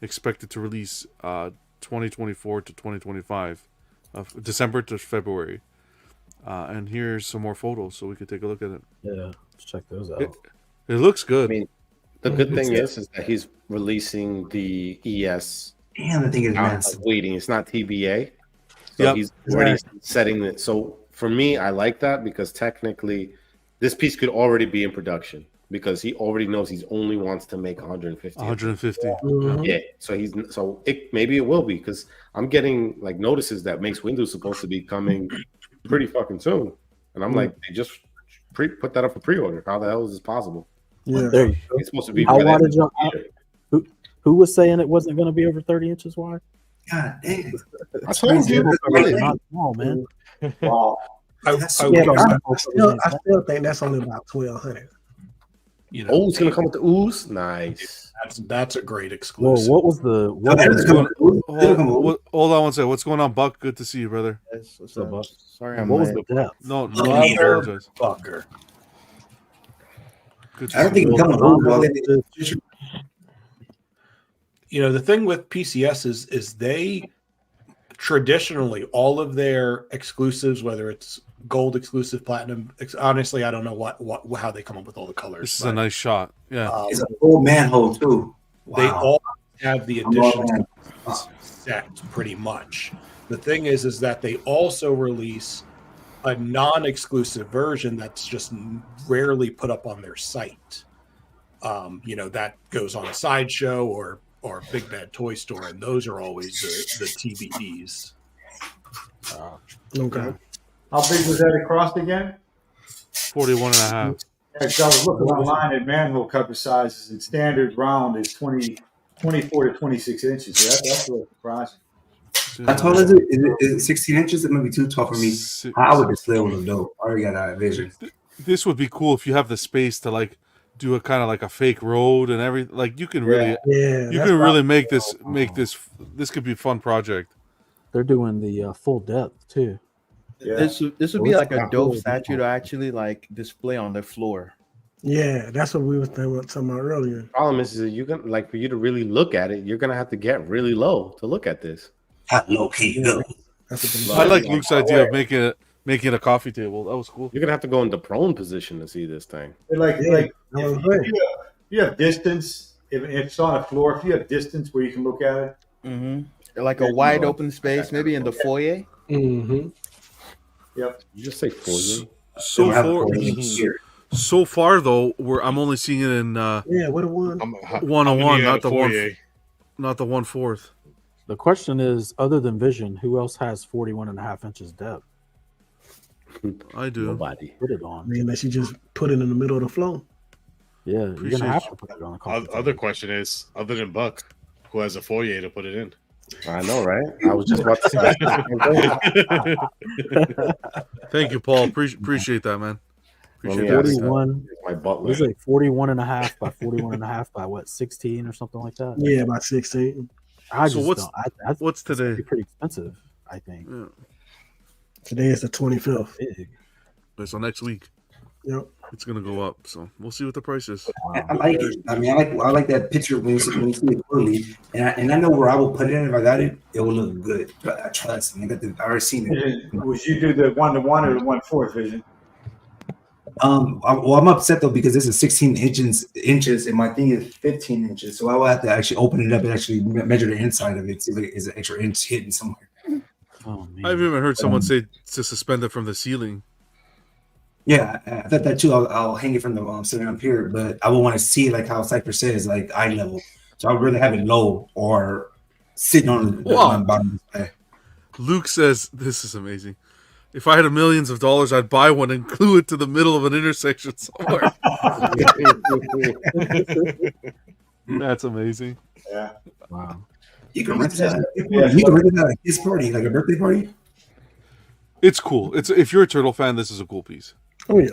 F: expected to release 2024 to 2025 December to February. And here's some more photos so we could take a look at it.
J: Yeah, let's check those out.
F: It looks good.
O: I mean, the good thing is that he's releasing the ES.
H: Damn, I think it's massive.
O: Waiting. It's not TBA. So he's already setting it. So for me, I like that because technically this piece could already be in production because he already knows he only wants to make 150.
F: 150.
O: Yeah. So maybe it will be because I'm getting like notices that Mace Windu is supposed to be coming pretty fucking soon. And I'm like, they just put that up for pre-order. How the hell is this possible?
J: Yeah.
O: It's supposed to be.
J: Who was saying it wasn't going to be over 30 inches wide?
H: God damn.
O: I told you.
J: Not small, man.
M: Wow. I still think that's only about 1,200.
P: You know,
O: oh, it's gonna come with the ooze. Nice.
P: That's a great exclusive.
J: Whoa, what was the?
F: Hold on one second. What's going on, Buck? Good to see you, brother.
J: What's up, Buck?
O: Sorry, I'm
J: what was
O: late.
J: the depth?
F: No, I apologize.
P: Fucker.
H: I don't think it comes with
P: You know, the thing with PCS is they traditionally all of their exclusives, whether it's gold exclusive, platinum. Honestly, I don't know how they come up with all the colors.
F: This is a nice shot. Yeah,
H: it's a full manhole too.
P: They
H: Wow.
P: all have the additions
H: Wow.
P: set pretty much. The thing is that they also release a non-exclusive version that's just rarely put up on their site. That goes on Sideshow or Big Bad Toy Store, and those are always the TBDs.
M: Okay.
I: How big was that across again?
F: 41 and a half.
I: Yeah, 'cause I was looking online at manhole cover sizes, and standard round is 24 to 26 inches. So that's really surprising.
H: How tall is it? Is it 16 inches? It might be too tall for me. I would display with a dope. I already got that vision.
F: This would be cool if you have the space to like do a kind of like a fake road and everything. Like you can really, you can really make this. This could be a fun project.
J: They're doing the full depth too.
I: Yeah.
Q: This would be like a dope statue to actually like display on the floor.
M: Yeah, that's what we were talking about earlier.
O: Problem is that you can like for you to really look at it, you're gonna have to get really low to look at this.
H: How low can you go?
F: I like Luke's idea of making a coffee table. That was cool.
O: You're gonna have to go into prone position to see this thing.
I: If you have distance, if it's on a floor, if you have distance where you can look at it,
Q: Like a wide open space, maybe in the foyer.
M: Mm-hmm.
I: Yep.
O: You just say foyer.
F: So far though, I'm only seeing it in
M: what a one.
F: 101, not the one, not the 1/4.
J: The question is, other than Vision, who else has 41 and a half inches depth?
F: I do.
O: Nobody.
J: Put it on.
M: I mean, unless you just put it in the middle of the floor.
J: Yeah, you're gonna have to put it on the coffee table.
K: Other question is, other than Buck, who has a foyer to put it in?
O: I know, right? I was just about to say that.
F: Thank you, Paul. Appreciate that, man. Appreciate
O: Well,
F: that.
J: 41.
O: My butler.
J: It was like 41 and a half by 41 and a half by what, 16 or something like that?
M: Yeah, about 16.
F: So what's today?
J: It's pretty expensive, I think.
F: Yeah.
M: Today is the 25th.
J: Big.
F: So next week.
M: Yep.
F: It's gonna go up. So we'll see what the price is.
H: I like it. I mean, I like that picture when you see it clearly, and I know where I will put it. If I got it, it will look good. Trust me. I already seen it.
I: would you do the 1-to-1 or the 1/4 Vision?
H: I'm upset though because this is 16 inches, and my thing is 15 inches. So I will have to actually open it up and actually measure the inside of it. See if it is an extra inch hidden somewhere.
J: Oh man!
F: I've even heard someone say to suspend it from the ceiling.
H: Yeah, I thought that too. I'll hang it from the sitting up here, but I would want to see it like how Cypher says, like eye level. So I'd rather have it low or sitting on the bottom display.
F: Luke says, "This is amazing. If I had millions of dollars, I'd buy one and glue it to the middle of an intersection somewhere." That's amazing.
I: Yeah.
J: Wow.
H: You can rent that. You can rent it at a kid's party, like a birthday party.
F: It's cool. If you're a Turtle fan, this is a cool piece.
M: Oh yeah.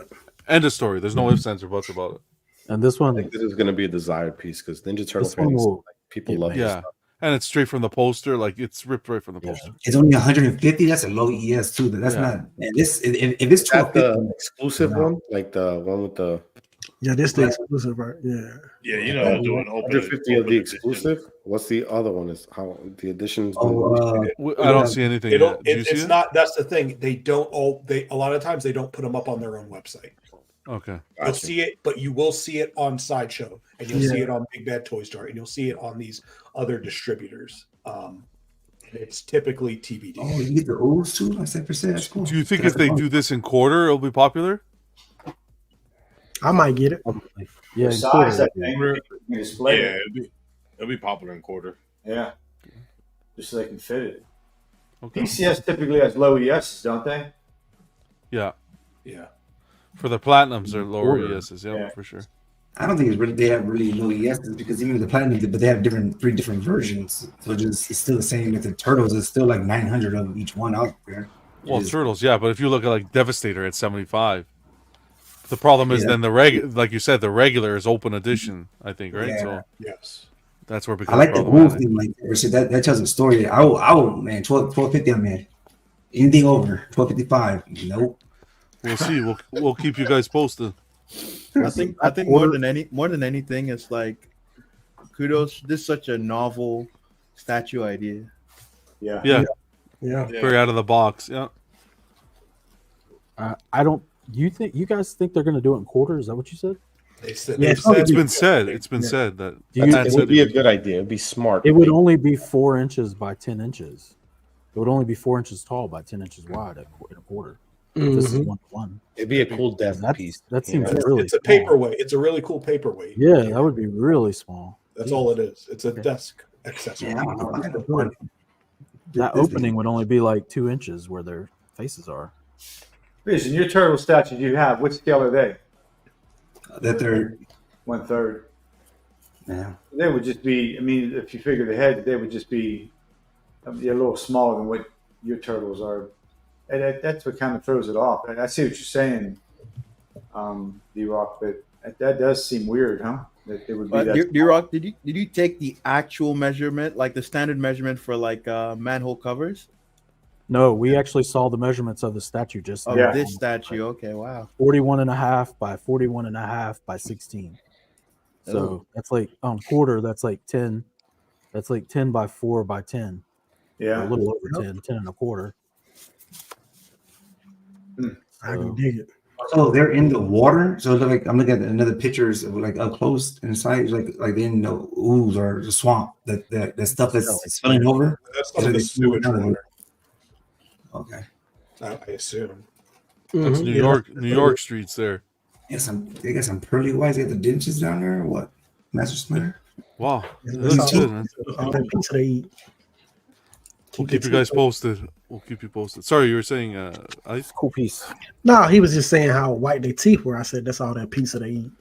F: End of story. There's no ifs, ands, or buts about it.
J: And this one,
O: I think this is going to be a desired piece because Ninja Turtle
J: This one
O: fans,
J: will
O: people
J: get
O: love
J: made.
O: this
F: Yeah,
O: stuff.
F: and it's straight from the poster. Like it's ripped right from the poster.
H: It's only 150. That's a low ES too. That's not. And this if it's
O: Is that
H: 1250,
O: the exclusive one, like the one with the
M: Yeah, this the exclusive, right? Yeah.
K: Yeah, you know, they're doing open.
O: 150 of the exclusive. What's the other one? Is how the editions?
F: I don't see anything. Yet. Do you see
P: It's
F: it?
P: not. That's the thing. They don't all. They a lot of times they don't put them up on their own website.
F: Okay.
P: You'll see it, but you will see it on Sideshow, and you'll see it on Big Bad Toy Store, and you'll see it on these other distributors. And it's typically TBD.
H: oh, you get the O's too. Like Cypher said, that's cool.
F: Do you think if they do this in quarter, it'll be popular?
M: I might get it.
J: Yeah,
I: The
J: in
I: size
J: quarter,
I: that
J: yeah.
I: thing, you can display
K: Yeah,
I: it.
K: it'll be popular in quarter.
I: Yeah. Just so they can fit it.
F: Okay.
I: PCS typically has low ESs, don't they?
F: Yeah.
P: Yeah.
F: For the platinums, they're lower
J: Quarter.
F: ESs. Yeah,
I: Yeah.
F: for sure.
H: I don't think it's really they have really low ESs because even the platinum, but they have three different versions. So it's still the same with the turtles. It's still like 900 of each one out there.
F: Well, turtles, yeah, but if you look at like Devastator at 75, the problem is then like you said, the regular is open edition. I think, right?
H: Yeah.
F: So
P: Yes.
F: that's where it
H: I
F: becomes
H: like the wolf
F: problematic.
H: thing, like that tells a story. I will man, 1250 on man. Anything over 1255, nope.
F: We'll see. We'll keep you guys posted.
Q: I think more than anything, it's like kudos. This is such a novel statue idea.
I: Yeah.
F: Yeah.
M: Yeah.
F: Very out of the box. Yeah.
J: I don't. You guys think they're going to do it in quarters? Is that what you said?
F: It's been said. It's been said that
O: it would be a good idea. It'd be smart.
J: It would only be 4 inches by 10 inches. It would only be 4 inches tall by 10 inches wide in a quarter. This is 1:1.
O: It'd be a cool death piece.
J: That seems really.
P: It's a paperweight. It's a really cool paperweight.
J: Yeah, that would be really small.
P: That's all it is. It's a desk accessory.
J: That opening would only be like 2 inches where their faces are.
I: Vision, your turtle statues you have, which scale are they?
H: The third.
I: 1/3.
H: Yeah.
I: They would just be, I mean, if you figure the head, they would just be a little smaller than what your turtles are. And that's what kind of throws it off. And I see what you're saying, D-Rock, but that does seem weird, huh? That it would be that.
Q: D-Rock, did you take the actual measurement, like the standard measurement for like manhole covers?
J: No, we actually saw the measurements of the statue just
Q: now. This statue. Okay, wow.
J: 41.5 by 41.5 by 16. So that's like quarter. That's like 10. That's like 10 by 4 by 10.
I: Yeah,
J: a little over 10, 10 and a quarter.
M: I can dig it.
H: So they're in the water. So like I'm looking at another pictures of like up close inside, like they're in the ooze or the swamp. That stuff that's spilling over.
P: That's not the sewage water.
H: Okay.
P: I assume.
F: That's New York streets there.
H: Yes, they got some pearly whites. They got the dentures down there or what? Master Splinter.
F: Wow. That's good, man. We'll keep you guys posted. We'll keep you posted. Sorry, you were saying ice?
J: Cool piece.
M: No, he was just saying how white their teeth were. I said that's all that pizza they eat.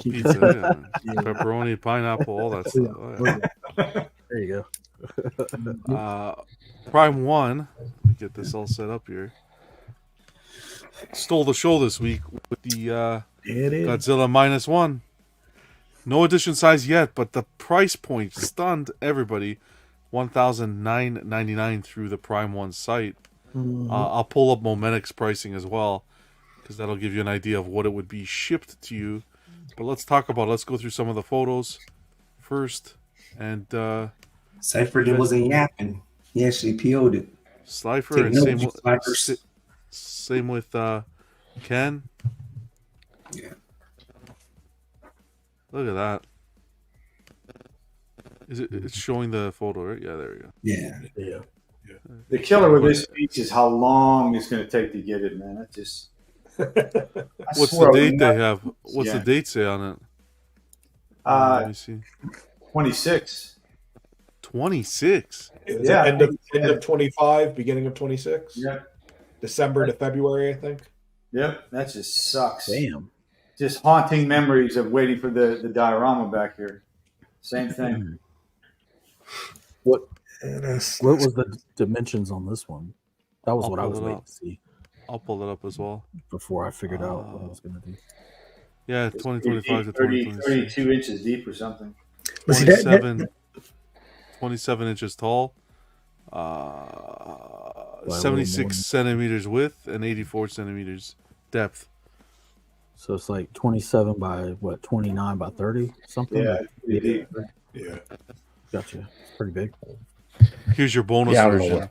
F: Pizza, yeah. Pepperoni, pineapple, all that stuff. Oh, yeah.
J: There you
F: go. Prime 1. Let me get this all set up here. Stole the show this week with the Godzilla -1. No edition size yet, but the price point stunned everybody. $1,999 through the Prime 1 site. I'll pull up Momenic's pricing as well, because that'll give you an idea of what it would be shipped to you. But let's go through some of the photos first. And
H: Cypher wasn't yapping. He actually PO'd it.
F: Slifer, and same with Ken.
H: Yeah.
F: Look at that. It's showing the photo, right? Yeah, there we go.
H: Yeah.
I: The killer with this piece is how long it's going to take to get it, man. That just.
F: What's the date they have? What's the date say on it? Let me see.
I: 26.
F: 26.
P: Yeah, end of 25, beginning of 26.
I: Yeah.
P: December to February, I think.
I: Yep, that just sucks.
J: Damn.
I: Just haunting memories of waiting for the diorama back here. Same thing.
J: What was the dimensions on this one? That was what I was waiting to see.
F: I'll pull it up as well
J: before I figured out what I was going to do.
F: Yeah, 2025 to
I: 2026. 32 inches deep or something.
F: 27 inches tall, 76 centimeters width, and 84 centimeters depth.
J: So it's like 27 by 29 by 30 something.
I: Yeah.
J: Gotcha. It's pretty big.
F: Here's your bonus version.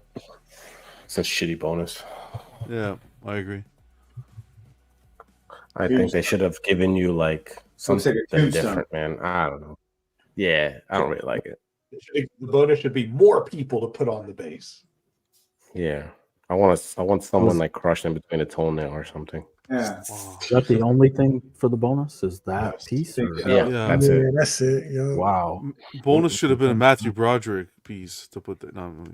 O: It's a shitty bonus.
F: Yeah, I agree.
O: I think they should have given you like something different, man. I don't know. Yeah, I don't really like it.
P: The bonus should be more people to put on the base.
O: Yeah, I want someone like crushed in between a toenail or something.
I: Yeah.
J: Is that the only thing for the bonus? Is that piece? Or?
O: Yeah, that's it.
M: That's it. Yeah.
J: Wow.
F: Bonus should have been a Matthew Broderick piece to put that. No,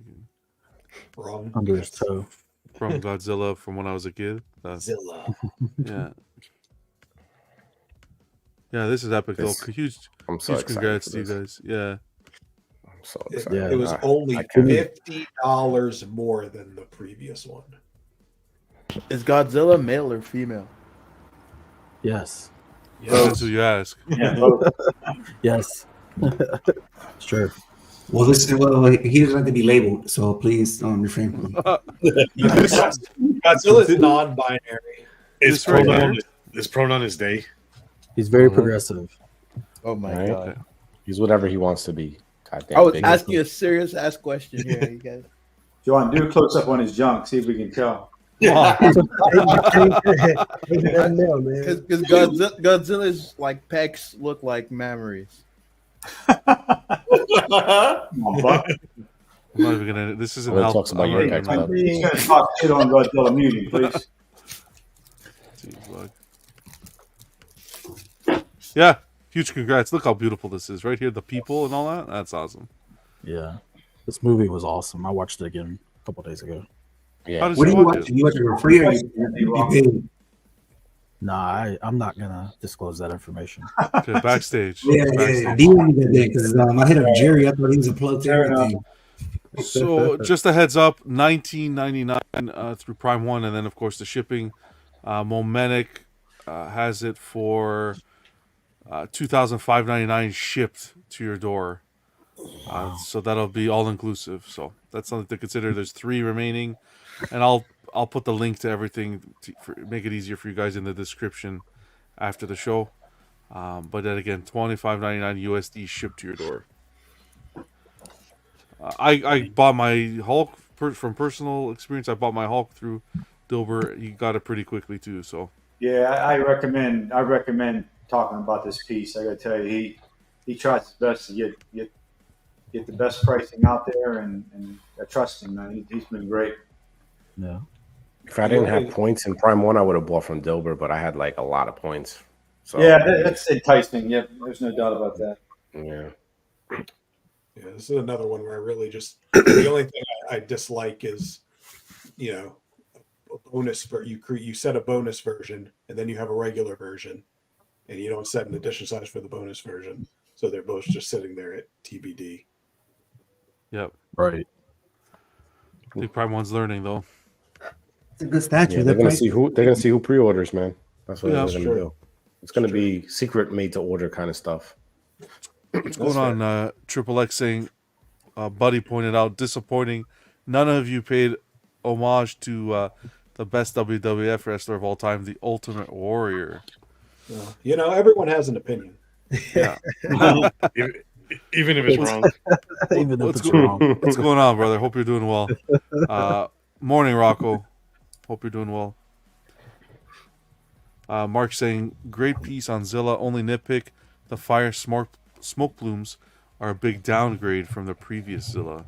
P: wrong.
J: Under his toe.
F: From Godzilla from when I was a kid.
P: Godzilla.
F: Yeah. Yeah, this is epic though. Huge congrats to you guys. Yeah.
O: I'm so excited.
P: It was only $50 more than the previous one.
Q: Is Godzilla male or female?
J: Yes.
F: That's what you ask.
J: Yes. Sure.
H: Well, he doesn't have to be labeled, so please refrain from
P: Godzilla is non-binary.
K: His pronoun is they.
J: He's very progressive.
Q: Oh my god.
O: He's whatever he wants to be.
Q: I was asking a serious ass question here, you guys.
I: John, do a close up on his junk. See if we can tell.
Q: Because
M: man.
Q: Godzilla's like pecs look like memories.
I: Come on, Buck.
F: I'm not even gonna. This isn't
O: Well, it
F: help.
O: talks about your
F: I'm
O: ex,
F: not-
I: He's gonna talk shit on Godzilla muting, please.
F: Yeah, huge congrats. Look how beautiful this is right here. The people and all that. That's awesome.
J: Yeah, this movie was awesome. I watched it again a couple days ago.
O: Yeah.
F: How did
H: What do
F: you
H: you
F: watch
H: watch?
F: it?
H: You watch it for free or you paid?
J: Nah, I'm not gonna disclose that information.
F: Okay, backstage.
H: Yeah,
F: Backstage.
H: DM me that day because I hit up Jerry. I thought he was a plug to everything.
F: So just a heads up, $19.99 through Prime One, and then of course the shipping. Momentic has it for $2,599 shipped to your door. So that'll be all inclusive. So that's something to consider. There's 3 remaining, and I'll put the link to everything to make it easier for you guys in the description after the show. But then again, $25.99 USD shipped to your door. I bought my Hulk from personal experience. I bought my Hulk through Dilbert. He got it pretty quickly too. So
I: Yeah, I recommend talking about this piece. I gotta tell you, he tries his best to get the best pricing out there, and I trust him, man. He's been great.
J: Yeah.
O: If I didn't have points in Prime 1, I would have bought from Dilbert, but I had like a lot of points. So
I: Yeah, that's enticing. Yep, there's no doubt about that.
O: Yeah.
P: Yeah, this is another one where I really just the only thing I dislike is, a bonus for you set a bonus version and then you have a regular version, and you don't set an edition size for the bonus version, so they're both just sitting there at TBD.
F: Yep.
J: Right.
F: I think Prime One's learning though.
H: It's a good statue.
O: Yeah, they're gonna see who pre-orders, man. That's what
F: Yeah,
O: they're gonna do. It's gonna be secret made to order kind of stuff.
F: What's going on? Triple X saying, Buddy pointed out, disappointing. None of you paid homage to the best WWF wrestler of all time, the Ultimate Warrior.
P: Everyone has an opinion.
F: Yeah.
K: Even if it's wrong.
J: Even if it's wrong.
F: What's going on, brother? Hope you're doing well. Morning, Rocco. Hope you're doing well. Mark saying, great piece on Zilla. Only nitpick, the fire smoke plumes are a big downgrade from the previous Zilla.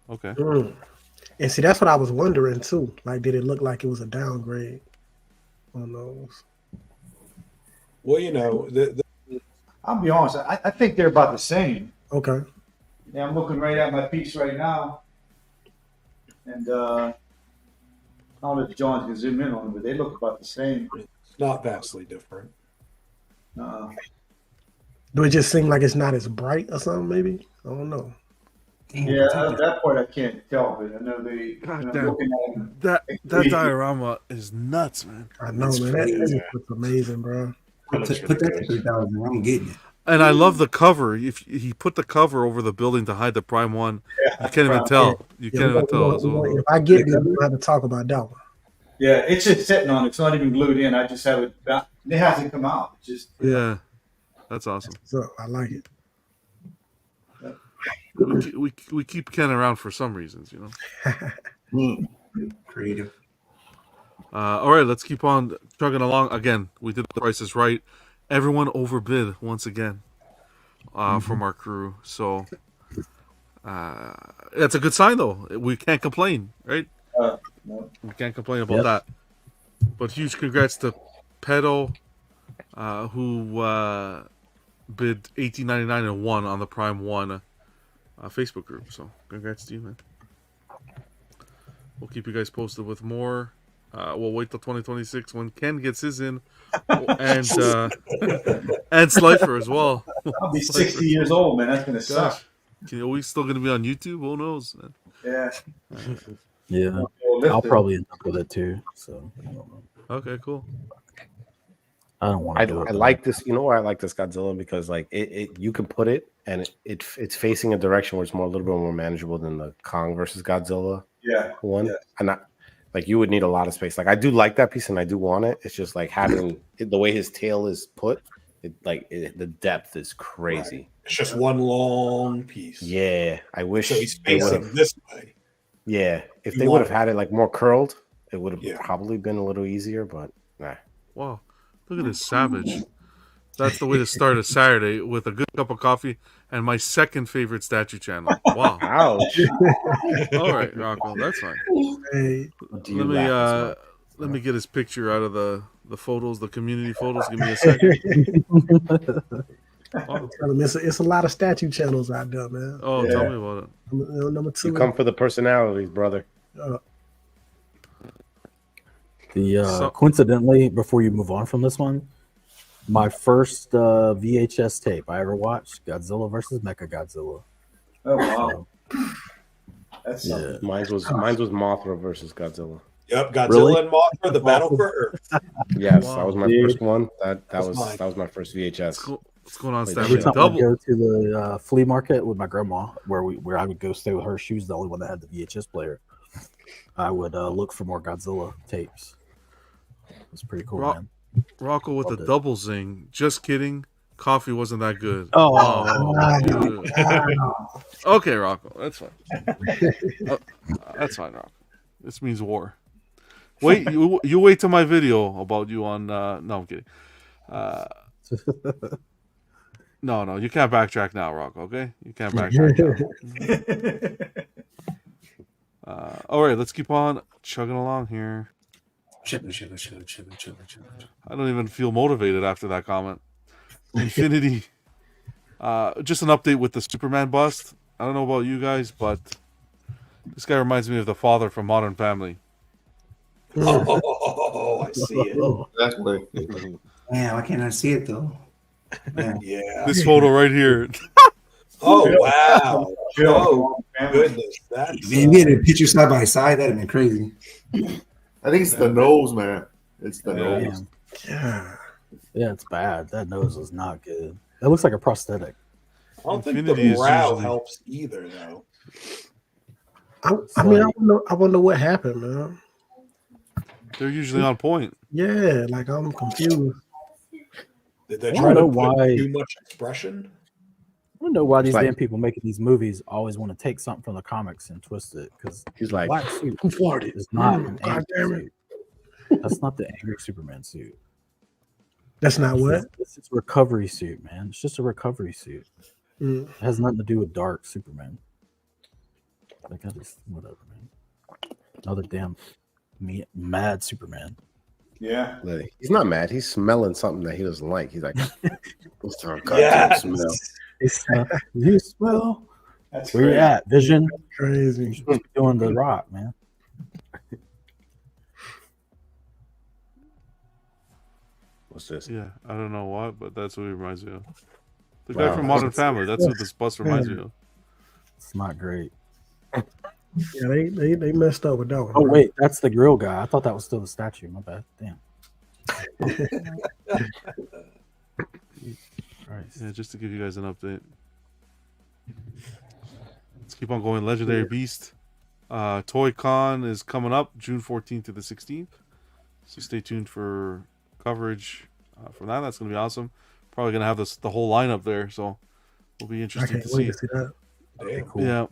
F: Okay.
M: And see, that's what I was wondering too. Like, did it look like it was a downgrade on those?
P: Well,
I: I'll be honest. I think they're about the same.
M: Okay.
I: Yeah, I'm looking right at my piece right now, and I don't know if John can zoom in on them, but they look about the same.
P: It's not vastly different.
M: Do it just seem like it's not as bright or something? Maybe I don't know.
I: Yeah, at that point I can't tell, but I know they.
F: God damn.
I: Looking at them,
F: That diorama is nuts, man.
M: I know,
F: It's
M: man.
F: crazy.
M: That looks amazing, bro.
H: Put that at 3,000. I'm getting it.
F: And I love the cover. If he put the cover over the building to hide the Prime One, you can't even tell. You can't even tell as well.
M: If I get it, we have to talk about that one.
I: Yeah, it's just sitting on it. It's not even glued in. I just have it. It hasn't come out. It's just
F: Yeah, that's awesome.
M: So I like it.
F: We keep Ken around for some reasons,
H: Creative.
F: All right, let's keep on chugging along. Again, we did the prices right. Everyone overbid once again from our crew. So that's a good sign, though. We can't complain, right?
I: No.
F: We can't complain about that. But huge congrats to Pedo, who bid $18.99 and won on the Prime One Facebook group. So congrats to you, man. We'll keep you guys posted with more. We'll wait till 2026 when Ken gets his in, and Slifer as well.
I: I'll be 60 years old, man. That's gonna suck.
F: Are we still gonna be on YouTube? Who knows, man?
I: Yeah.
J: Yeah, I'll probably end up with it too. So I don't know.
F: Okay, cool.
J: I don't want to do it.
O: I like this. You know why I like this Godzilla? Because like it you can put it and it's facing a direction where it's a little bit more manageable than the Kong versus Godzilla one.
I: Yeah.
O: And like you would need a lot of space. Like I do like that piece and I do want it. It's just like having the way his tail is put. The depth is crazy.
P: Right. It's just one long piece.
O: Yeah, I wish.
P: So he's facing this way.
O: Yeah, if they would have had it like more curled, it would have probably been a little easier, but nah.
F: Wow, look at this savage. That's the way to start a Saturday, with a good cup of coffee and my second favorite statue channel. Wow.
O: Ouch.
F: All right, Rocco, that's fine.
M: Hey.
F: Let me get his picture out of the photos, the community photos. Give me a second.
M: It's a lot of statue channels out there, man.
F: Oh, tell me about it.
M: Number 2.
O: You come for the personalities, brother.
J: Coincidentally, before you move on from this one, my first VHS tape I ever watched, Godzilla versus Mechagodzilla.
I: Oh wow, that's
O: Mine was Mothra versus Godzilla.
P: Yep, Godzilla and Mothra, the battle for Earth.
O: Yes, that was my first one. That was my first VHS.
F: What's going on, Stan?
J: Every time I go to the flea market with my grandma, where I would go stay with her, she was the only one that had the VHS player. I would look for more Godzilla tapes. It's pretty cool, man.
F: Rocco with the double zing. Just kidding. Coffee wasn't that good. Okay, Rocco. That's fine. That's fine, Rocco. This means war. Wait, you wait till my video about you on. No, I'm kidding. No, you can't backtrack now, Rocco. Okay, you can't backtrack now. All right, let's keep on chugging along here. I don't even feel motivated after that comment. Infinity. Just an update with the Superman bust. I don't know about you guys, but this guy reminds me of the father from Modern Family.
P: Oh, I see it.
L: Exactly.
H: Man, why can't I see it though?
P: Yeah.
F: This photo right here.
P: Oh wow! Oh goodness,
H: If you get a picture side by side, that'd have been crazy.
L: I think it's the nose, man. It's the nose.
J: Yeah, it's bad. That nose is not good. It looks like a prosthetic.
P: I don't think
F: Infinity
P: the
F: is
P: brow
F: usually-
P: helps either, though.
M: I wonder what happened, man.
F: They're usually on point.
M: Yeah, like I'm confused.
P: Did they
J: I
P: try
J: don't
P: to
J: know
P: put
J: why-
P: too much expression?
J: I don't know why these
O: like-
J: damn people making these movies always want to take something from the comics and twist it. Because
O: He's like,
J: black suit
M: Who farted?
J: is not an
M: God
J: angry
M: damn it.
J: suit. That's not the angry Superman suit.
M: That's not what.
J: This is a recovery suit, man. It's just a recovery suit.
M: Mm.
J: It has nothing to do with dark Superman. Like, I just whatever, man. Another damn mad Superman.
I: Yeah.
O: He's not mad. He's smelling something that he doesn't like. He's like, what's our goddamn
P: Yes.
O: smell?
J: You smell.
I: That's
J: Where you
I: great.
J: at, Vision?
M: Crazy.
J: You're supposed to be doing the rock, man.
O: What's this?
F: Yeah, I don't know what, but that's what he reminds me of. The
O: Wow.
F: guy from Modern Family. That's what this bus reminds me of.
J: It's not great.
M: Yeah, they messed up with that one.
J: Oh wait, that's the grill guy. I thought that was still the statue. My bad. Damn.
F: Yeah, just to give you guys an update. Let's keep on going. Legendary Beast. Toy Con is coming up June 14th to the 16th. So stay tuned for coverage from that. That's going to be awesome. Probably going to have the whole lineup there. So it'll be
M: I
F: interesting
M: can't
F: to
M: wait
F: see.
M: to see that.
P: Damn.
J: Cool.
F: Yeah.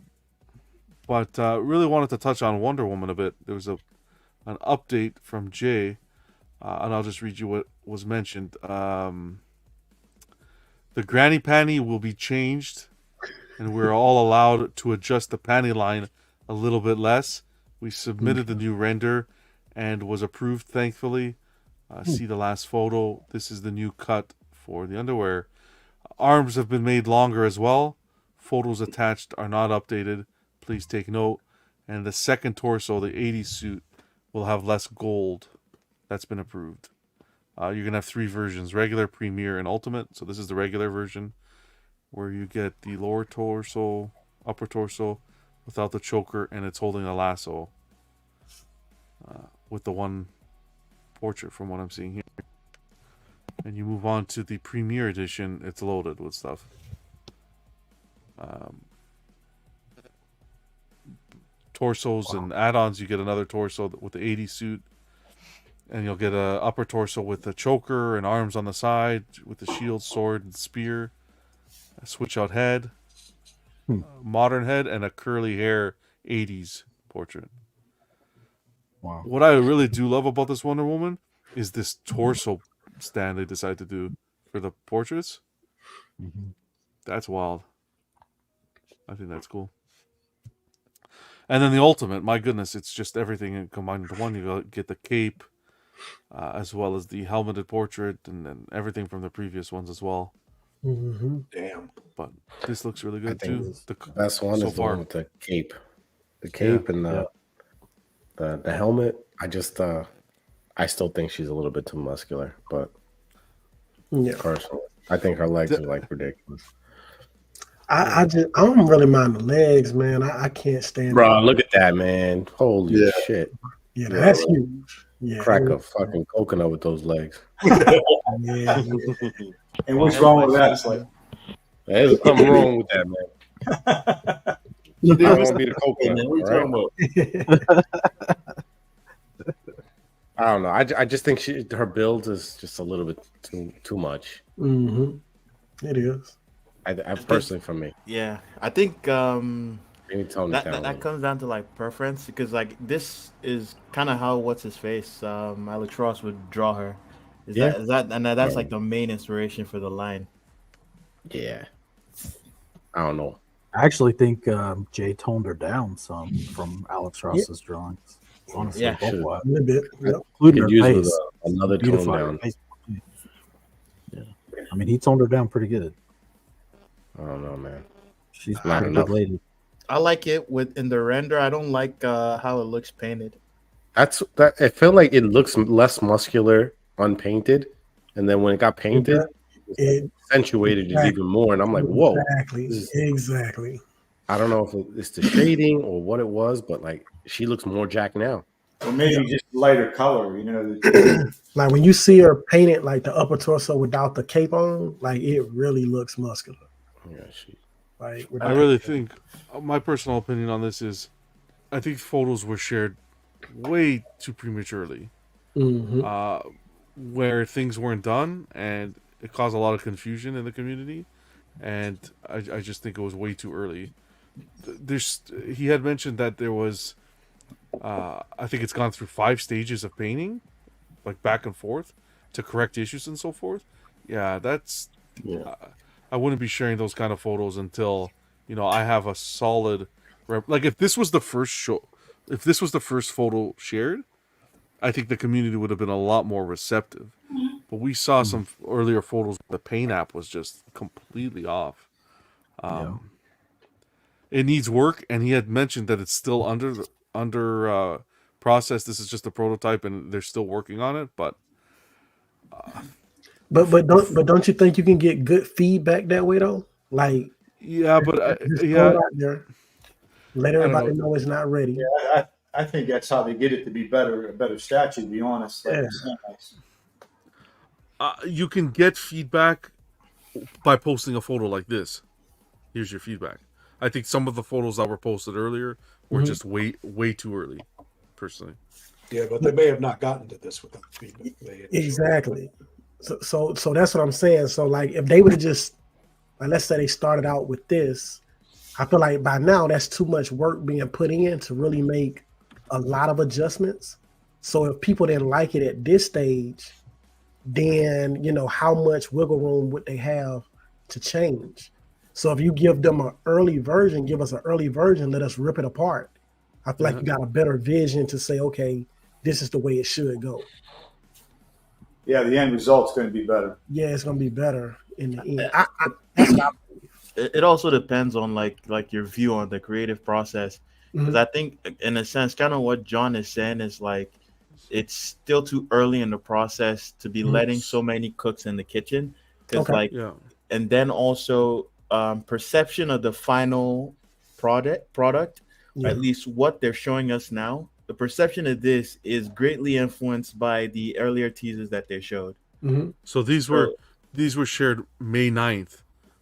F: But really wanted to touch on Wonder Woman a bit. There was an update from Jay, and I'll just read you what was mentioned. The granny panty will be changed, and we're all allowed to adjust the panty line a little bit less. We submitted the new render and was approved, thankfully. See the last photo. This is the new cut for the underwear. Arms have been made longer as well. Photos attached are not updated. Please take note. And the second torso, the 80s suit, will have less gold. That's been approved. You're going to have 3 versions, regular, premier, and ultimate. So this is the regular version, where you get the lower torso, upper torso, without the choker, and it's holding a lasso with the one portrait from what I'm seeing here. And you move on to the premier edition, it's loaded with stuff. Torsos and add-ons, you get another torso with the 80 suit, and you'll get a upper torso with the choker and arms on the side with the shield, sword, and spear, a switch out head, modern head, and a curly hair 80s portrait.
J: Wow.
F: What I really do love about this Wonder Woman is this torso stand they decided to do for the portraits.
J: Mm-hmm.
F: That's wild. I think that's cool. And then the ultimate, my goodness, it's just everything combined into one. You get the cape, as well as the helmeted portrait, and then everything from the previous ones as well.
M: Mm-hmm.
P: Damn.
F: But this looks really
O: I
F: good
O: think
F: too.
O: the best one
F: so
O: is the
F: far.
O: one with the cape. The cape and the helmet. I still think she's a little bit too muscular, but personally, I think her legs are like ridiculous.
M: I don't really mind the legs, man. I can't stand
O: Bro, look at that, man. Holy shit.
M: Yeah, that's huge. Yeah.
O: Crack a fucking coconut with those legs.
M: Yeah.
I: And what's wrong with that? It's like,
O: there's something wrong with that, man. I won't be the coconut.
L: What are you
O: talking about? I don't know. I just think her build is just a little bit too much.
M: Mm-hmm. It is.
O: I personally, for me.
R: Yeah, I think
O: Maybe tone it down.
R: that comes down to like preference, because like this is kind of how what's his face Albatross would draw her. That's like the main inspiration for the line.
O: Yeah, I don't know.
J: I actually think Jay toned her down some from Alex Ross's drawings. Honestly,
R: Yeah,
J: both
O: should.
J: wise.
M: A little bit. Yep.
J: Including her
O: Could use
J: face.
O: with another tone
J: Beautified her
O: down.
J: face. Yeah, I mean, he toned her down pretty good.
O: I don't know, man.
J: She's
O: Not
J: a good
O: enough.
J: lady.
R: I like it in the render. I don't like how it looks painted.
O: That's that. I feel like it looks less muscular unpainted, and then when it got painted, it accentuated it even more. And I'm like, whoa.
M: Exactly.
O: I don't know if it's the shading or what it was, but like she looks more jacked now.
I: or maybe just lighter color, you know.
M: Like when you see her painted like the upper torso without the cape on, like it really looks muscular.
O: Yeah,
M: Like
F: I really think my personal opinion on this is, I think photos were shared way too prematurely, where things weren't done, and it caused a lot of confusion in the community. And I just think it was way too early. He had mentioned that there was, I think it's gone through 5 stages of painting, like back and forth, to correct issues and so forth. Yeah, that's.
O: Yeah.
F: I wouldn't be sharing those kind of photos until, I have a solid. Like if this was the first photo shared, I think the community would have been a lot more receptive. But we saw some earlier photos. The paint app was just completely off. It needs work, and he had mentioned that it's still under process. This is just a prototype, and they're still working on it. But
M: don't you think you can get good feedback that way though? Like
F: yeah, but
M: just throw it out there. Let everybody know it's not ready.
I: Yeah, I think that's how they get it to be a better statue. To be honest, like,
F: you can get feedback by posting a photo like this. Here's your feedback. I think some of the photos that were posted earlier were just way too early, personally.
P: Yeah, but they may have not gotten to this without feedback.
M: Exactly. So that's what I'm saying. So like if they would have just, like, let's say they started out with this, I feel like by now that's too much work being put in to really make a lot of adjustments. So if people didn't like it at this stage, then how much wiggle room would they have to change? So if you give them an early version, give us an early version, let us rip it apart. I feel like you got a better vision to say, okay, this is the way it should go.
I: Yeah, the end result's going to be better.
M: Yeah, it's going to be better in the end.
R: It also depends on like your view on the creative process, because I think in a sense, kind of what John is saying is like it's still too early in the process to be letting so many cooks in the kitchen, because and then also perception of the final product, or at least what they're showing us now. The perception of this is greatly influenced by the earlier teasers that they showed.
F: So these were shared May 9th,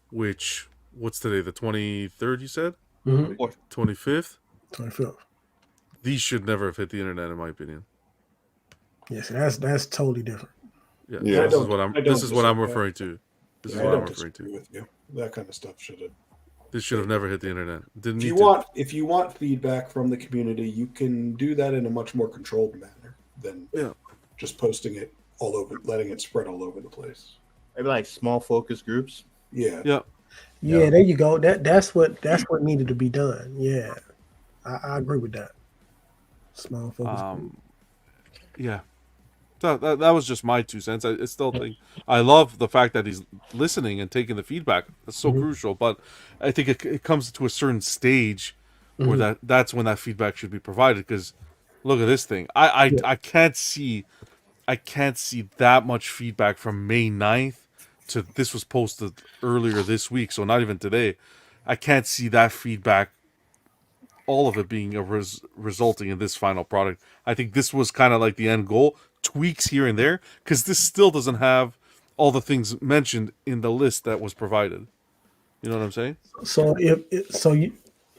F: which what's today, the 23rd? You said 25th.
M: 25th.
F: These should never have hit the internet, in my opinion.
M: Yes, that's totally different.
F: Yeah, this is what I'm referring to. This is what I'm referring to.
P: With you. That kind of stuff should have
F: This should have never hit the internet. Didn't
P: If
F: need
P: if you want feedback from the community, you can do that in a much more controlled manner than just posting it all over, letting it spread all over the place.
R: Maybe like small focus groups.
P: Yeah.
F: Yeah.
M: Yeah, there you go. That's what needed to be done. Yeah, I agree with that. Small focus group.
F: Yeah. That was just my 2 cents. I still think I love the fact that he's listening and taking the feedback. That's so crucial. But I think it comes to a certain stage where that's when that feedback should be provided. Because look at this thing. I can't see that much feedback from May 9th to this was posted earlier this week. So not even today. I can't see that feedback, all of it being resulting in this final product. I think this was kind of like the end goal. Tweaks here and there, because this still doesn't have all the things mentioned in the list that was provided. You know what I'm saying?
M: So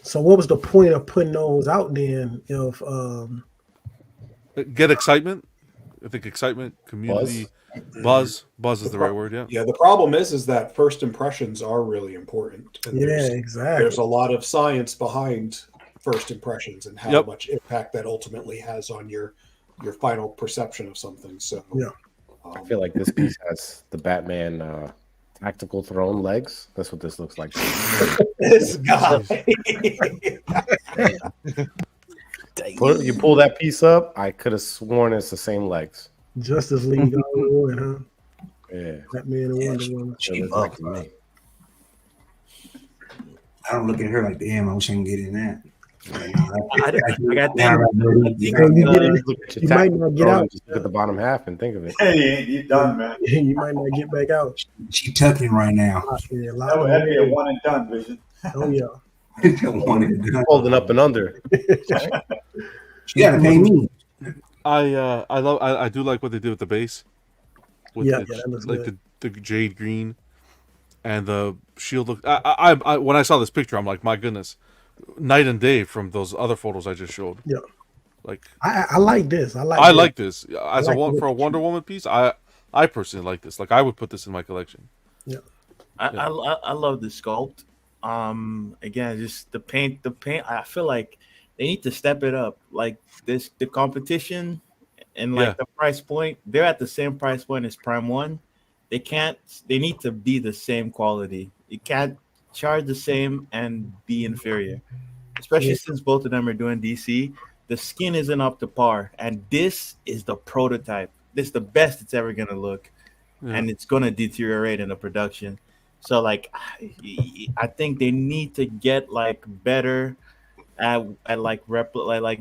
M: so what was the point of putting those out then? If
F: get excitement, I think excitement, community, buzz is the right word. Yeah.
P: Yeah. The problem is that first impressions are really important. And
M: exactly.
P: There's a lot of science behind first impressions and how much impact that ultimately has on your final perception of something. So
O: I feel like this piece has the Batman tactical throne legs. That's what this looks like.
P: This guy.
O: You pull that piece up, I could have sworn it's the same legs.
M: Justice League all in one, huh?
O: Yeah.
M: Batman and Wonder Woman.
O: Like me.
H: I don't look at her like, damn, I wish I can get in that.
M: You might not get out.
O: Just look at the bottom half and think of it.
N: Hey, you done, man.
M: You might not get back out.
H: She tucking right now.
N: That'd be a one and done, Vision.
M: Oh yeah.
O: Holding up and under.
H: She gotta pay me.
F: I do like what they did with the base. With
M: that looks
F: like
M: good.
F: the jade green and the shield look. I when I saw this picture, I'm like, my goodness, night and day from those other photos I just showed.
M: Yeah.
F: Like
M: I like this. I
F: like this as for a Wonder Woman piece. I personally like this. Like I would put this in my collection.
M: Yeah.
R: I love the sculpt. Again, just the paint. I feel like they need to step it up. Like the competition and the price point. They're at the same price point as Prime 1. They need to be the same quality. You can't charge the same and be inferior. Especially since both of them are doing DC. The skin isn't up to par. And this is the prototype. This is the best it's ever gonna look. Yeah. And it's gonna deteriorate in the production. So I think they need to get better at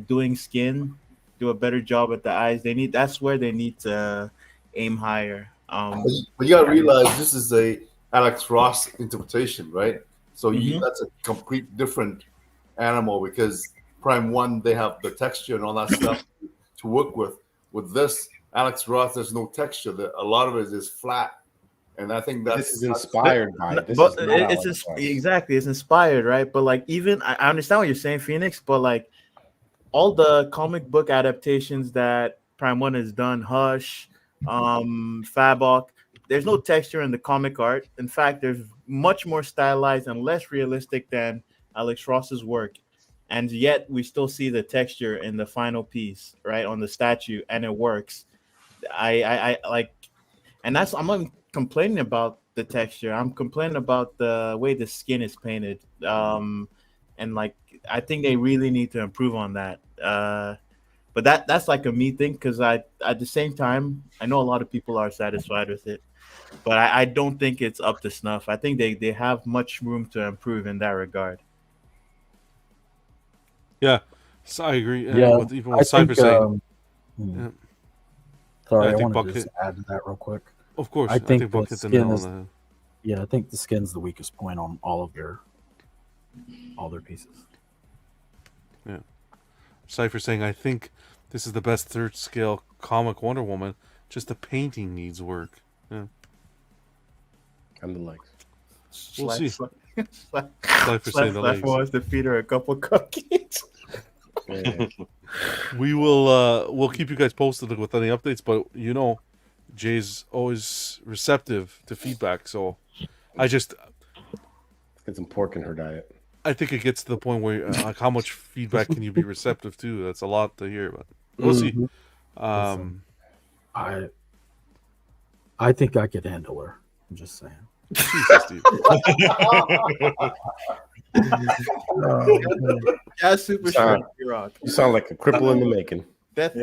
R: doing skin, do a better job at the eyes. That's where they need to aim higher.
L: But you gotta realize this is a Alex Ross interpretation, right? So that's a complete different animal because Prime 1 they have the texture and all that stuff to work with. With this Alex Ross, there's no texture. A lot of it is flat. And I think this
O: is inspired by it.
R: It's inspired, right? But even I understand what you're saying, Phoenix, but all the comic book adaptations that Prime 1 has done, Hush, Fabok, there's no texture in the comic art. In fact, there's much more stylized and less realistic than Alex Ross's work. And yet we still see the texture in the final piece, right, on the statue, and it works. I'm not complaining about the texture. I'm complaining about the way the skin is painted. And I think they really need to improve on that. But that's a me thing because at the same time, I know a lot of people are satisfied with it, but I don't think it's up to snuff. I think they have much room to improve in that regard.
F: Yeah, so I agree. Even with
J: I
F: Cypher
J: think,
F: saying.
J: Sorry,
F: I
J: I
F: think
J: wanted
F: Buck
J: to just add to that real quick.
F: Of course,
J: I think
F: Buck
J: the
F: hit the nail
J: skin
F: on
J: is.
F: the head.
J: Yeah, I think the skin's the weakest point on all their pieces.
F: Yeah, Cypher saying, I think this is the best third scale comic Wonder Woman. Just the painting needs work. Yeah,
O: and the legs.
F: We'll see.
R: Cypher saying the legs. Wants to feed her a couple cookies.
F: Yeah. We'll keep you guys posted with any updates, but Jay's always receptive to feedback, so
O: Get some pork in her diet.
F: I think it gets to the point where like how much feedback can you be receptive to? That's a lot to hear, but we'll see.
J: I think I could handle her. I'm just saying.
F: Jesus, Steve.
R: Yeah, super short.
O: You sound like a cripple in the making.
R: That's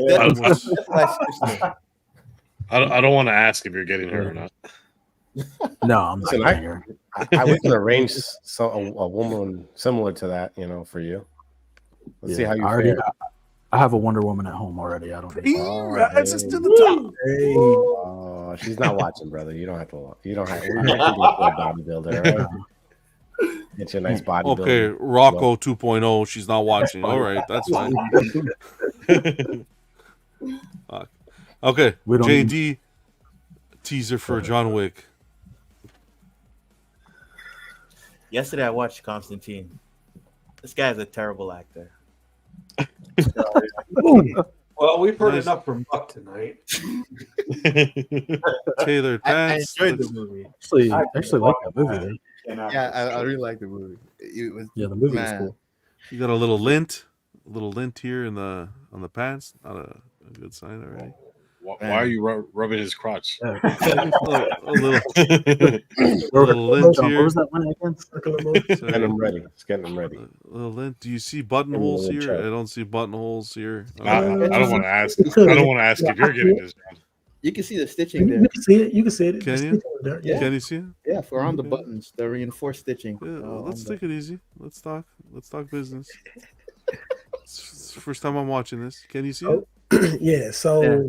K: I don't want to ask if you're getting her or not.
J: No, I'm
O: Listen,
J: not getting her.
O: I would arrange a woman similar to that, for you. Let's see how you fare.
J: I have a Wonder Woman at home already. I don't need
F: rises to the top.
O: Oh, she's not watching, brother. You don't have to. You don't have. We're not gonna be a bodybuilder. Right? Get you a nice bodybuilder.
F: Okay, Rocco 2.0. She's not watching. All right, that's fine. Okay, JD teaser for John Wick.
R: Yesterday I watched Constantine. This guy's a terrible actor.
P: Well, we've heard enough from Buck tonight.
F: Taylor,
R: I enjoyed the movie.
J: I actually like that movie.
L: Yeah, I really like the movie. It was,
J: the movie was cool.
F: You got a little lint here on the pants. Not a good sign already.
K: Why are you rubbing his crotch?
F: a little lint here.
J: What was that one again?
O: Getting them ready. It's getting them ready.
F: A little lint. Do you see buttonholes here? I don't see buttonholes here.
K: I don't want to ask. I don't want to ask if you're getting this.
L: You can see the stitching there.
M: You can see it. You can see it.
F: Can you?
L: Yeah.
F: Can you see it?
L: Yeah, for around the buttons, the reinforced stitching.
F: Yeah, let's take it easy. Let's talk business. It's the first time I'm watching this. Can you see it?
M: Yeah. So.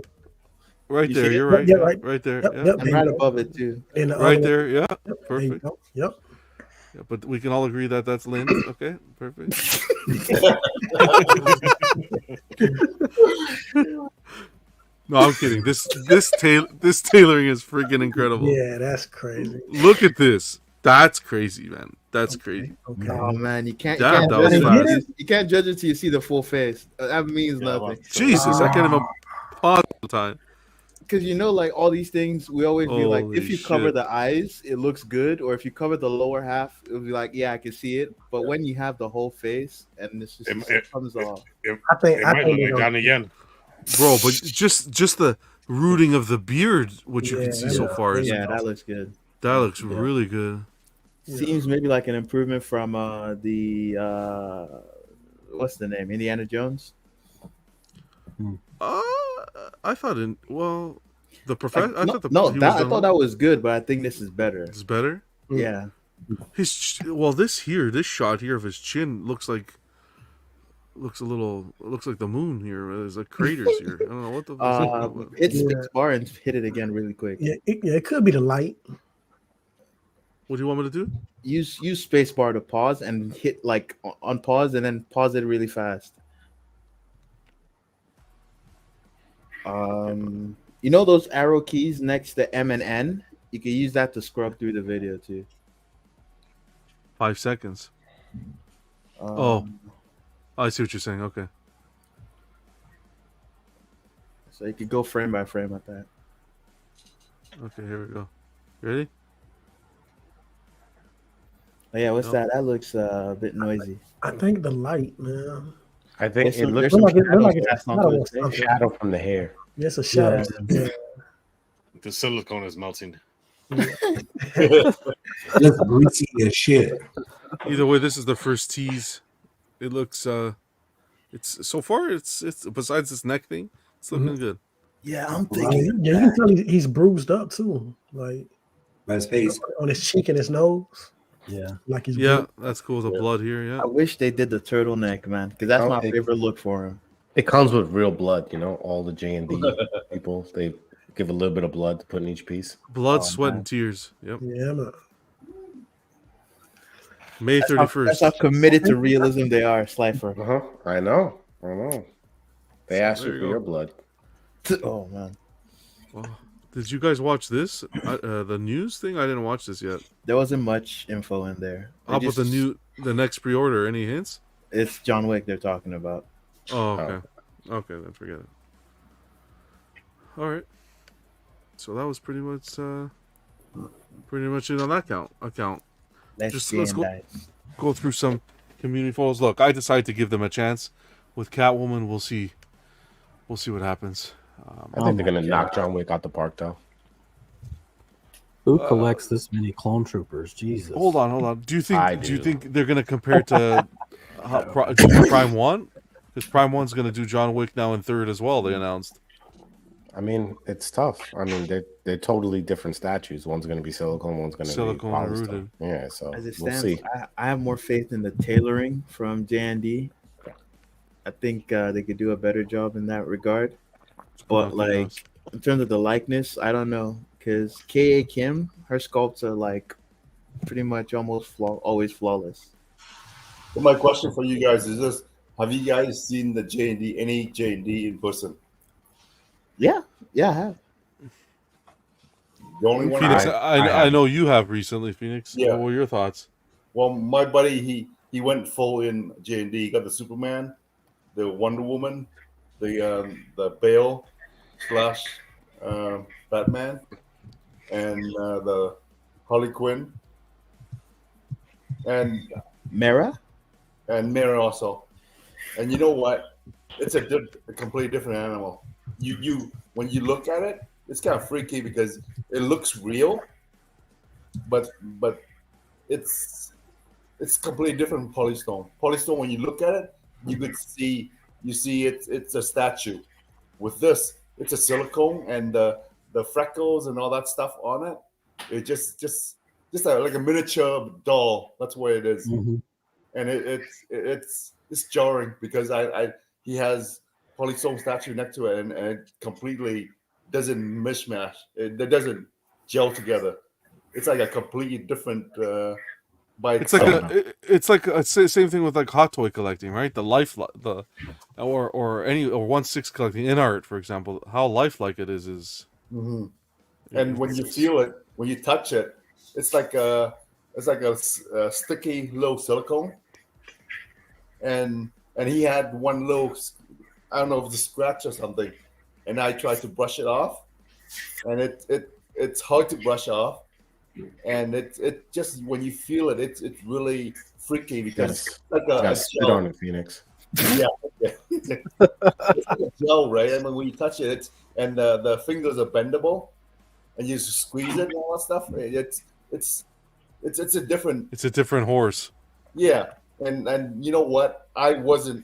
F: Right
L: You
F: there,
L: see it?
F: you're right.
M: Yeah, right.
F: Right there.
M: Yep,
F: Yeah.
M: yep.
L: I'm right above it too.
F: Right there, yeah.
M: There
F: Perfect.
M: you go. Yep.
F: Yeah, but we can all agree that that's Lynn. Okay, perfect. No, I'm kidding. This tailoring is freaking incredible.
M: Yeah, that's crazy.
F: Look at this. That's crazy, man. That's crazy.
M: Okay.
L: Oh man, you can't
F: That
L: judge
F: was fast.
L: it. You can't judge it till you see the full face. That means nothing.
F: Jesus, I can't even pause the time.
L: Because like all these things, we always be like,
F: Holy
L: if you cover
F: shit.
L: the eyes, it looks good, or if you cover the lower half, it'll be like, yeah, I can see it. But when you have the whole face, and this just
K: It
L: comes off.
M: I think
K: might look
M: they
K: like Donnie Yen.
F: Bro, but just the rooting of the beard, which you can see so far, is
L: Yeah, that looks good.
F: that looks really good.
L: Seems maybe like an improvement from the what's the name? Indiana Jones.
F: I thought the professor. I thought
L: that was good, but I think this is better.
F: It's better.
L: Yeah.
F: This shot here of his chin looks like the moon here. There's like craters here. I don't know what the.
L: It's fixed bar and hit it again really quick.
M: Yeah, it could be the light.
F: What do you want me to do?
L: Use space bar to pause and hit like on pause and then pause it really fast. Those arrow keys next to M and N? You can use that to scrub through the video too.
F: 5 seconds. I see what you're saying. Okay.
L: So you could go frame by frame at that.
F: Okay, here we go. Ready?
L: Oh yeah, what's that? That looks a bit noisy.
M: I think the light, man.
O: I think
L: There's
O: it looks
L: some
O: like
L: shadows.
O: a shadow from the hair.
M: Yes, a shadow. Yeah.
K: The silicone is melting.
H: Just greasy as shit.
F: Either way, this is the first tease. It looks it's so far it's besides this neck thing, it's looking good.
L: Yeah, I'm
M: Yeah, you can tell he's bruised up too, like
H: by his face,
M: on his cheek and his nose.
J: Yeah,
M: like he's
F: Yeah, that's cool. The blood here, yeah.
L: I wish they did the turtleneck, man, because that's my favorite look for him.
O: It comes with real blood, all the JND people, they give a little bit of blood to put in each piece.
F: Blood, sweat, and tears. Yep.
M: Yeah, man.
F: May 31st.
L: That's how committed to realism they are, Slifer.
O: I know. They asked
F: There
O: you
F: you
O: for
F: go.
O: your blood.
L: Oh man.
F: Well, did you guys watch this? The news thing? I didn't watch this yet.
L: There wasn't much info in there.
F: How about the next pre-order? Any hints?
L: It's John Wick they're talking about.
F: Oh, okay. Okay, then forget it. All right. So that was pretty much it on that account. let's go through some community photos. Look, I decided to give them a chance with Catwoman. We'll see what happens.
O: I think they're gonna knock John Wick out the park, though.
J: Who collects this many clone troopers? Jesus.
F: Hold on. Do you think they're gonna compare to Prime 1? Because Prime 1's gonna do John Wick now in 3rd as well. They announced.
O: I mean, it's tough. I mean, they're totally different statues. One's going to be silicone, one's going to be polystone. Yeah, so
R: as it
O: we'll
R: stands,
O: see.
R: I have more faith in the tailoring from JND. I think they could do a better job in that regard. But like in terms of the likeness, I don't know, because K.A. Kim, her sculpts are like pretty much always flawless.
L: Well, my question for you guys is this: have you guys seen the JND, any JND in person?
R: Yeah, I have.
L: The only one
F: Phoenix, I know you have recently, Phoenix.
L: Yeah.
F: What were your thoughts?
L: Well, my buddy, he went full in JND. He got the Superman, the Wonder Woman, the Bale / Batman, and the Harley Quinn, and
R: Mera
L: also. And you know what? It's a completely different animal. You when you look at it, it's kind of freaky because it looks real, but it's completely different from polystone. Polystone, when you look at it, you see it's a statue. With this, it's a silicone, and the freckles and all that stuff on it. It just like a miniature doll. That's what it is.
J: Mm-hmm.
L: And it's jarring because he has polystone statue next to it, and it completely doesn't mishmash. It doesn't gel together. It's like a completely different.
F: It's like a same thing with like hot toy collecting, right? The or 1/6 collecting in art, for example. How lifelike it is.
L: Mm-hmm. And when you feel it, when you touch it, it's like a sticky little silicone. And he had one little, I don't know if it's a scratch or something, and I tried to brush it off, and it's hard to brush off, and it just when you feel it, it's really freaky because it's like a
O: spit on it, Phoenix.
L: Yeah. It's like a gel, right? I mean, when you touch it, and the fingers are bendable, and you just squeeze it and all that stuff. It's a different.
F: It's a different horse.
L: Yeah. And you know what? I think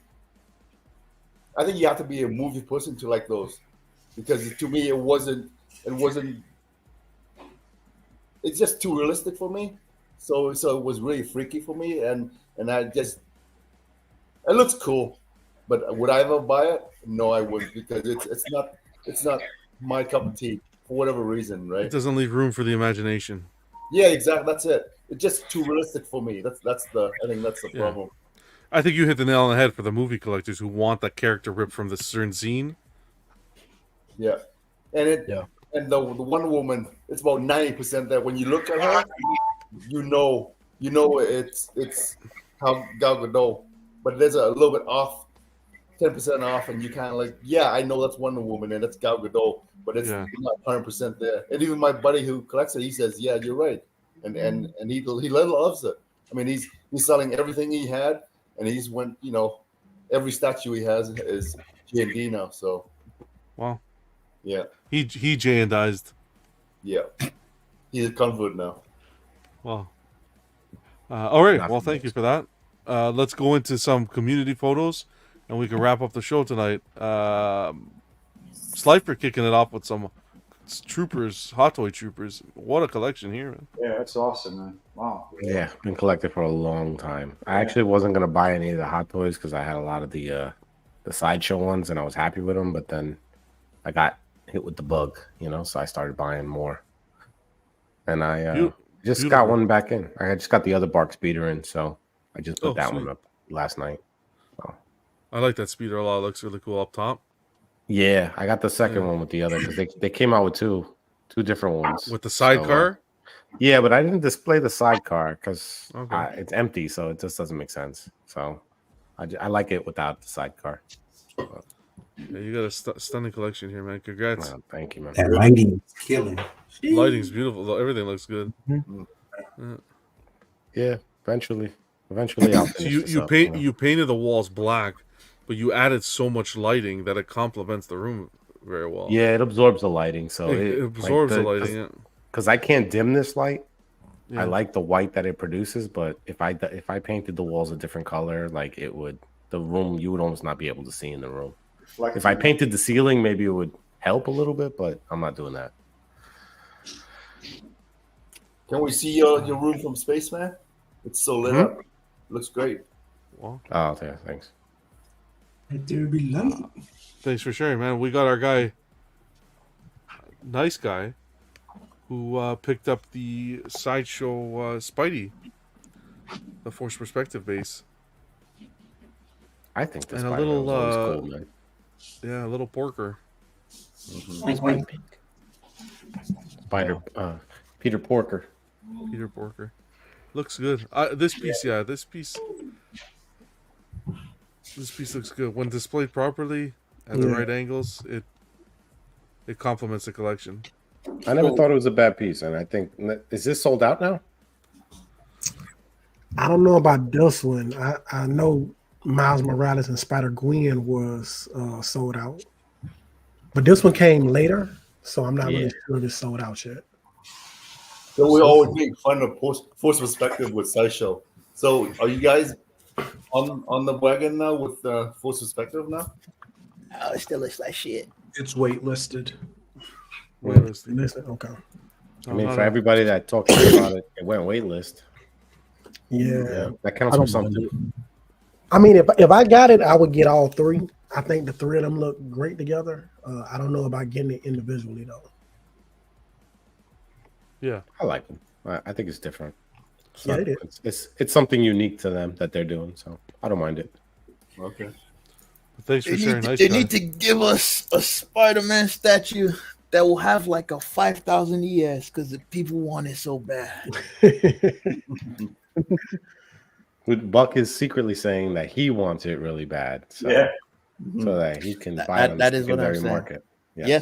L: you have to be a movie person to like those, because to me it wasn't. It's just too realistic for me. So it was really freaky for me, and I just. It looks cool, but would I ever buy it? No, I wouldn't, because it's not my cup of tea for whatever reason, right?
F: It doesn't leave room for the imagination.
L: Yeah, exactly. That's it. It's just too realistic for me. I think that's the problem.
F: I think you hit the nail on the head for the movie collectors who want that character ripped from the certain scene.
L: Yeah, and and the Wonder Woman, it's about 90% that when you look at her, you know it's how Gal Gadot, but there's a little bit off, 10% off, and you kind of like, yeah, I know that's Wonder Woman and it's Gal Gadot, but it's not 100% there. And even my buddy who collects it, he says, yeah, you're right. And he loves it. I mean, he's selling everything he had, and he's went, every statue he has is JND now. So,
F: wow,
L: yeah,
F: he JNDized.
L: Yeah, he's a convert now.
F: Wow. All right. Well, thank you for that. Let's go into some community photos, and we can wrap up the show tonight. Slifer kicking it off with some troopers, hot toy troopers. What a collection here, man.
I: Yeah, that's awesome, man. Wow.
O: Yeah, been collecting for a long time. I actually wasn't gonna buy any of the hot toys because I had a lot of the Sideshow ones, and I was happy with them. But then I got hit with the bug, so I started buying more. And I just got one back in. I just got the other Bark Speeder in, so I just put that one up last night. So.
F: I like that speeder a lot. It looks really cool up top.
O: Yeah, I got the second one with the other because they came out with two different ones
F: with the sidecar.
O: Yeah, but I didn't display the sidecar because it's empty, so it just doesn't make sense. So I like it without the sidecar.
F: Yeah, you got a stunning collection here, man. Congrats.
O: Thank you, man.
H: That lighting is killing.
F: Lighting's beautiful. Everything looks good.
H: Mm-hmm.
F: Yeah.
O: Yeah, eventually I'll
F: So
O: finish
F: you
O: this
F: you
O: up,
F: paint
O: know.
F: you painted the walls black, but you added so much lighting that it complements the room very well.
O: Yeah, it absorbs the lighting, so
F: It absorbs the lighting. Yeah.
O: Because I can't dim this light. I
F: Yeah.
O: like the white that it produces, but if I painted the walls a different color, like it would, the room, you would almost not be able to see in the room. If I painted the ceiling, maybe it would help a little bit, but I'm not doing that.
L: Can we see your room from space, man? It's so lit up. Looks great.
F: Well,
O: oh, yeah, thanks.
F: Thanks for sharing, man. We got our guy, nice guy, who picked up the Sideshow Spidey, the Force Perspective base.
O: I think this
F: and a
O: Spider-Man
F: little,
O: was always cool, man.
F: Yeah, a little porker.
O: Peter Porker.
F: Peter Porker. Looks good. This piece looks good. When displayed properly at the right angles, it complements the collection.
O: I never thought it was a bad piece, and I think, is this sold out now?
M: I don't know about this one. I know Miles Morales and Spider-Gwen was sold out. But this one came later, so I'm not really sure if it's sold out yet.
L: So we always make fun of Force Perspective with Sideshow. So are you guys on the wagon now with Force Perspective now?
S: Oh, it still looks like shit.
P: It's waitlisted.
M: Waitlisted. Okay.
O: I mean, for everybody that talks about it, it went waitlist.
M: Yeah.
O: That counts for something.
M: I mean, if I got it, I would get all three. I think the three of them look great together. I don't know about getting it individually though.
F: Yeah,
O: I like them. I think it's different.
M: Yeah, it is.
O: It's something unique to them that they're doing, so I don't mind it.
L: Okay.
F: Thanks for sharing.
S: They need to give us a Spider-Man statue that will have like a 5,000 ES because the people want it so bad.
O: Buck is secretly saying that he wants it really bad, so that he can buy it on
S: that
O: the
S: is what I'm
O: secondary
S: saying.
O: market. Yeah.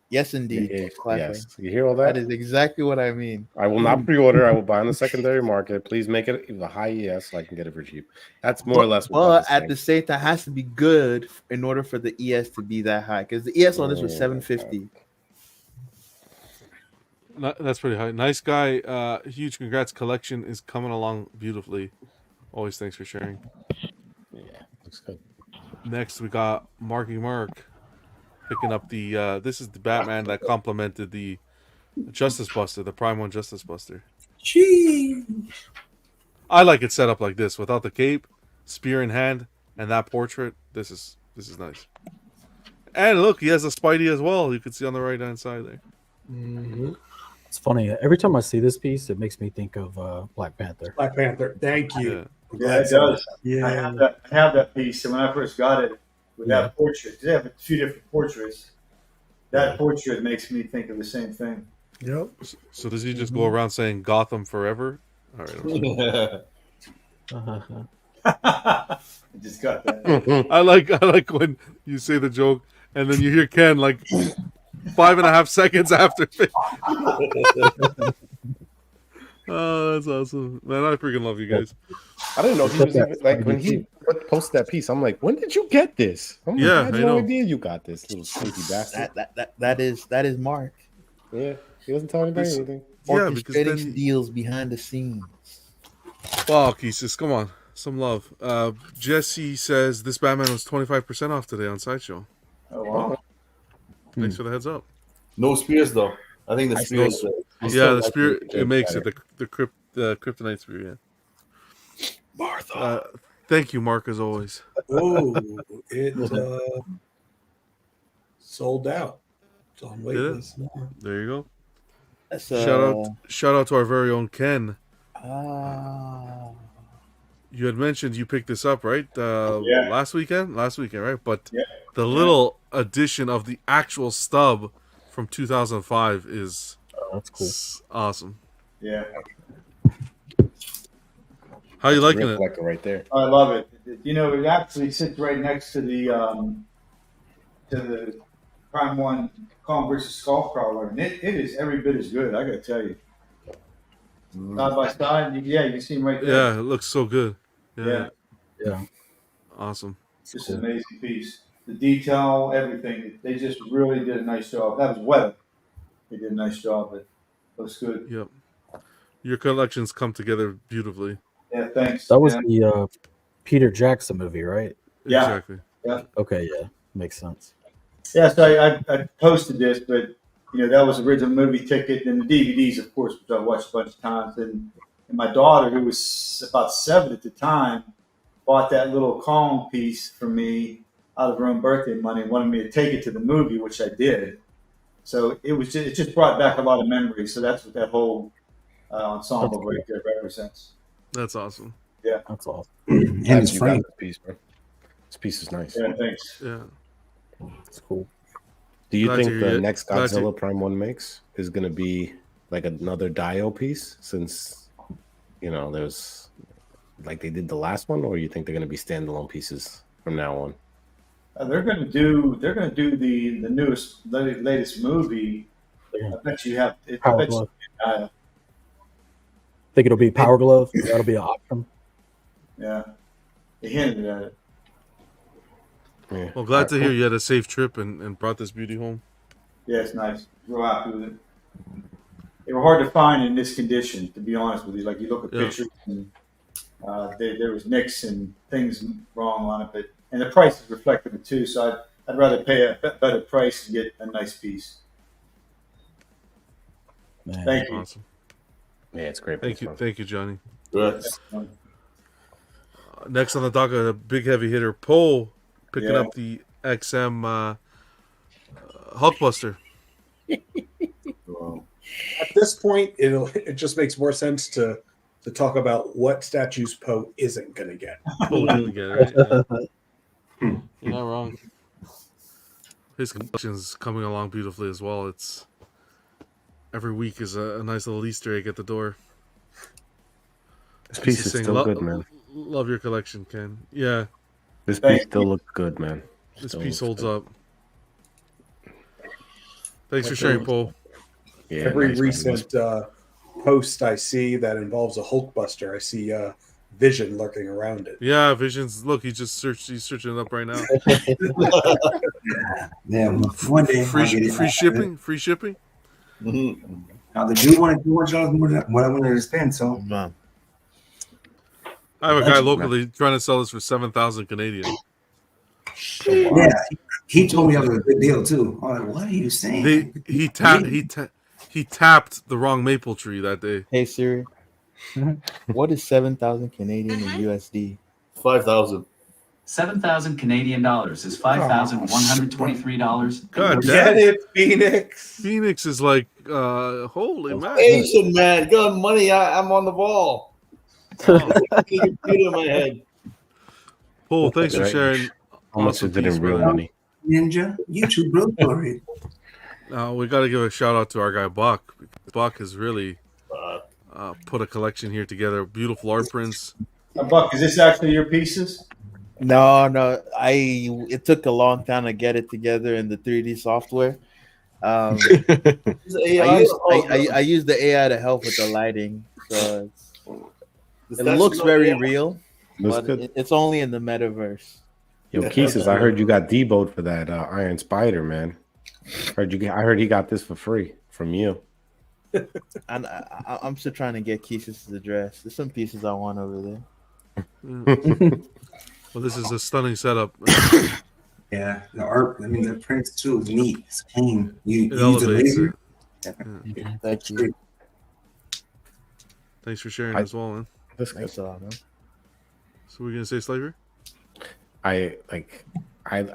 S: Yes, indeed.
O: Yes, you hear all that?
S: That is exactly what I mean.
O: I will not pre-order. I will buy on the secondary market. Please make it a high ES so I can get it for cheap. That's more or less.
S: Well, at the same time, it has to be good in order for the ES to be that high. Because the ES on this was 750.
F: That's pretty high. Nice guy. Huge congrats. Collection is coming along beautifully. Always thanks for sharing.
O: Yeah, looks good.
F: Next, we got Marky Mark picking up the. This is the Batman that complemented the Justice Buster, the Prime 1 Justice Buster.
S: Jeez.
F: I like it set up like this, without the cape, spear in hand, and that portrait. This is nice. And look, he has a Spidey as well. You can see on the right hand side there.
M: Mm-hmm.
J: It's funny. Every time I see this piece, it makes me think of Black Panther.
P: Black Panther. Thank you.
I: Yeah, it does.
M: Yeah.
I: I have that piece, and when I first got it with that portrait, they have a few different portraits. That portrait makes me think of the same thing.
M: Yep.
F: So does he just go around saying Gotham forever? All right.
I: I just got that.
F: I like when you say the joke and then you hear Ken like 5.5 seconds after. Oh, that's awesome, man! I freaking love you guys.
O: I didn't know if he was even, like when he posted that piece. I'm like, when did you get this? I'm like, I had no idea you got this, little sneaky bastard.
S: That is Mark.
O: Yeah, he wasn't telling anybody anything.
F: Yeah, because
S: Orchestrating deals behind the scenes.
F: Fuck, he says, come on, some love. Jesse says this Batman was 25% off today on Sideshow.
I: Oh wow!
F: Thanks for the heads up.
L: No spears though. I think the spears.
F: Yeah, the spear it makes it the kryptonite spear. Yeah.
S: Martha.
F: Thank you, Mark, as always.
P: Oh, it sold out. It's on waitlist now.
F: There you go.
S: That's,
F: shout out to our very own Ken. You had mentioned you picked this up, right? Last weekend, right? But the little addition of the actual stub from 2005 is
J: that's cool.
F: Awesome.
I: Yeah.
F: How you liking it?
O: Right there.
I: I love it. You know, it actually sits right next to the Prime 1 Kong vs. Skullcrawler, and it is every bit as good. I got to tell you. side by side. Yeah, you can see them right there.
F: Yeah, it looks so good.
I: Yeah.
J: Yeah.
F: Awesome.
I: Just an amazing piece. The detail, everything. They just really did a nice job. That was weather. They did a nice job. It looks good.
F: Yep. Your collections come together beautifully.
I: Yeah, thanks.
J: That was
I: man.
J: the Peter Jackson movie, right?
I: Yeah.
F: Exactly.
I: Yeah.
J: Okay, yeah, makes sense.
I: Yeah, so I posted this, but that was the original movie ticket, and the DVDs, of course, which I watched a bunch of times. And my daughter, who was about 7 at the time, bought that little Kong piece for me out of her own birthday money and wanted me to take it to the movie, which I did. So it just brought back a lot of memories. So that's what that whole ensemble right there represents.
F: That's awesome.
I: Yeah,
J: that's awesome.
O: And it's funny. This piece, bro. This piece is nice.
I: Yeah, thanks.
F: Yeah,
J: it's cool.
O: Do you
F: Glad
O: think
F: to
O: the
F: hear it.
O: next
F: Glad to-
O: Godzilla Prime 1 makes is going to be like another Dio piece, since there's like they did the last one, or you think they're going to be standalone pieces from now on?
I: They're going to do the latest movie. I bet you have.
J: Power Glove. Think it'll be Power Glove? That'll be an option.
I: Yeah, they hinted at it.
O: Yeah.
F: Well, glad to hear you had a safe trip and brought this beauty home.
I: Yeah, it's nice. Real happy with it. They were hard to find in this condition, to be honest with you. Like you look at pictures, and there was nicks and things wrong on it, and the price is reflective of it too. So I'd rather pay a better price and get a nice piece.
J: Man,
I: Thank you.
F: Awesome.
O: Yeah, it's great.
F: Thank you, Johnny.
L: Yes.
F: Next on the docket, a big heavy hitter, Poe, picking
P: Yeah.
F: up the XM Hulkbuster.
P: At this point, it just makes more sense to talk about what statues Poe isn't going to get.
F: Poe didn't get it, right? Yeah. You're not wrong. His collection's coming along beautifully as well. It's every week is a nice little Easter egg at the door.
O: This piece is
F: saying,
O: still good, man.
F: Love your collection, Ken. Yeah.
O: This piece still looks good, man.
F: This
O: Still
F: piece
O: looks
F: holds
O: good.
F: up. Thanks for sharing, Paul.
O: Yeah,
P: Every
O: nice, man,
P: recent post I see that involves a Hulkbuster, I see Vision lurking around it.
F: Yeah, Visions. Look, he's searching it up right now.
H: Yeah, one day I'll get it.
F: Free shipping. Free shipping.
H: Now the dude want $200 more than what I wanted to spend. So
F: I have a guy locally trying to sell this for 7,000 Canadian.
H: yeah, he told me that was a good deal too. I'm like, what are you saying?
F: He tapped the wrong maple tree that day.
R: Hey Siri, what is 7,000 Canadian in USD?
L: 5,000.
T: 7,000 Canadian dollars is $5,123.
F: God
P: Get
F: damn.
P: it, Phoenix.
F: Phoenix is like, holy man.
L: Asian man, got money. I'm on the ball. Computer in my head.
F: Paul, thanks for
O: Right.
F: sharing.
O: How much
F: Awesome
O: is it
F: piece,
O: in real
F: brother.
O: money?
H: Ninja, YouTube broke already.
F: We got to give a shout out to our guy Buck. Buck has really put a collection here together. Beautiful art prints.
I: Buck, is this actually your pieces?
R: No. It took a long time to get it together in the 3D software. I used the AI to help with the lighting, so it looks very real,
O: Looks
R: but
O: good.
R: it's only in the metaverse.
O: Yo, Keesis, I heard you got deboed for that Iron Spider, man. I heard he got this for free from you.
R: And I'm still trying to get Keisha's address. There's some pieces I want over there.
F: Well, this is a stunning setup.
H: Yeah, the art. I mean, the prints too is neat. It's clean. You
F: It
H: use the
F: elevates
H: laser.
F: it.
R: Thank you.
F: Thanks for sharing as well, man.
R: Thanks a lot, man.
F: So we're gonna say slavery?
O: I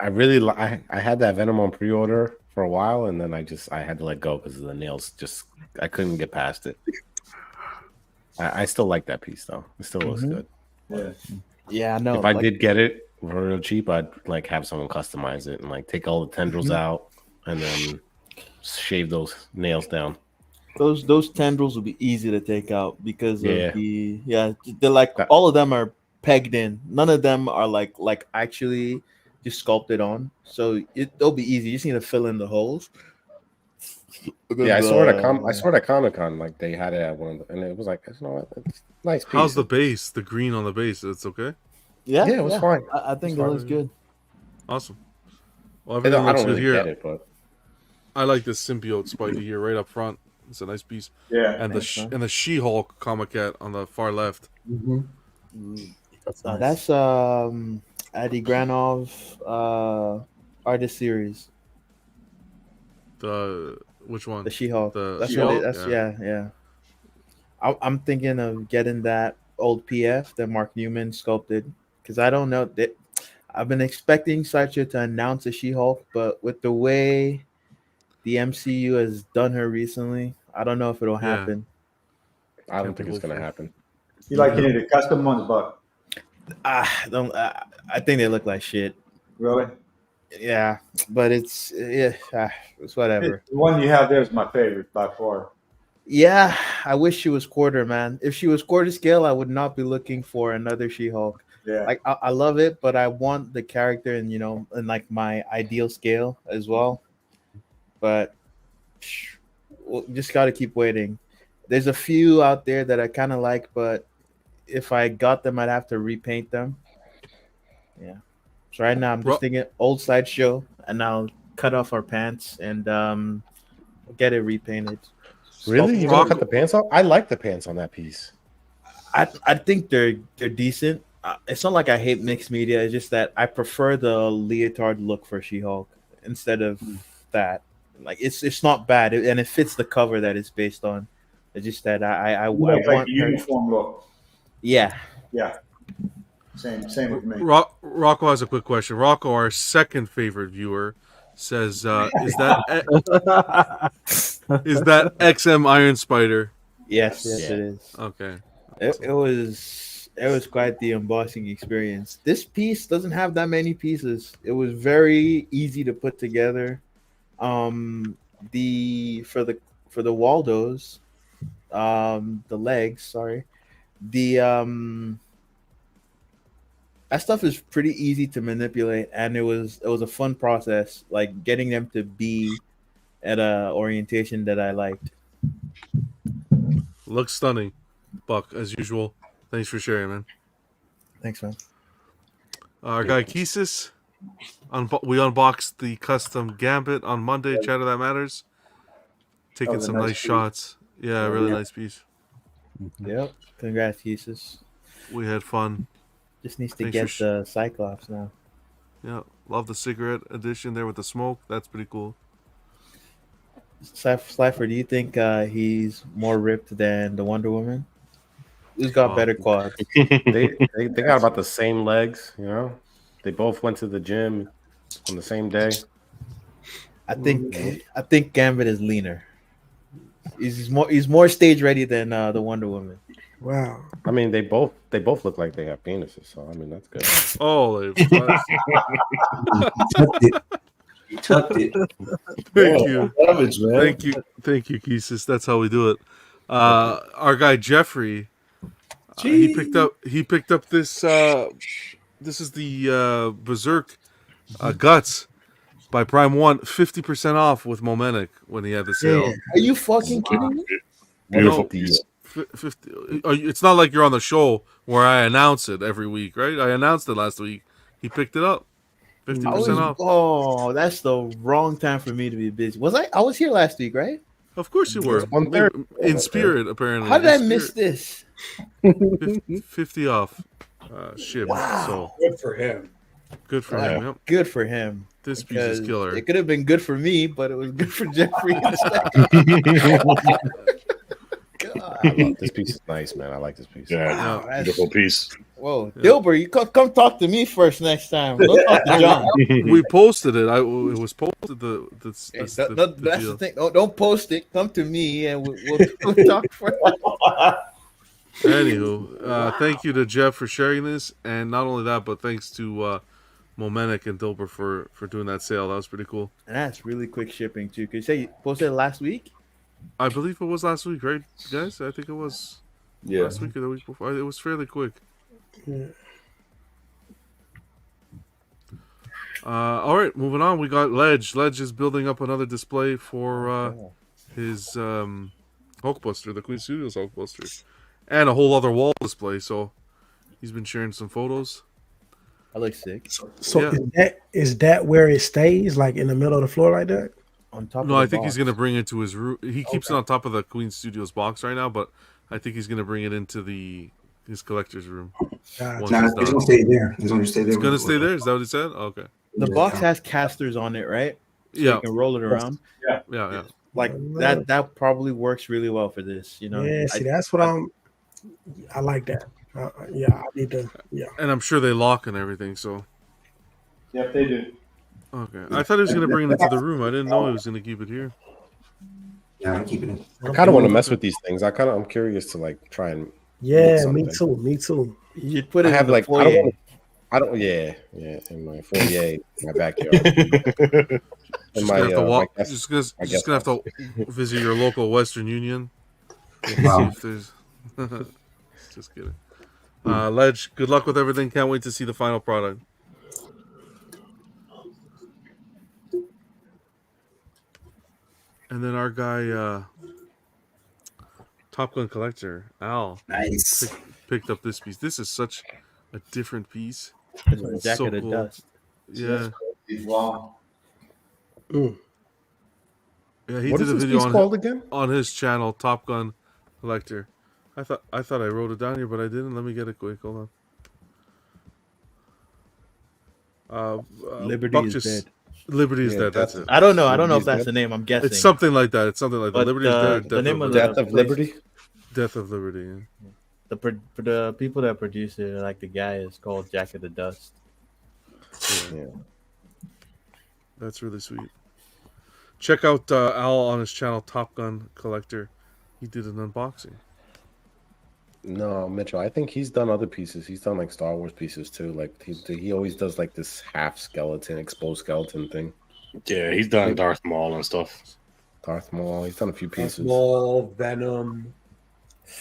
O: really I had that Venom on pre-order for a while, and then I had to let go because of the nails. I couldn't get past it. I still like that piece though. It still looks good.
R: Yeah, I know.
O: If I did get it for real cheap, I'd like have someone customize it and like take all the tendrils out and then shave those nails down.
R: Those tendrils will be easy to take out because
O: Yeah.
R: of they're like all of them are pegged in. None of them are like actually just sculpted on. So they'll be easy. You just need to fill in the holes.
O: Yeah, I saw it at Comic Con. Like they had it at one, of the, and it was like, you know what, it's a nice piece.
F: How's the base? The green on the base? It's okay.
O: Yeah, it was fine.
R: I think it looks good.
F: Awesome. Well, everything
O: I
F: looks
O: don't
F: good
O: really
F: here.
O: get it, but
F: I like this symbiote Spidey here, right up front. It's a nice piece.
I: Yeah,
F: and the She-Hulk Comic-Cat on the far left.
R: That's nice. That's Adi Granov artist series.
F: Which one?
R: The She-Hulk. That's
F: She-Hulk?
R: what it, that's yeah. I'm thinking of getting that old PF that Mark Newman sculpted because I don't know that I've been expecting Sideshow to announce a She-Hulk, but with the way the MCU has done her recently, I don't know if it'll happen.
O: I don't think it's gonna happen.
I: You like any of the custom ones, Buck?
R: I think they look like shit.
I: Really?
R: Yeah, but it's whatever.
I: The one you have there is my favorite by far.
R: Yeah, I wish she was quarter, man. If she was quarter scale, I would not be looking for another She-Hulk.
I: Yeah,
R: like I love it, but I want the character in like my ideal scale as well. But we'll just got to keep waiting. There's a few out there that I kind of like, but if I got them, I'd have to repaint them. Yeah. So right now I'm just thinking old Sideshow, and I'll cut off our pants and get it repainted.
O: Really? You don't cut the pants off? I like the pants on that piece.
R: I think they're decent. It's not like I hate mixed media. It's just that I prefer the leotard look for She-Hulk instead of that. Like it's not bad, and it fits the cover that it's based on. It's just that I want
I: like the uniform look.
R: Yeah.
I: Same with me.
F: Rocco has a quick question. Rocco, our second favorite viewer, says, "Is that XM Iron Spider?"
R: Yes, it is.
F: Okay.
R: It was quite the unboxing experience. This piece doesn't have that many pieces. It was very easy to put together. For the Waldos, the legs, sorry, that stuff is pretty easy to manipulate, and it was a fun process, like getting them to be at a orientation that I liked.
F: Looks stunning, Buck, as usual. Thanks for sharing, man.
R: Thanks, man.
F: Our guy Keesis, we unboxed the custom Gambit on Monday. Chatter That Matters. Taking some nice shots. Yeah, really nice piece.
R: Yep. Congrats, Keesis.
F: We had fun.
R: Just needs to get the Cyclops now.
F: Yeah, love the cigarette edition there with the smoke. That's pretty cool.
R: Slifer, do you think he's more ripped than the Wonder Woman? Who's got better quads?
O: they got about the same legs, you know. They both went to the gym on the same day.
R: I think Gambit is leaner. He's more stage ready than the Wonder Woman.
M: Wow.
O: I mean, they both look like they have pieces, so I mean that's good.
F: Oh,
M: tucked it.
F: Thank you.
L: Savage, man.
F: Thank you, Keesis. That's how we do it. Our guy Jeffrey, he picked up this. This is the Berserk Guts by Prime One, 50% off with Momentic when he had the sale.
R: Yeah. Are you fucking kidding me?
K: Beautiful piece.
F: 50. It's not like you're on the show where I announce it every week, right? I announced it last week. He picked it up. 50% off.
R: Oh, that's the wrong time for me to be busy. I was here last week, right?
F: Of course you were. In spirit, apparently.
R: How did I miss this?
F: 50 off. Ship.
R: Wow.
F: So
P: good for him.
F: Good for him. Yep.
R: Good for him.
F: This piece is killer.
R: It could have been good for me, but it was good for Jeffrey instead.
O: God. This piece is nice, man. I like this piece.
K: Yeah,
R: Wow,
K: beautiful piece.
R: Whoa, Dilbert, you come talk to me first next time. Don't talk to John.
F: We posted it. It was posted.
R: That's the thing. Don't post it. Come to me, and we'll talk for.
F: Anywho, thank you to Jeff for sharing this, and not only that, but thanks to Momentic and Dilbert for doing that sale. That was pretty cool.
R: And that's really quick shipping too. Could you say you posted it last week?
F: I believe it was last week, right, guys? I think it was last week or the week before. It was fairly quick.
M: Yeah.
F: All right, moving on. We got Ledge. Ledge is building up another display for his Hulkbuster, the Queen Studios Hulkbuster, and a whole other wall display. So he's been sharing some photos.
L: I look sick.
M: So is that where it stays, like in the middle of the floor like that?
L: On top.
F: No, I think he's gonna bring it to his room. He keeps it on top of the Queen Studios box right now, but I think he's gonna bring it into his collector's room.
H: Nah, it's gonna stay there. It's gonna stay there.
F: It's gonna stay there. Is that what he said? Okay.
L: The box has casters on it, right? So
F: Yeah.
L: you can roll it around.
F: Yeah.
L: Like that probably works really well for this, you know.
M: Yeah, see, that's what I like that. Yeah, I need to. Yeah,
F: And I'm sure they lock and everything. So.
I: Yep, they do.
F: Okay. I thought he was gonna bring it into the room. I didn't know he was gonna keep it here.
H: Yeah, I'm keeping it.
O: I kind of want to mess with these things. I'm curious to like try and.
M: yeah, me too. Me too.
L: You put it
O: I have
L: in the
O: like
L: foyer.
O: yeah, in my foyer, my backyard. In my,
F: Just gonna
O: my
F: just gonna have to visit your local Western Union.
H: Wow.
F: See if there's. Just kidding. Ledge, good luck with everything. Can't wait to see the final product. And then our guy, Top Gun Collector, Al,
H: nice,
F: picked up this piece. This is such a different piece.
L: It's Jacket of Dust.
F: Yeah.
I: Wow.
F: Yeah, he
O: What
F: did
O: is
F: a
O: this
F: video
O: piece called again?
F: on his channel, Top Gun Collector. I thought I wrote it down here, but I didn't. Let me get it quick. Hold on.
L: Liberty
F: Buck
L: is dead.
F: Liberty is dead. That's it.
L: I don't know. I don't know if that's the name. I'm guessing.
F: It's something like that.
L: But,
F: Liberty is dead.
L: the name of
O: Death of Liberty.
F: Death of Liberty. Yeah.
L: The people that produced it, like the guy, is called Jacket of Dust.
O: Yeah.
F: That's really sweet. Check out Al on his channel, Top Gun Collector. He did an unboxing.
O: No, Mitchell. I think he's done other pieces. He's done like Star Wars pieces too. Like he always does like this half skeleton, exposed skeleton thing.
K: Yeah, he's done Darth Maul and stuff.
O: Darth Maul. He's done a few pieces.
P: Maul, Venom.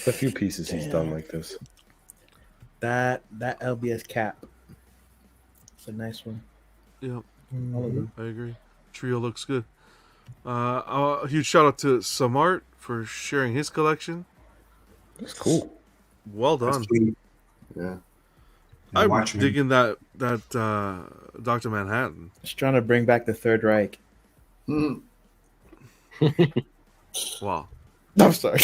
O: A few pieces he's done like this.
L: That LBS cap. It's a nice one.
F: Yep. I agree. Trio looks good. A huge shout out to Samart for sharing his collection.
O: That's cool.
F: Well done.
H: Yeah.
F: I'm digging that Dr. Manhattan.
L: Just trying to bring back the Third Reich.
F: Wow.
L: I'm sorry.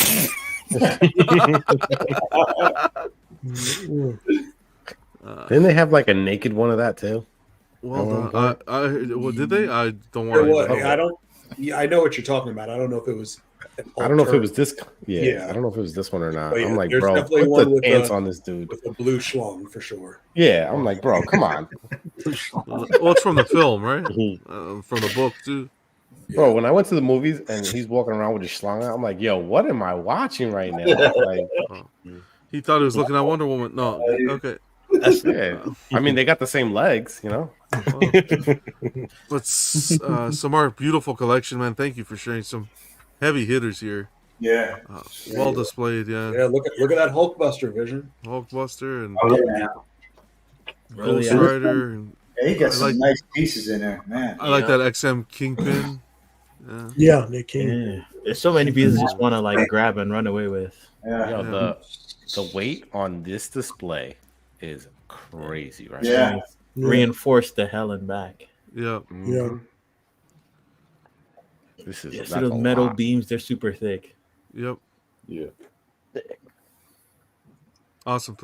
O: Didn't they have like a naked one of that too?
F: Well done. Well, did they? I don't
P: There
F: want
P: was.
F: to.
P: I don't. Yeah, I know what you're talking about. I don't know if it was.
O: I don't know if it was this. Yeah,
P: Yeah.
O: I don't know if it was this one or not.
P: But yeah,
O: I'm like,
P: there's
O: bro,
P: definitely
O: put
P: one
O: the
P: with
O: pants
P: a-
O: on this dude.
P: with a blue schlong for sure.
O: Yeah, I'm like, bro, come on.
F: Well, it's from the film, right? From the book too.
O: Bro, when I went to the movies and he's walking around with his schlong out, I'm like, yo, what am I watching right now? Like,
F: He thought he was looking at Wonder Woman. No, okay.
O: yeah. I mean, they got the same legs, you know.
F: But Samar, beautiful collection, man. Thank you for sharing some heavy hitters here.
I: Yeah.
F: Well displayed. Yeah.
P: Yeah, look at that Hulkbuster vision.
F: Hulkbuster and
I: Really,
F: Ghost Rider. And
I: Yeah, he got
F: I
I: some
F: like-
I: nice pieces in there, man.
F: I like that XM Kingpin.
M: Yeah, they can.
L: Yeah. There's so many pieces I just want to like grab and run away with.
O: Yo, the weight on this display is crazy, right?
I: Yeah.
O: now.
L: Reinforce the hell and back.
F: Yeah.
M: Yeah.
O: This is
L: Yeah,
O: that's
L: see those
O: a
L: metal
O: lot.
L: beams? They're super thick.
F: Yep.
O: Yeah.
F: Awesome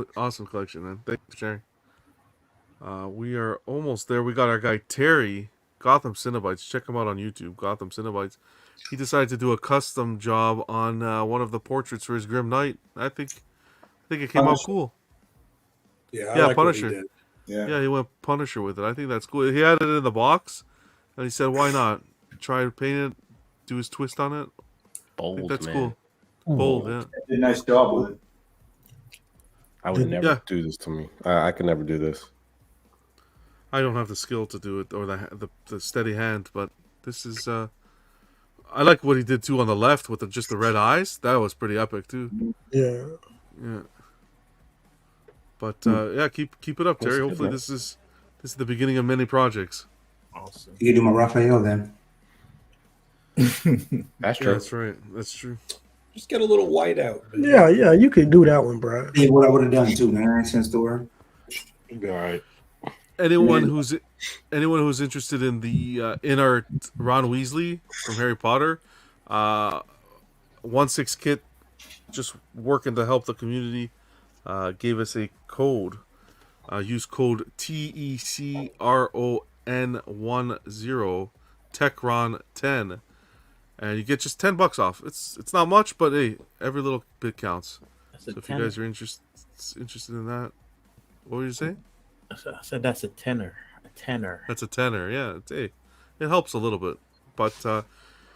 F: collection, man. Thanks for sharing. We are almost there. We got our guy Terry, Gotham Cinnabites. Check him out on YouTube, Gotham Cinnabites. He decided to do a custom job on one of the portraits for his Grim Knight. I think it came out cool.
P: Yeah, I
F: Yeah,
P: like what he
F: Punisher.
P: did.
F: Yeah, he went Punisher with it. I think that's cool. He had it in the box, and he said, "Why not try to paint it, do his twist on it?" I think
O: Bold,
F: that's
O: man.
F: cool. Bold, yeah.
I: Did a nice job with it.
O: I would never
F: Yeah.
O: do this to me. I could never do this.
F: I don't have the skill to do it or the steady hand, but this is. I like what he did too on the left with just the red eyes. That was pretty epic too.
M: Yeah.
F: Yeah. But yeah, keep it up, Terry.
O: That's good,
F: Hopefully
O: man.
F: this is the beginning of many projects.
L: Awesome.
H: You can do my Raphael then.
O: That's
F: Yeah,
O: true.
F: that's right. That's true.
P: Just get a little white out.
M: Yeah, you could do that one, bro.
H: Hey, what I would have done too, 99-cent store.
O: Be all right.
F: Anyone who's interested in the inner Ron Weasley from Harry Potter, 1/6 kit, just working to help the community, gave us a code. Use code TECRON10 TechRon10, and you get just $10 off. It's not much, but hey, every little bit counts. So if you guys are interested in that, what were you saying?
R: I said that's a tenner.
F: That's a tenner. Yeah, it helps a little bit, but a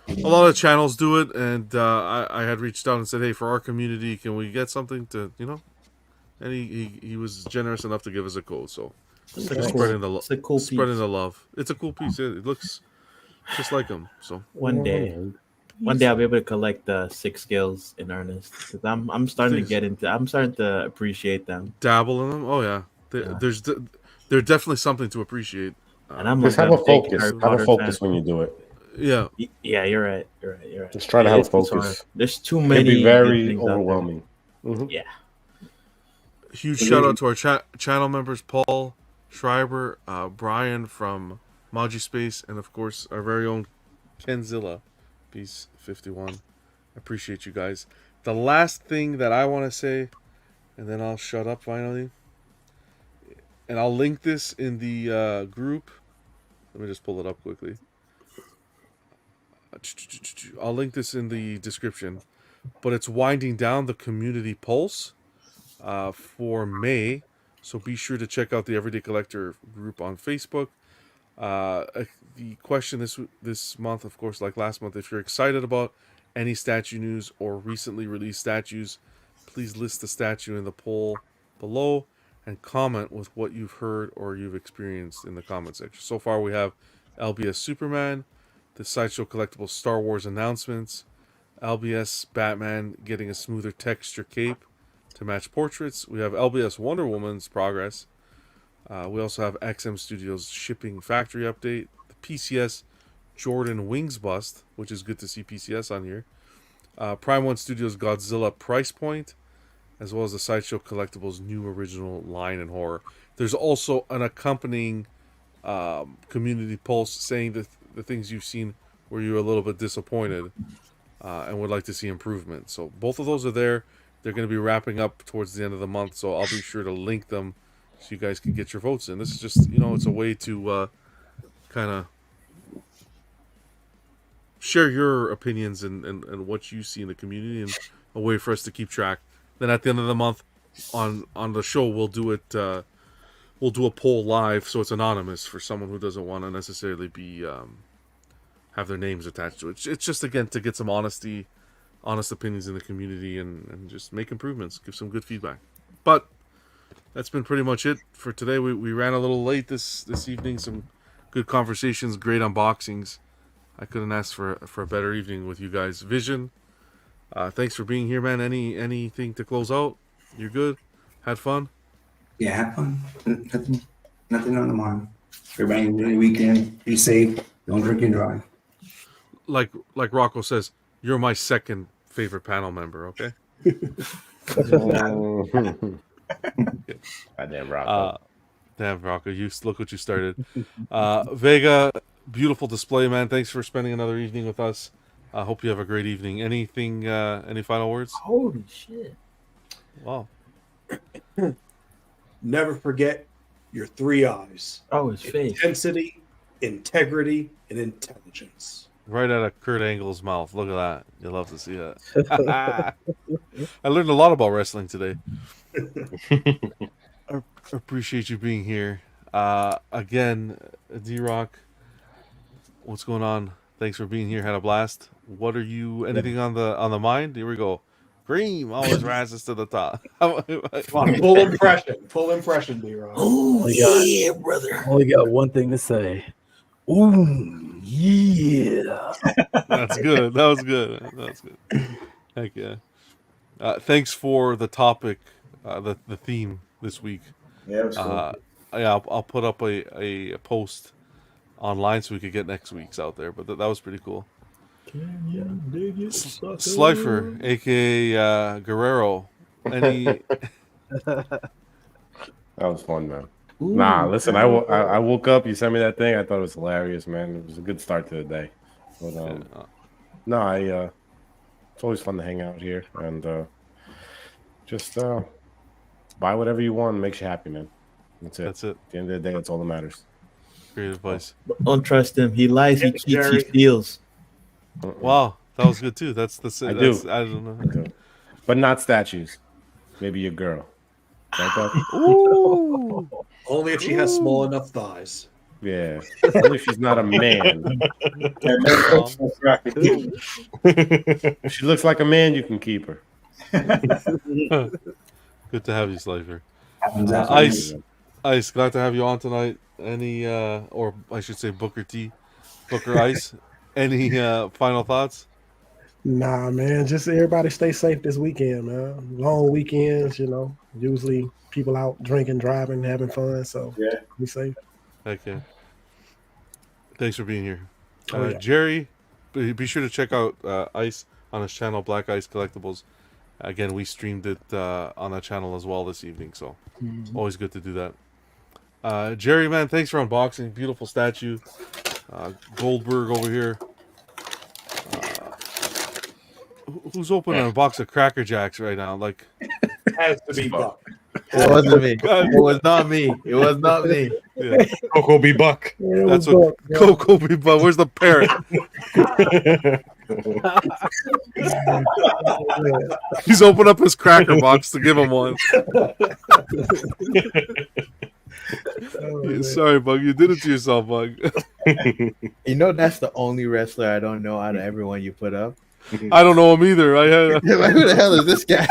F: lot of channels do it, and I had reached out and said, hey, for our community, can we get something to And he was generous enough to give us a code, so
R: It's
F: just
R: a
F: spreading
R: cool-
F: the
R: it's a cool
F: spreading
R: piece.
F: the love. It's a cool piece. It looks just like him. So
R: One day I'll be able to collect the 6 skills in earnest, because I'm starting to get into. I'm starting to appreciate them.
F: Dabble in them. Oh yeah, they're definitely something to appreciate.
R: And I'm
O: Just
R: like
O: have a
R: big
O: focus.
R: Harry
O: Have a
R: Potter
O: focus
R: fan.
O: when you do it.
F: Yeah.
R: Yeah, you're right.
O: Just try to have a
R: It's
O: focus.
R: hard. There's too
O: It can
R: many.
O: be
R: good
O: very
R: things out there.
O: overwhelming. Mhm.
R: Yeah.
F: Huge shout out to our channel members, Paul Schreiber, Brian from Maji Space, and of course our very own Kenzilla, Peace 51. Appreciate you guys. The last thing that I want to say, and then I'll shut up finally, and I'll link this in the group. Let me just pull it up quickly. I'll link this in the description, but it's winding down the community pulse for May, so be sure to check out the Everyday Collector group on Facebook. The question this month, of course, like last month, if you're excited about any statue news or recently released statues, please list the statue in the poll below and comment with what you've heard or you've experienced in the comment section. So far, we have LBS Superman, the Sideshow Collectibles Star Wars announcements, LBS Batman getting a smoother texture cape to match portraits. We have LBS Wonder Woman's progress. We also have XM Studios shipping factory update, the PCS Jordan Wings bust, which is good to see PCS on here. Prime One Studios Godzilla price point, as well as the Sideshow Collectibles new original line in horror. There's also an accompanying community pulse saying that the things you've seen where you're a little bit disappointed and would like to see improvement. So both of those are there. They're going to be wrapping up towards the end of the month, so I'll be sure to link them so you guys can get your votes in. This is just, it's a way to kind of share your opinions and what you see in the community, and a way for us to keep track. Then at the end of the month on the show, we'll do it. We'll do a poll live, so it's anonymous for someone who doesn't want to necessarily be have their names attached to it. It's just, again, to get some honest opinions in the community and just make improvements, give some good feedback. But that's been pretty much it for today. We ran a little late this evening. Some good conversations, great unboxings. I couldn't ask for a better evening with you guys. Vision, thanks for being here, man. Anything to close out? You're good? Had fun?
H: Yeah, have fun. Nothing on the mind. Everybody enjoy the weekend. Be safe. Don't drink and drive.
F: Like Rocco says, you're my second favorite panel member, okay?
O: Damn Rocco.
F: Damn Rocco, you look what you started. Vega, beautiful display, man. Thanks for spending another evening with us. I hope you have a great evening. Anything? Any final words?
R: Holy shit!
F: Wow.
P: Never forget your 3 eyes.
R: Oh, his face.
P: Intensity, integrity, and intelligence.
F: Right out of Kurt Angle's mouth. Look at that. You'll love to see that. I learned a lot about wrestling today. I appreciate you being here. Again, D-Rock, what's going on? Thanks for being here. Had a blast. What are you? Anything on the mind? Here we go. Cream always rises to the top.
P: Full impression, D-Rock.
J: Oh
S: yeah, brother.
J: Only got one thing to say. Ooh, yeah.
F: That's good. That was good. Heck yeah. Thanks for the topic, the theme this week.
I: Yeah, it was cool.
F: Yeah, I'll put up a post online so we could get next week's out there. But that was pretty cool. Slifer, aka Guerrero. Any?
O: That was fun, man. Nah, listen, I woke up. You sent me that thing. I thought it was hilarious, man. It was a good start to the day. But no, it's always fun to hang out here and just buy whatever you want. Makes you happy, man. That's it.
F: That's it.
O: At the end of the day, that's all that matters.
F: Great advice.
R: Don't trust him. He lies. He cheats. He steals.
F: Wow, that was good too. That's the.
O: I do.
F: I don't know.
O: I do. But not statues. Maybe your girl. Right, Buck?
P: Ooh. Only if she has small enough thighs.
O: Yeah. Only if she's not a man. If she looks like a man, you can keep her.
F: Good to have you, Slifer. Ice, glad to have you on tonight. Any, or I should say Booker Ice. Any final thoughts?
M: Nah, man. Just everybody stay safe this weekend, man. Long weekends, Usually people out drinking, driving, having fun. So be safe.
F: Heck yeah. Thanks for being here.
M: Oh, yeah.
F: Jerry, be sure to check out Ice on his channel, Black Ice Collectibles. Again, we streamed it on that channel as well this evening, so always good to do that. Jerry, man, thanks for unboxing. Beautiful statue. Goldberg over here. Who's opening a box of Cracker Jacks right now? Like,
P: has to be Buck.
R: It wasn't me. It was not me. It was not me.
F: Yeah.
K: Coco B. Buck.
F: That's what Coco B. Buck. Where's the parrot? He's opened up his cracker box to give him one. Sorry, Bug. You did it to yourself, Bug.
R: That's the only wrestler I don't know out of everyone you put up.
F: I don't know him either.
R: Who the hell is this guy?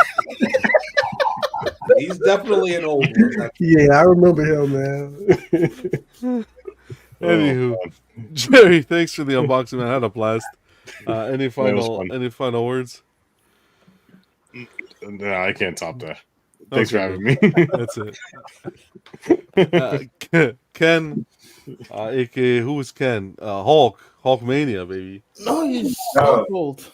P: He's definitely an old one.
M: Yeah, I remember him, man.
F: Anywho, Jerry, thanks for the unboxing, man. I had a blast. Any final words?
K: No, I can't top that. Thanks for having me.
F: That's it. Ken, aka who is Ken? Hulkmania, baby.
R: No, he's Stone Cold.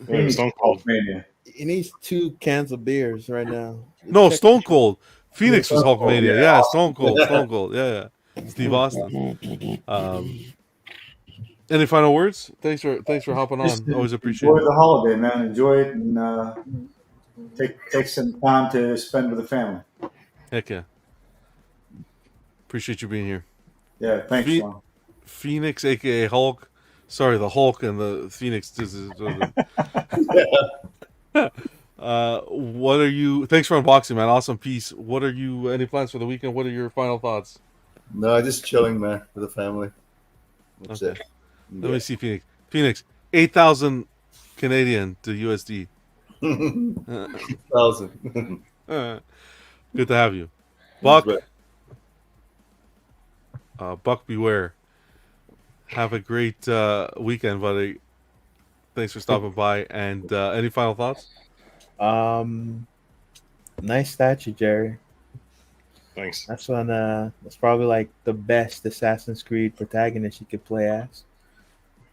K: Yeah, Stone Cold
I: Mania.
R: He needs 2 cans of beers right now.
F: No, Stone Cold. Phoenix was Hulkmania. Yeah, Stone Cold. Stone Cold. Yeah. Steve Austin. Any final words? Thanks for hopping on. Always appreciate
I: Enjoy
F: it.
I: the holiday, man. Enjoy it and take some time to spend with the family.
F: Heck yeah. Appreciate you being here.
I: Yeah, thanks, Sean.
F: Phoenix, aka Hulk. Sorry, the Hulk and the Phoenix. What are you? Thanks for unboxing, man. Awesome piece. What are you? Any plans for the weekend? What are your final thoughts?
L: No, just chilling, man, with the family. That's
F: Okay.
L: it.
F: Let me see, Phoenix. Phoenix, 8,000 Canadian to USD.
L: 1,000.
F: Good to have you, Buck. Buck, beware. Have a great weekend, buddy. Thanks for stopping by. And any final thoughts?
R: Nice statue, Jerry.
K: Thanks.
R: That's one. That's probably like the best Assassin's Creed protagonist you could play as.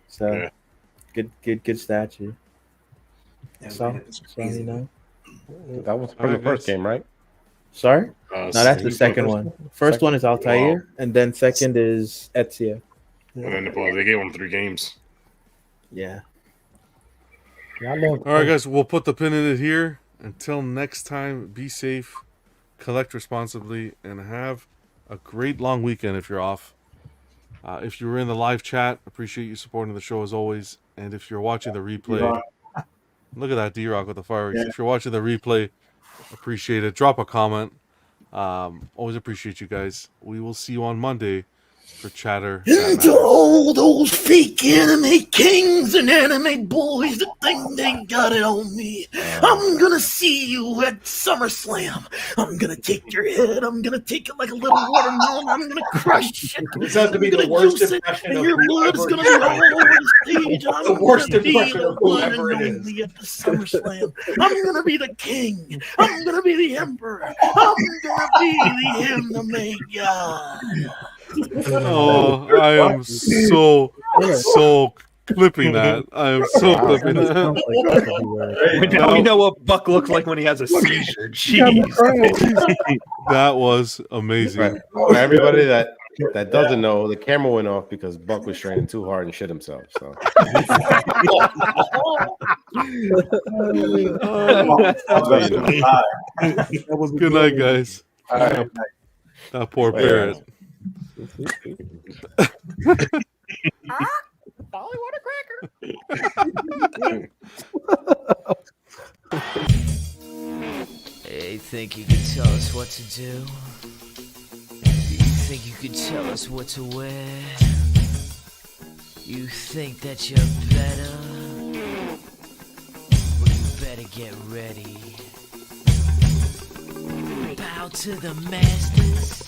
R: So, good statue. So,
O: that was from the first game, right?
R: Sorry? No, that's the second one. First one is Altair, and then second is Ezio.
K: And then they gave him 3 games.
R: Yeah.
F: All right, guys, we'll put the pin in it here. Until next time, be safe, collect responsibly, and have a great long weekend if you're off. If you were in the live chat, appreciate you supporting the show as always. And if you're watching the replay, look at that D-Rock with the fireworks.
I: Yeah.
F: If you're watching the replay, appreciate it. Drop a comment. Always appreciate you guys. We will see you on Monday for Chatter.
S: And to all those fake anime kings and anime boys that think they got it on me, I'm gonna see you at SummerSlam. I'm gonna take your head, I'm gonna take it like a little watermelon, I'm gonna crush it.
P: This has to be
S: I'm
P: the
S: gonna
P: worst
S: juice it,
P: impression
S: and
P: of
S: your blood's
P: whoever
S: gonna
P: it
S: be all
P: is.
S: over the stage. I'm
P: The worst
S: gonna be
P: impression
S: the
P: of
S: one
P: whoever
S: and
P: it is.
S: only at the SummerSlam. I'm gonna be the king. I'm gonna be the emperor. I'm gonna be the anime god.
F: Oh, I am so clipping that. I am so clipping that.
U: Now we know what Buck looks like when he has a seizure. Jeez.
F: That was amazing.
O: Right. For everybody that doesn't know, the camera went off because Buck was training too hard and shit himself. So
F: Good night, guys.
O: All right.
F: That poor parrot.
B: Dolly, what a cracker. Hey, think you can tell us what to do? You think you can tell us what to wear? You think that you're better? Well, you better get ready. Bow to the masters.